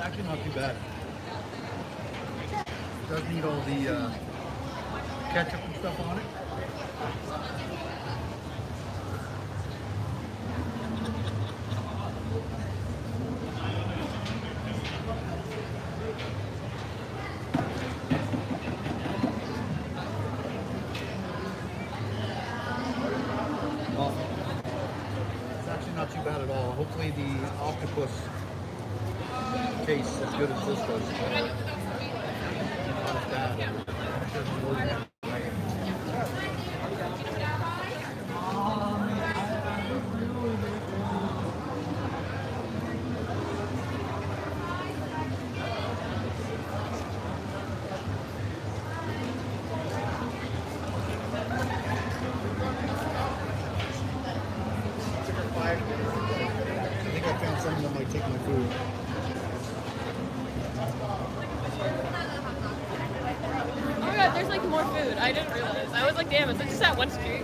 actually not too bad. It does need all the ketchup and stuff on it. Well, it's actually not too bad at all. Hopefully the octopus tastes as good as this does. Not as bad. I think I found something that might take my food. Oh my god, there's like more food. I didn't realize. I was like, damn, it's like just that one street.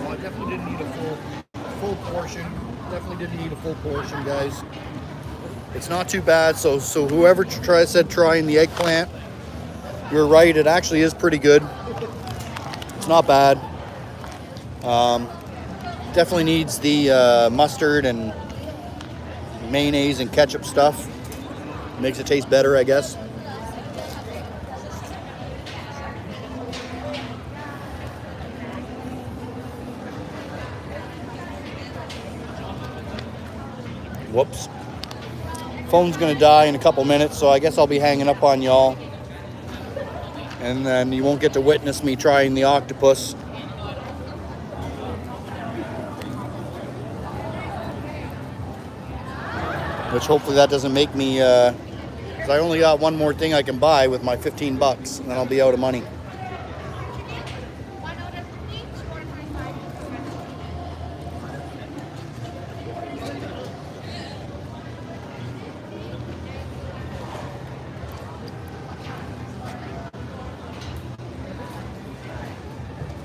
Well, I definitely didn't need a full portion. Definitely didn't need a full portion, guys. It's not too bad. So whoever said trying the eggplant, you're right. It actually is pretty good. It's not bad. Definitely needs the mustard and mayonnaise and ketchup stuff. Makes it taste better, I guess. Whoops. Phone's gonna die in a couple minutes, so I guess I'll be hanging up on y'all. And then you won't get to witness me trying the octopus. Which hopefully that doesn't make me, because I only got one more thing I can buy with my 15 bucks, and then I'll be out of money.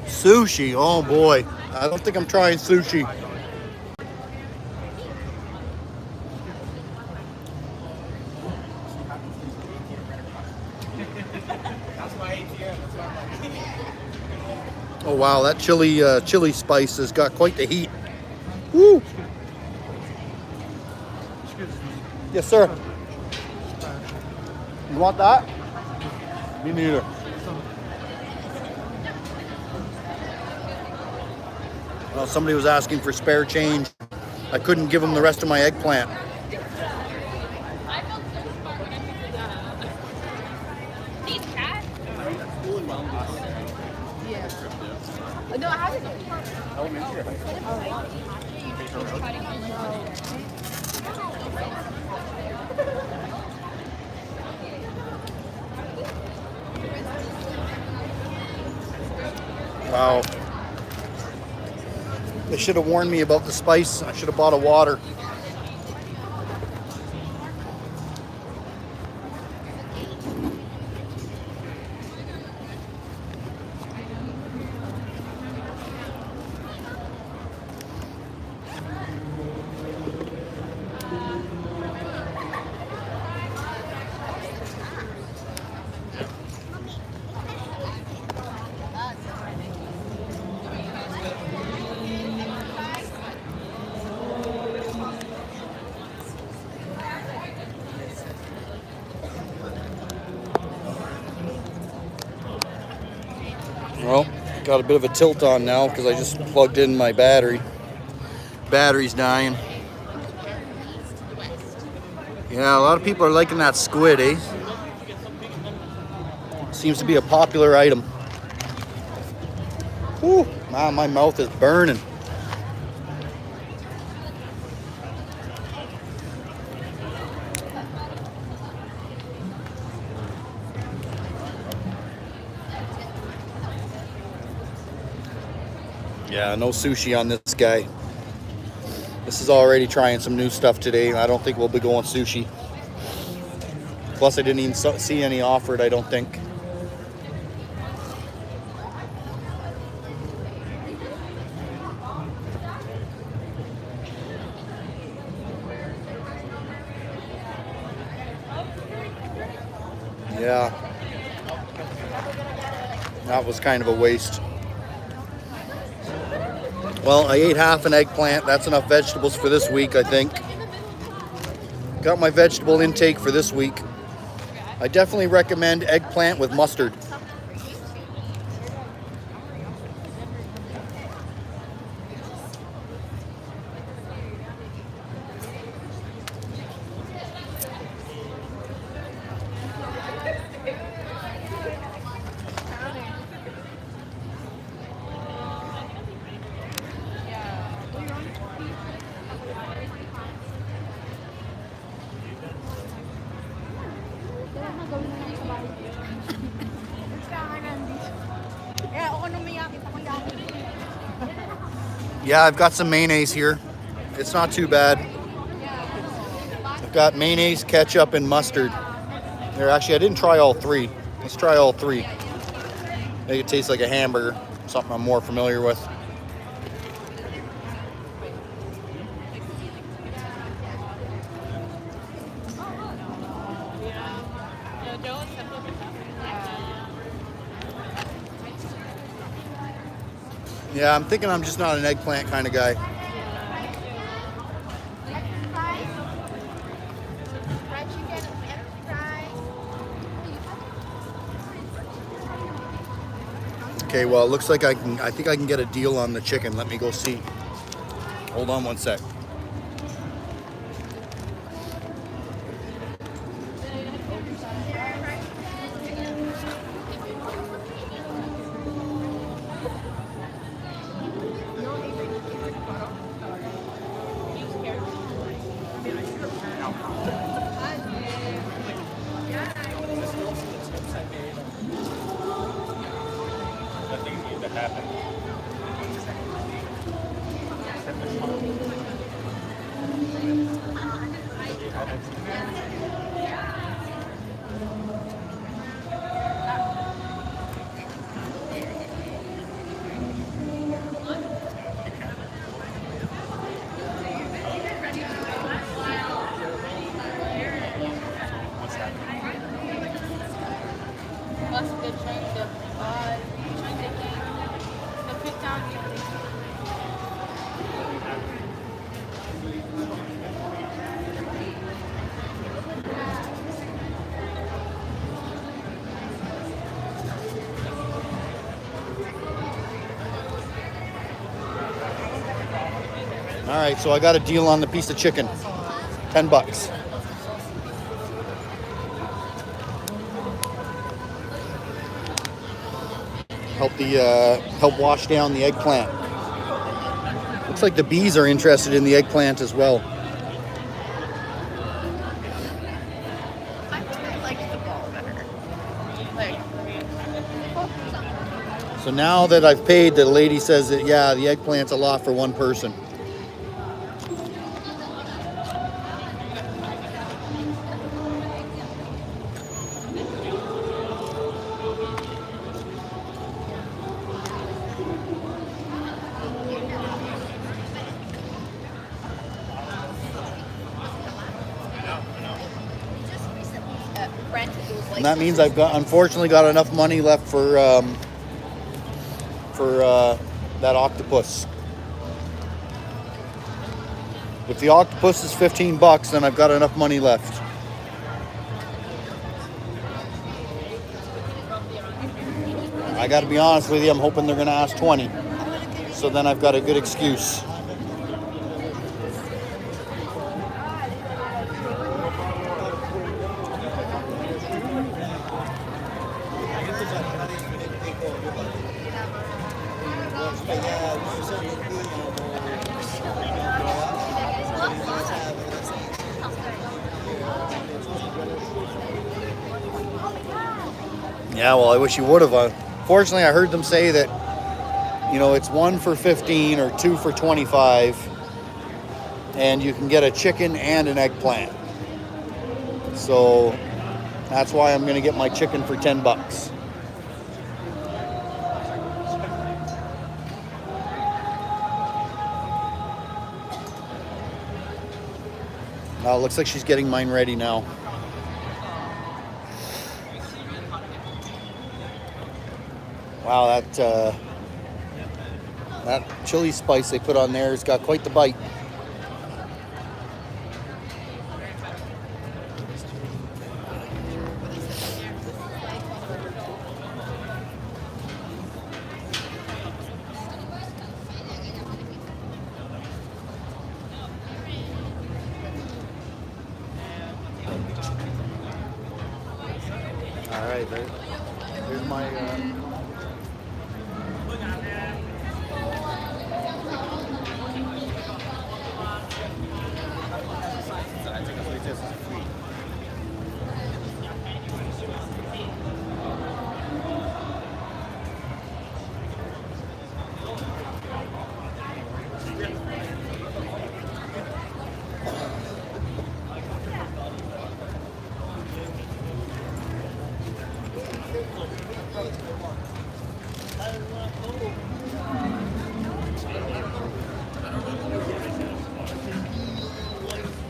Sushi, oh boy. I don't think I'm trying sushi. Oh wow, that chili spice has got quite the heat. Woo! Yes, sir. You want that? Me neither. Well, somebody was asking for spare change. I couldn't give them the rest of my eggplant. No, I haven't. Wow. They should have warned me about the spice. I should have bought a water. Well, got a bit of a tilt on now because I just plugged in my battery. Battery's dying. Yeah, a lot of people are liking that squid, eh? Seems to be a popular item. Whew, man, my mouth is burning. Yeah, no sushi on this guy. This is already trying some new stuff today. I don't think we'll be going sushi. Plus, I didn't even see any offered, I don't think. Yeah. That was kind of a waste. Well, I ate half an eggplant. That's enough vegetables for this week, I think. Got my vegetable intake for this week. I definitely recommend eggplant with mustard. Yeah, I've got some mayonnaise here. It's not too bad. I've got mayonnaise, ketchup, and mustard. There, actually, I didn't try all three. Let's try all three. Make it taste like a hamburger, something I'm more familiar with. Yeah, I'm thinking I'm just not an eggplant kind of guy. Okay, well, it looks like I think I can get a deal on the chicken. Let me go see. Hold on one sec. All right, so I got a deal on the piece of chicken. $10. Help wash down the eggplant. Looks like the bees are interested in the eggplant as well. I like the ball better. Like, So now that I've paid, the lady says that, yeah, the eggplant's a lot for one person. And that means I've unfortunately got enough money left for that octopus. If the octopus is $15, then I've got enough money left. I got to be honest with you, I'm hoping they're going to ask 20. So then I've got a good excuse. Yeah, well, I wish you would have. Fortunately, I heard them say that, you know, it's 1 for 15 or 2 for 25, and you can get a chicken and an eggplant. So that's why I'm going to get my chicken for $10. Now it looks like she's getting mine ready now. Wow, that chili spice they put on there has got quite the bite. All right, there's my...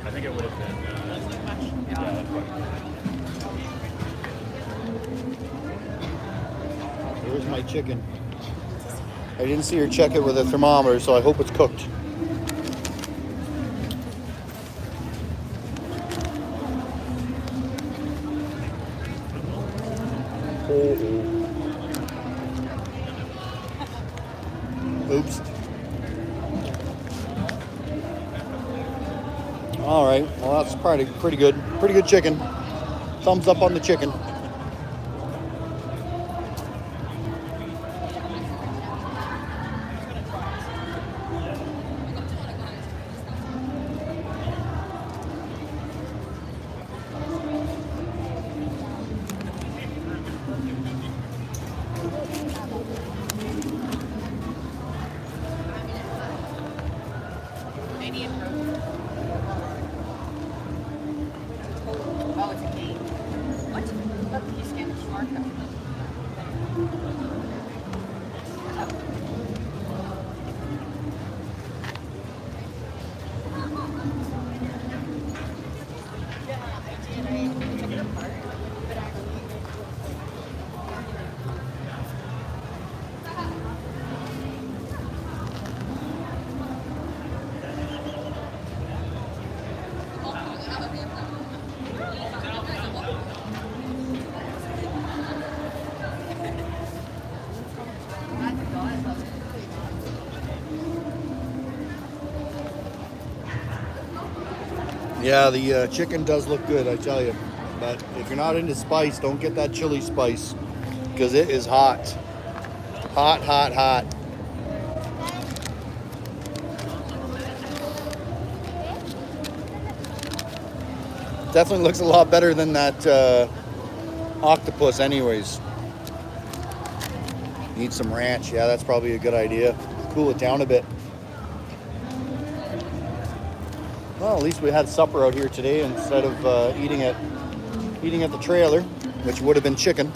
I think it would have been. Here's my chicken. I didn't see her check it with a thermometer, so I hope it's cooked. Oops. All right, well that's pretty good. Pretty good chicken. Thumbs up on the chicken. oh, it's a game. What? Look, you scan the QR code. Yeah, the chicken does look good, I tell you. But if you're not into spice, don't get that chili spice because it is hot. Hot, hot, hot. Definitely looks a lot better than that octopus anyways. Need some ranch. Yeah, that's probably a good idea. Cool it down a bit. Well, at least we had supper out here today instead of eating at the trailer, which would have been chicken.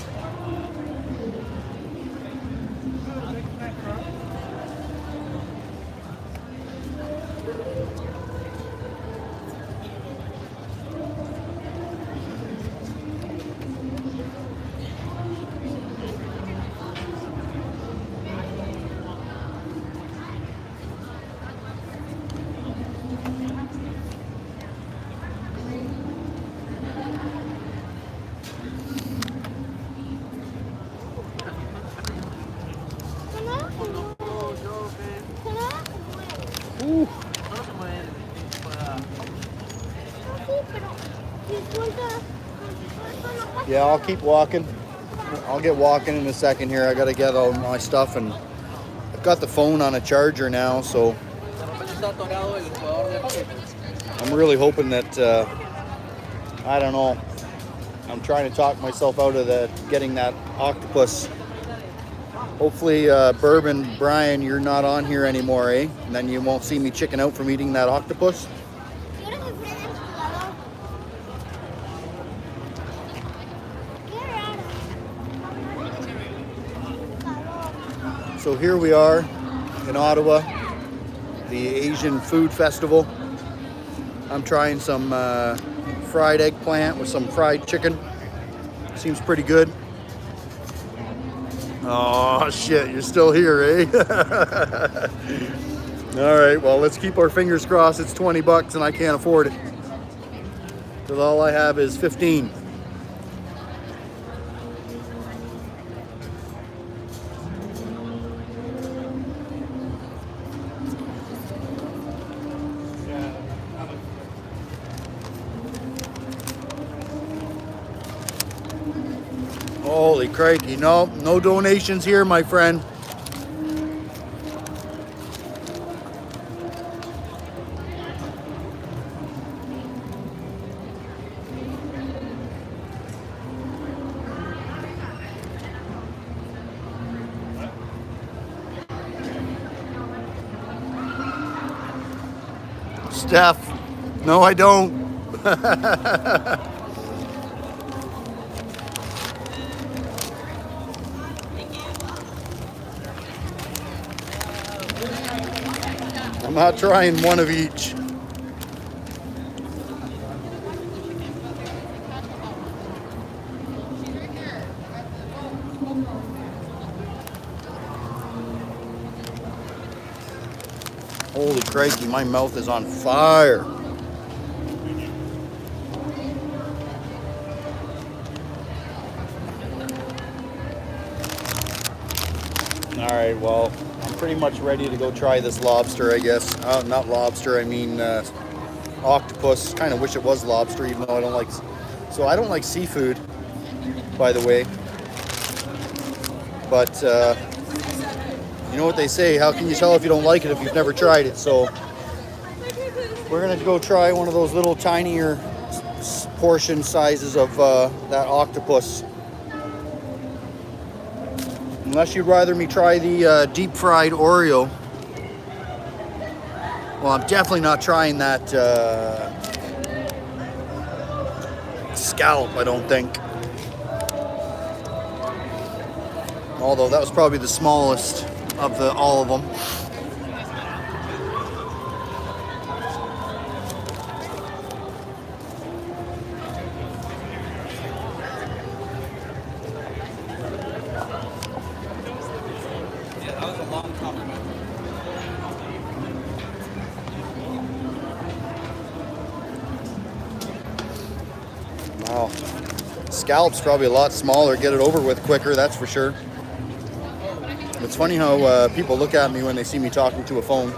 Yeah, I'll keep walking. I'll get walking in a second here. I gotta get all my stuff, and I've got the phone on a charger now, so I'm really hoping that I don't know. I'm trying to talk myself out of getting that octopus. Hopefully, Bourbon Brian, you're not on here anymore, eh? And then you won't see me chicken out from eating that octopus. So here we are in Ottawa, the Asian Food Festival. I'm trying some fried eggplant with some fried chicken. Seems pretty good. Oh shit, you're still here, eh? All right, well, let's keep our fingers crossed. It's 20 bucks and I can't afford it. Because all I have is 15. Holy crikey, no donations here, my friend. Steph, no I don't. I'm not trying one of each. Holy crikey, my mouth is on fire. All right, well, I'm pretty much ready to go try this lobster, I guess. Not lobster, I mean octopus. Kind of wish it was lobster, even though I don't like. So I don't like seafood, by the way. But you know what they say? How can you tell if you don't like it if you've never tried it? So we're gonna go try one of those little tinier portion sizes of that octopus. Unless you'd rather me try the deep fried Oreo. Well, I'm definitely not trying that scallop, I don't think. Although that was probably the smallest of all of them. Wow. Scallop's probably a lot smaller, get it over with quicker, that's for sure. It's funny how people look at me when they see me talking to a phone.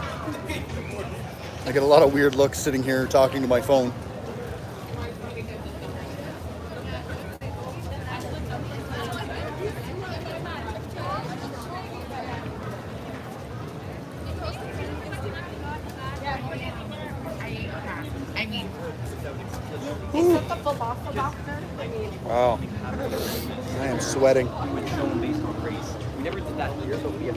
I get a lot of weird looks sitting here talking to my phone. Wow. I am sweating. We would show them based on race. We never did that here, but we have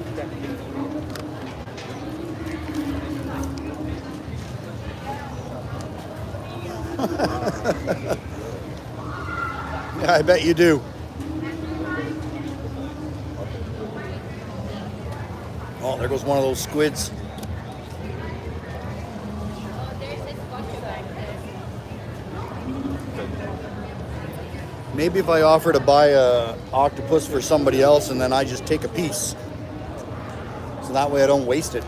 Yeah, I bet you do. Oh, there goes one of those squids. Maybe if I offer to buy a octopus for somebody else and then I just take a piece. So that way I don't waste it.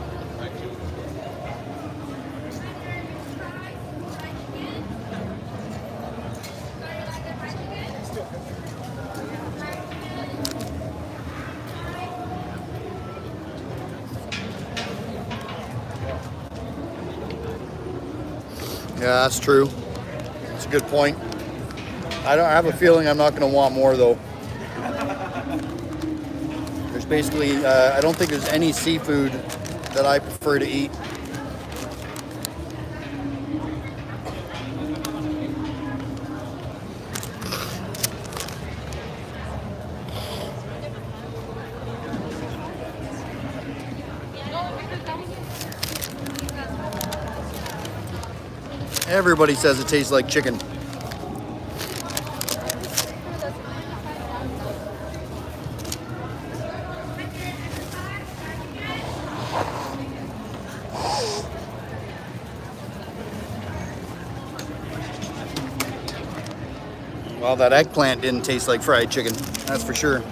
Yeah, that's true. That's a good point. I have a feeling I'm not going to want more though. There's basically, I don't think there's any seafood that I prefer to eat. Everybody says it tastes like chicken. Well, that eggplant didn't taste like fried chicken, that's for sure.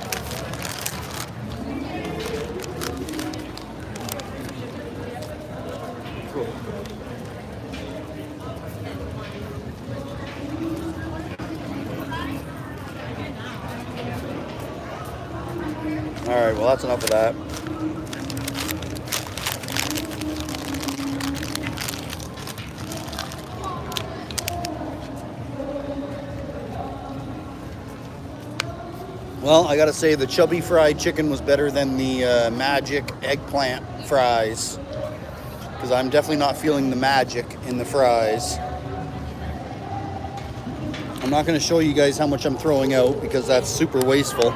All right, well, that's enough of that. Well, I gotta say the chubby fried chicken was better than the magic eggplant fries, because I'm definitely not feeling the magic in the fries. I'm not gonna show you guys how much I'm throwing out because that's super wasteful.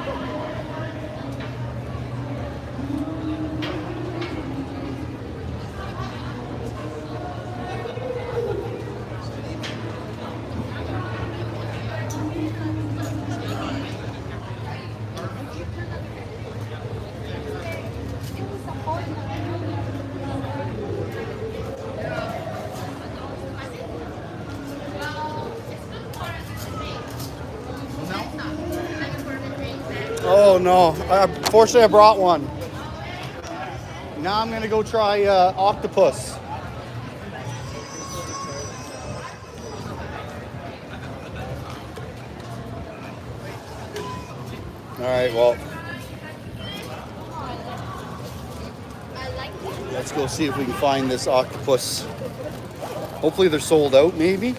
Oh no, fortunately I brought one. Now I'm gonna go try octopus. All right, well, let's go see if we can find this octopus. Hopefully they're sold out, maybe.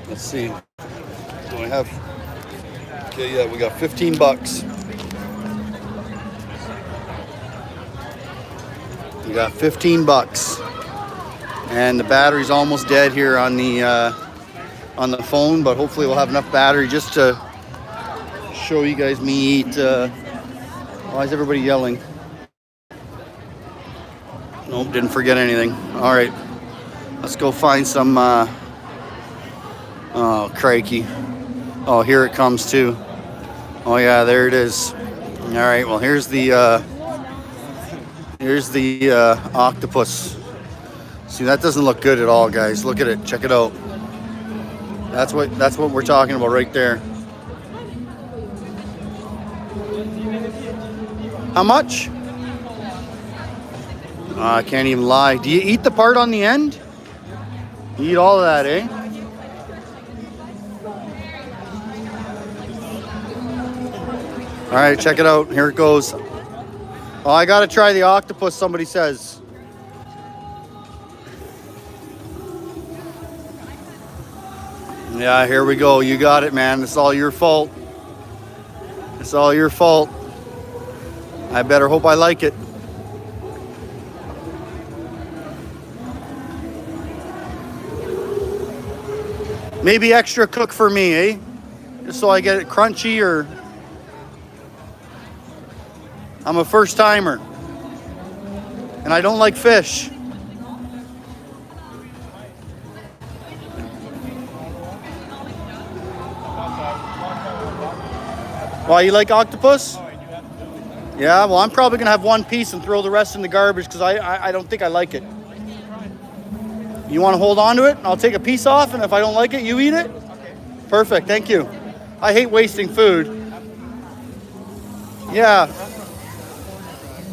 Let's see. Do I have? Okay, yeah, we got 15 bucks. We got 15 bucks. And the battery's almost dead here on the phone, but hopefully we'll have enough battery just to show you guys me eat. Why is everybody yelling? Nope, didn't forget anything. All right, let's go find some. Oh, crikey. Oh, here it comes too. Oh yeah, there it is. All right, well here's the octopus. See, that doesn't look good at all, guys. Look at it. Check it out. That's what we're talking about right there. How much? I can't even lie. Do you eat the part on the end? You eat all of that, eh? All right, check it out. Here it goes. Oh, I gotta try the octopus, somebody says. Yeah, here we go. You got it, man. It's all your fault. It's all your fault. I better hope I like it. Maybe extra cook for me, eh? Just so I get it crunchy, or I'm a first timer and I don't like fish. Why, you like octopus? Yeah, well, I'm probably gonna have one piece and throw the rest in the garbage because I don't think I like it. You want to hold on to it? I'll take a piece off, and if I don't like it, you eat it? Perfect, thank you. I hate wasting food. Yeah.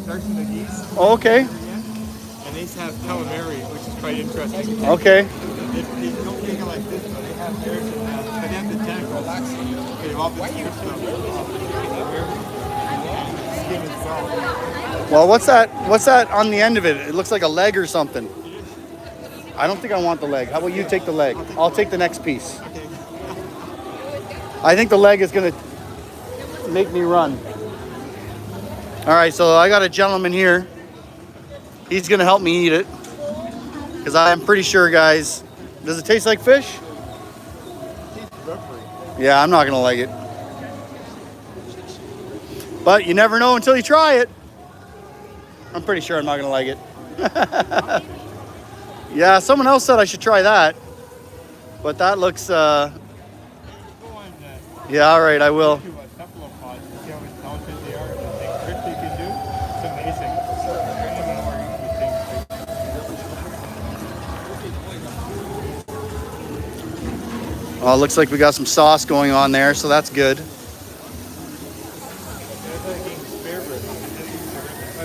Starts in the geese. Oh, okay. And these have calamari, which is quite interesting. Okay. They don't take it like this, but they have theirs and but they have the tentacles. They've all been switched up. Skin is soft. Well, what's that? What's that on the end of it? It looks like a leg or something. I don't think I want the leg. How about you take the leg? I'll take the next piece. I think the leg is gonna make me run. All right, so I got a gentleman here. He's gonna help me eat it. Because I'm pretty sure, guys, does it taste like fish? Yeah, I'm not gonna like it. But you never know until you try it. I'm pretty sure I'm not gonna like it. Yeah, someone else said I should try that. But that looks, yeah, all right, I will. Well, it looks like we got some sauce going on there, so that's good. My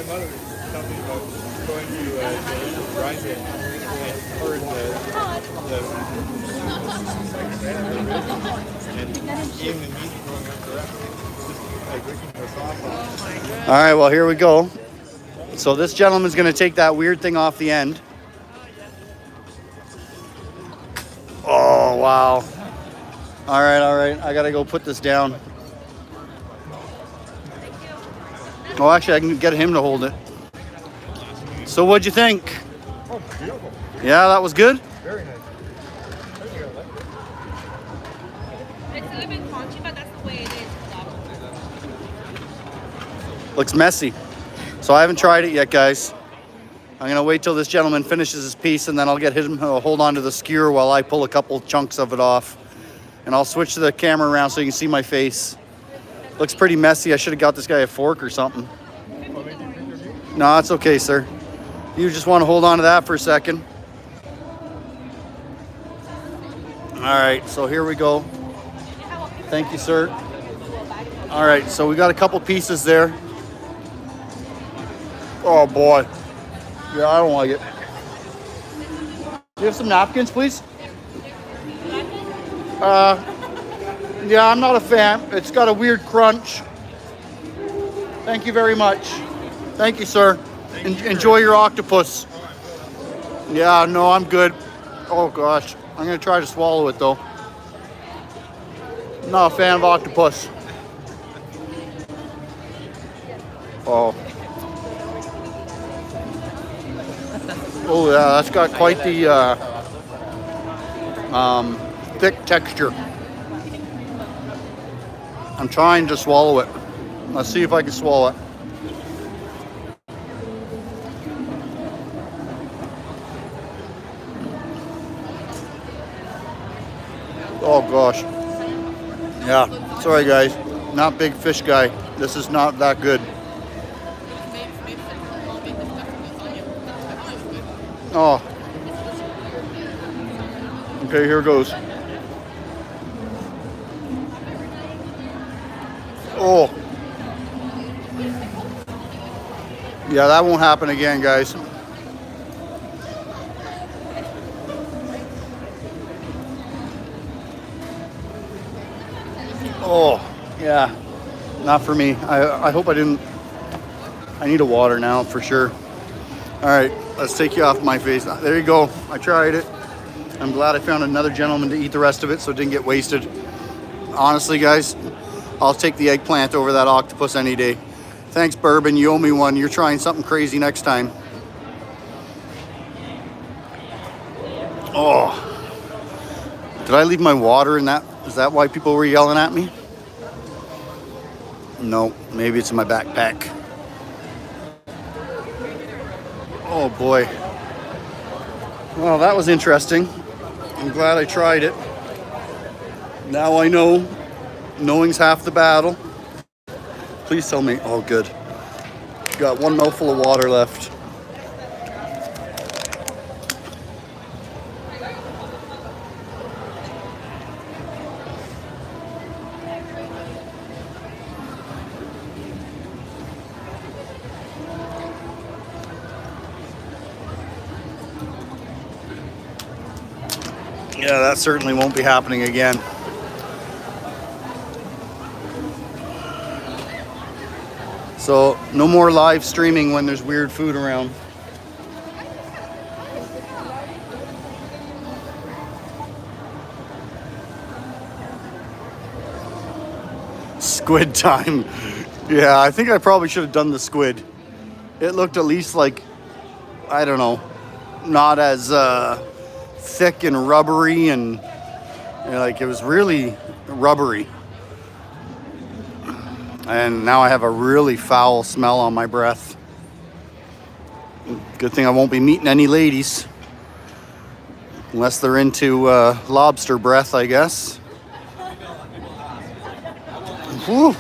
mother told me about going to Iranian and pouring the and eating the meat going up the rest. Like licking the sauce off. All right, well, here we go. So this gentleman's gonna take that weird thing off the end. Oh, wow. All right, I gotta go put this down. Oh, actually, I can get him to hold it. So what'd you think? Oh, beautiful. Yeah, that was good? Very nice. It's a little bit crunchy, but that's the way it is. Looks messy. So I haven't tried it yet, guys. I'm gonna wait till this gentleman finishes his piece, and then I'll get him to hold on to the skewer while I pull a couple chunks of it off. And I'll switch the camera around so you can see my face. Looks pretty messy. I should have got this guy a fork or something. No, it's okay, sir. You just want to hold on to that for a second. All right, so here we go. Thank you, sir. All right, so we got a couple pieces there. Oh, boy. Yeah, I don't like it. Do you have some napkins, please? Yeah, I'm not a fan. It's got a weird crunch. Thank you very much. Thank you, sir. Enjoy your octopus. Yeah, no, I'm good. Oh, gosh. I'm going to try to swallow it, though. Not a fan of octopus. Oh. Oh, yeah, that's got quite the thick texture. I'm trying to swallow it. Let's see if I can swallow it. Oh gosh. Yeah, sorry guys. Not big fish guy. This is not that good. Oh. Okay, here goes. Oh. Yeah, that won't happen again, guys. Oh, yeah. Not for me. I hope I didn't. I need a water now for sure. All right, let's take you off my face. There you go. I tried it. I'm glad I found another gentleman to eat the rest of it so it didn't get wasted. Honestly, guys, I'll take the eggplant over that octopus any day. Thanks, Bourbon. You owe me one. You're trying something crazy next time. Oh. Did I leave my water in that? Is that why people were yelling at me? No, maybe it's in my backpack. Oh boy. Well, that was interesting. I'm glad I tried it. Now I know. Knowing's half the battle. Please tell me. Oh, good. Got one mouthful of water left. Yeah, that certainly won't be happening again. So no more live streaming when there's weird food around. Squid time. Yeah, I think I probably should have done the squid. It looked at least like, I don't know, not as thick and rubbery, and like it was really rubbery. And now I have a really foul smell on my breath. Good thing I won't be meeting any ladies. Unless they're into lobster breath, I guess. Whew.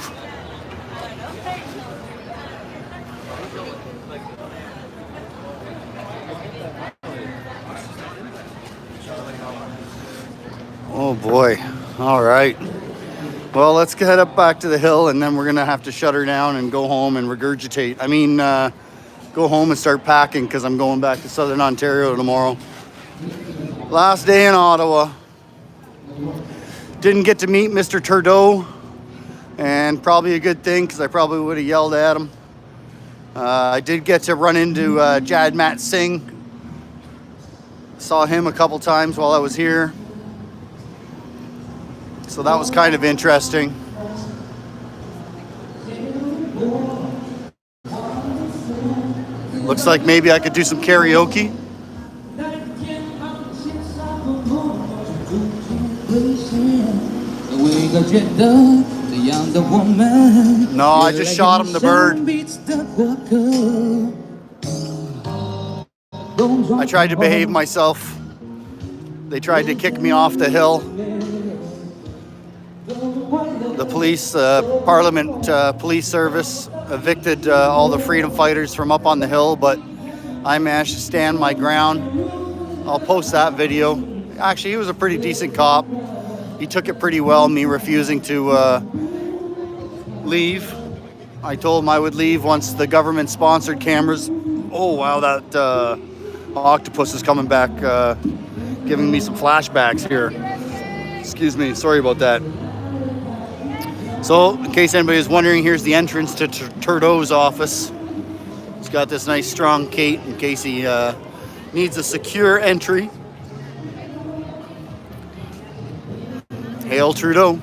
Oh boy. All right. Well, let's head up back to the hill, and then we're gonna have to shut her down and go home and regurgitate. I mean, go home and start packing, because I'm going back to Southern Ontario tomorrow. Last day in Ottawa. Didn't get to meet Mr. Trudeau, and probably a good thing, because I probably would have yelled at him. I did get to run into Jagmeet Singh. Saw him a couple times while I was here. So that was kind of interesting. Looks like maybe I could do some karaoke. No, I just shot him the bird. I tried to behave myself. They tried to kick me off the hill. The police, Parliament Police Service evicted all the freedom fighters from up on the hill, but I managed to stand my ground. I'll post that video. Actually, he was a pretty decent cop. He took it pretty well, me refusing to leave. I told him I would leave once the government-sponsored cameras. Oh, wow, that octopus is coming back, giving me some flashbacks here. Excuse me, sorry about that. So, in case anybody is wondering, here's the entrance to Trudeau's office. He's got this nice strong gate in case he needs a secure entry. Hail Trudeau.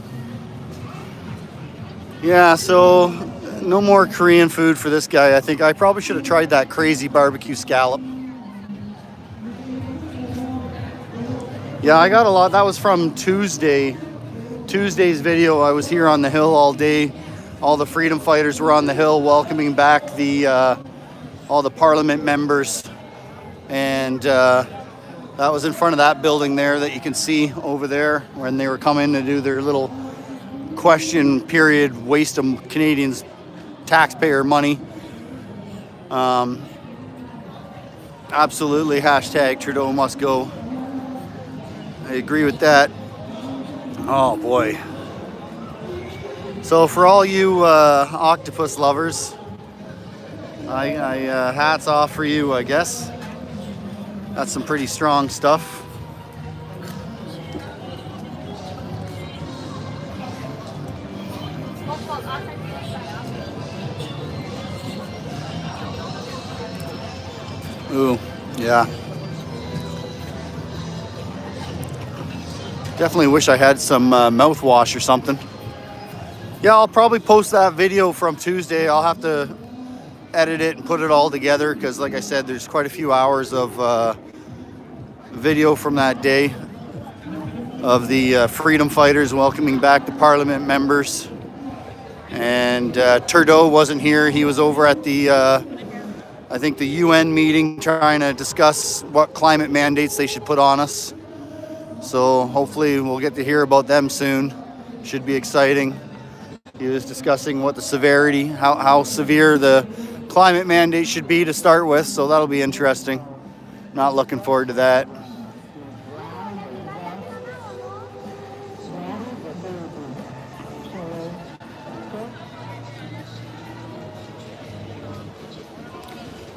Yeah, so no more Korean food for this guy. I think I probably should have tried that crazy barbecue scallop. Yeah, I got a lot. That was from Tuesday's video. I was here on the hill all day. All the freedom fighters were on the hill welcoming back all the parliament members. And that was in front of that building there that you can see over there when they were coming to do their little question period, waste of Canadians' taxpayer money. Absolutely, hashtag Trudeau must go. I agree with that. Oh boy. So for all you octopus lovers, I hats off for you, I guess. That's some pretty strong stuff. Ooh, yeah. Definitely wish I had some mouthwash or something. Yeah, I'll probably post that video from Tuesday. I'll have to edit it and put it all together because, like I said, there's quite a few hours of video from that day. of the freedom fighters welcoming back the parliament members. And Trudeau wasn't here. He was over at the, I think the UN meeting trying to discuss what climate mandates they should put on us. So hopefully we'll get to hear about them soon. Should be exciting. He was discussing what the severity, how severe the climate mandate should be to start with. So that'll be interesting. Not looking forward to that.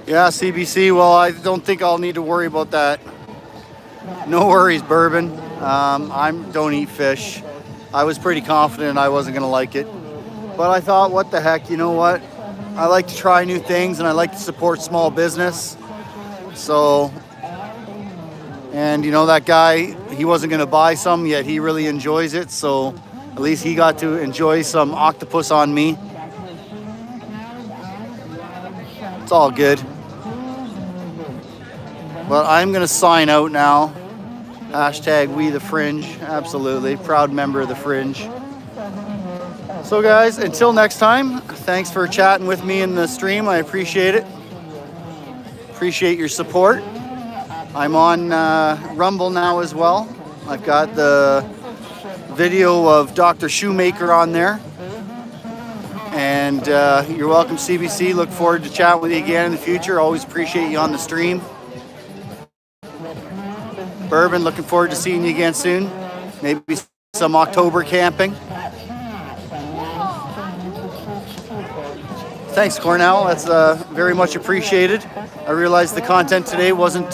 Yeah, CBC, well, I don't think I'll need to worry about that. No worries, Bourbon. I don't eat fish. I was pretty confident I wasn't gonna like it. But I thought, what the heck, you know what? I like to try new things and I like to support small business. So, and you know, that guy, he wasn't gonna buy some, yet he really enjoys it. So at least he got to enjoy some octopus on me. It's all good. But I'm gonna sign out now. Hashtag We The Fringe, absolutely. Proud member of the Fringe. So guys, until next time, thanks for chatting with me in the stream. I appreciate it. Appreciate your support. I'm on Rumble now as well. I've got the video of Dr. Shoemaker on there. And you're welcome, CBC. Look forward to chatting with you again in the future. Always appreciate you on the stream. Bourbon, looking forward to seeing you again soon. Maybe some October camping. Thanks, Cornell. That's very much appreciated. I realized the content today wasn't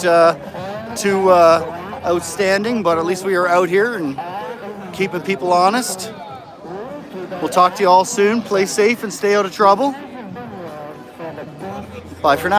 too outstanding, but at least we were out here and keeping people honest. We'll talk to you all soon. Play safe and stay out of trouble. Bye for now.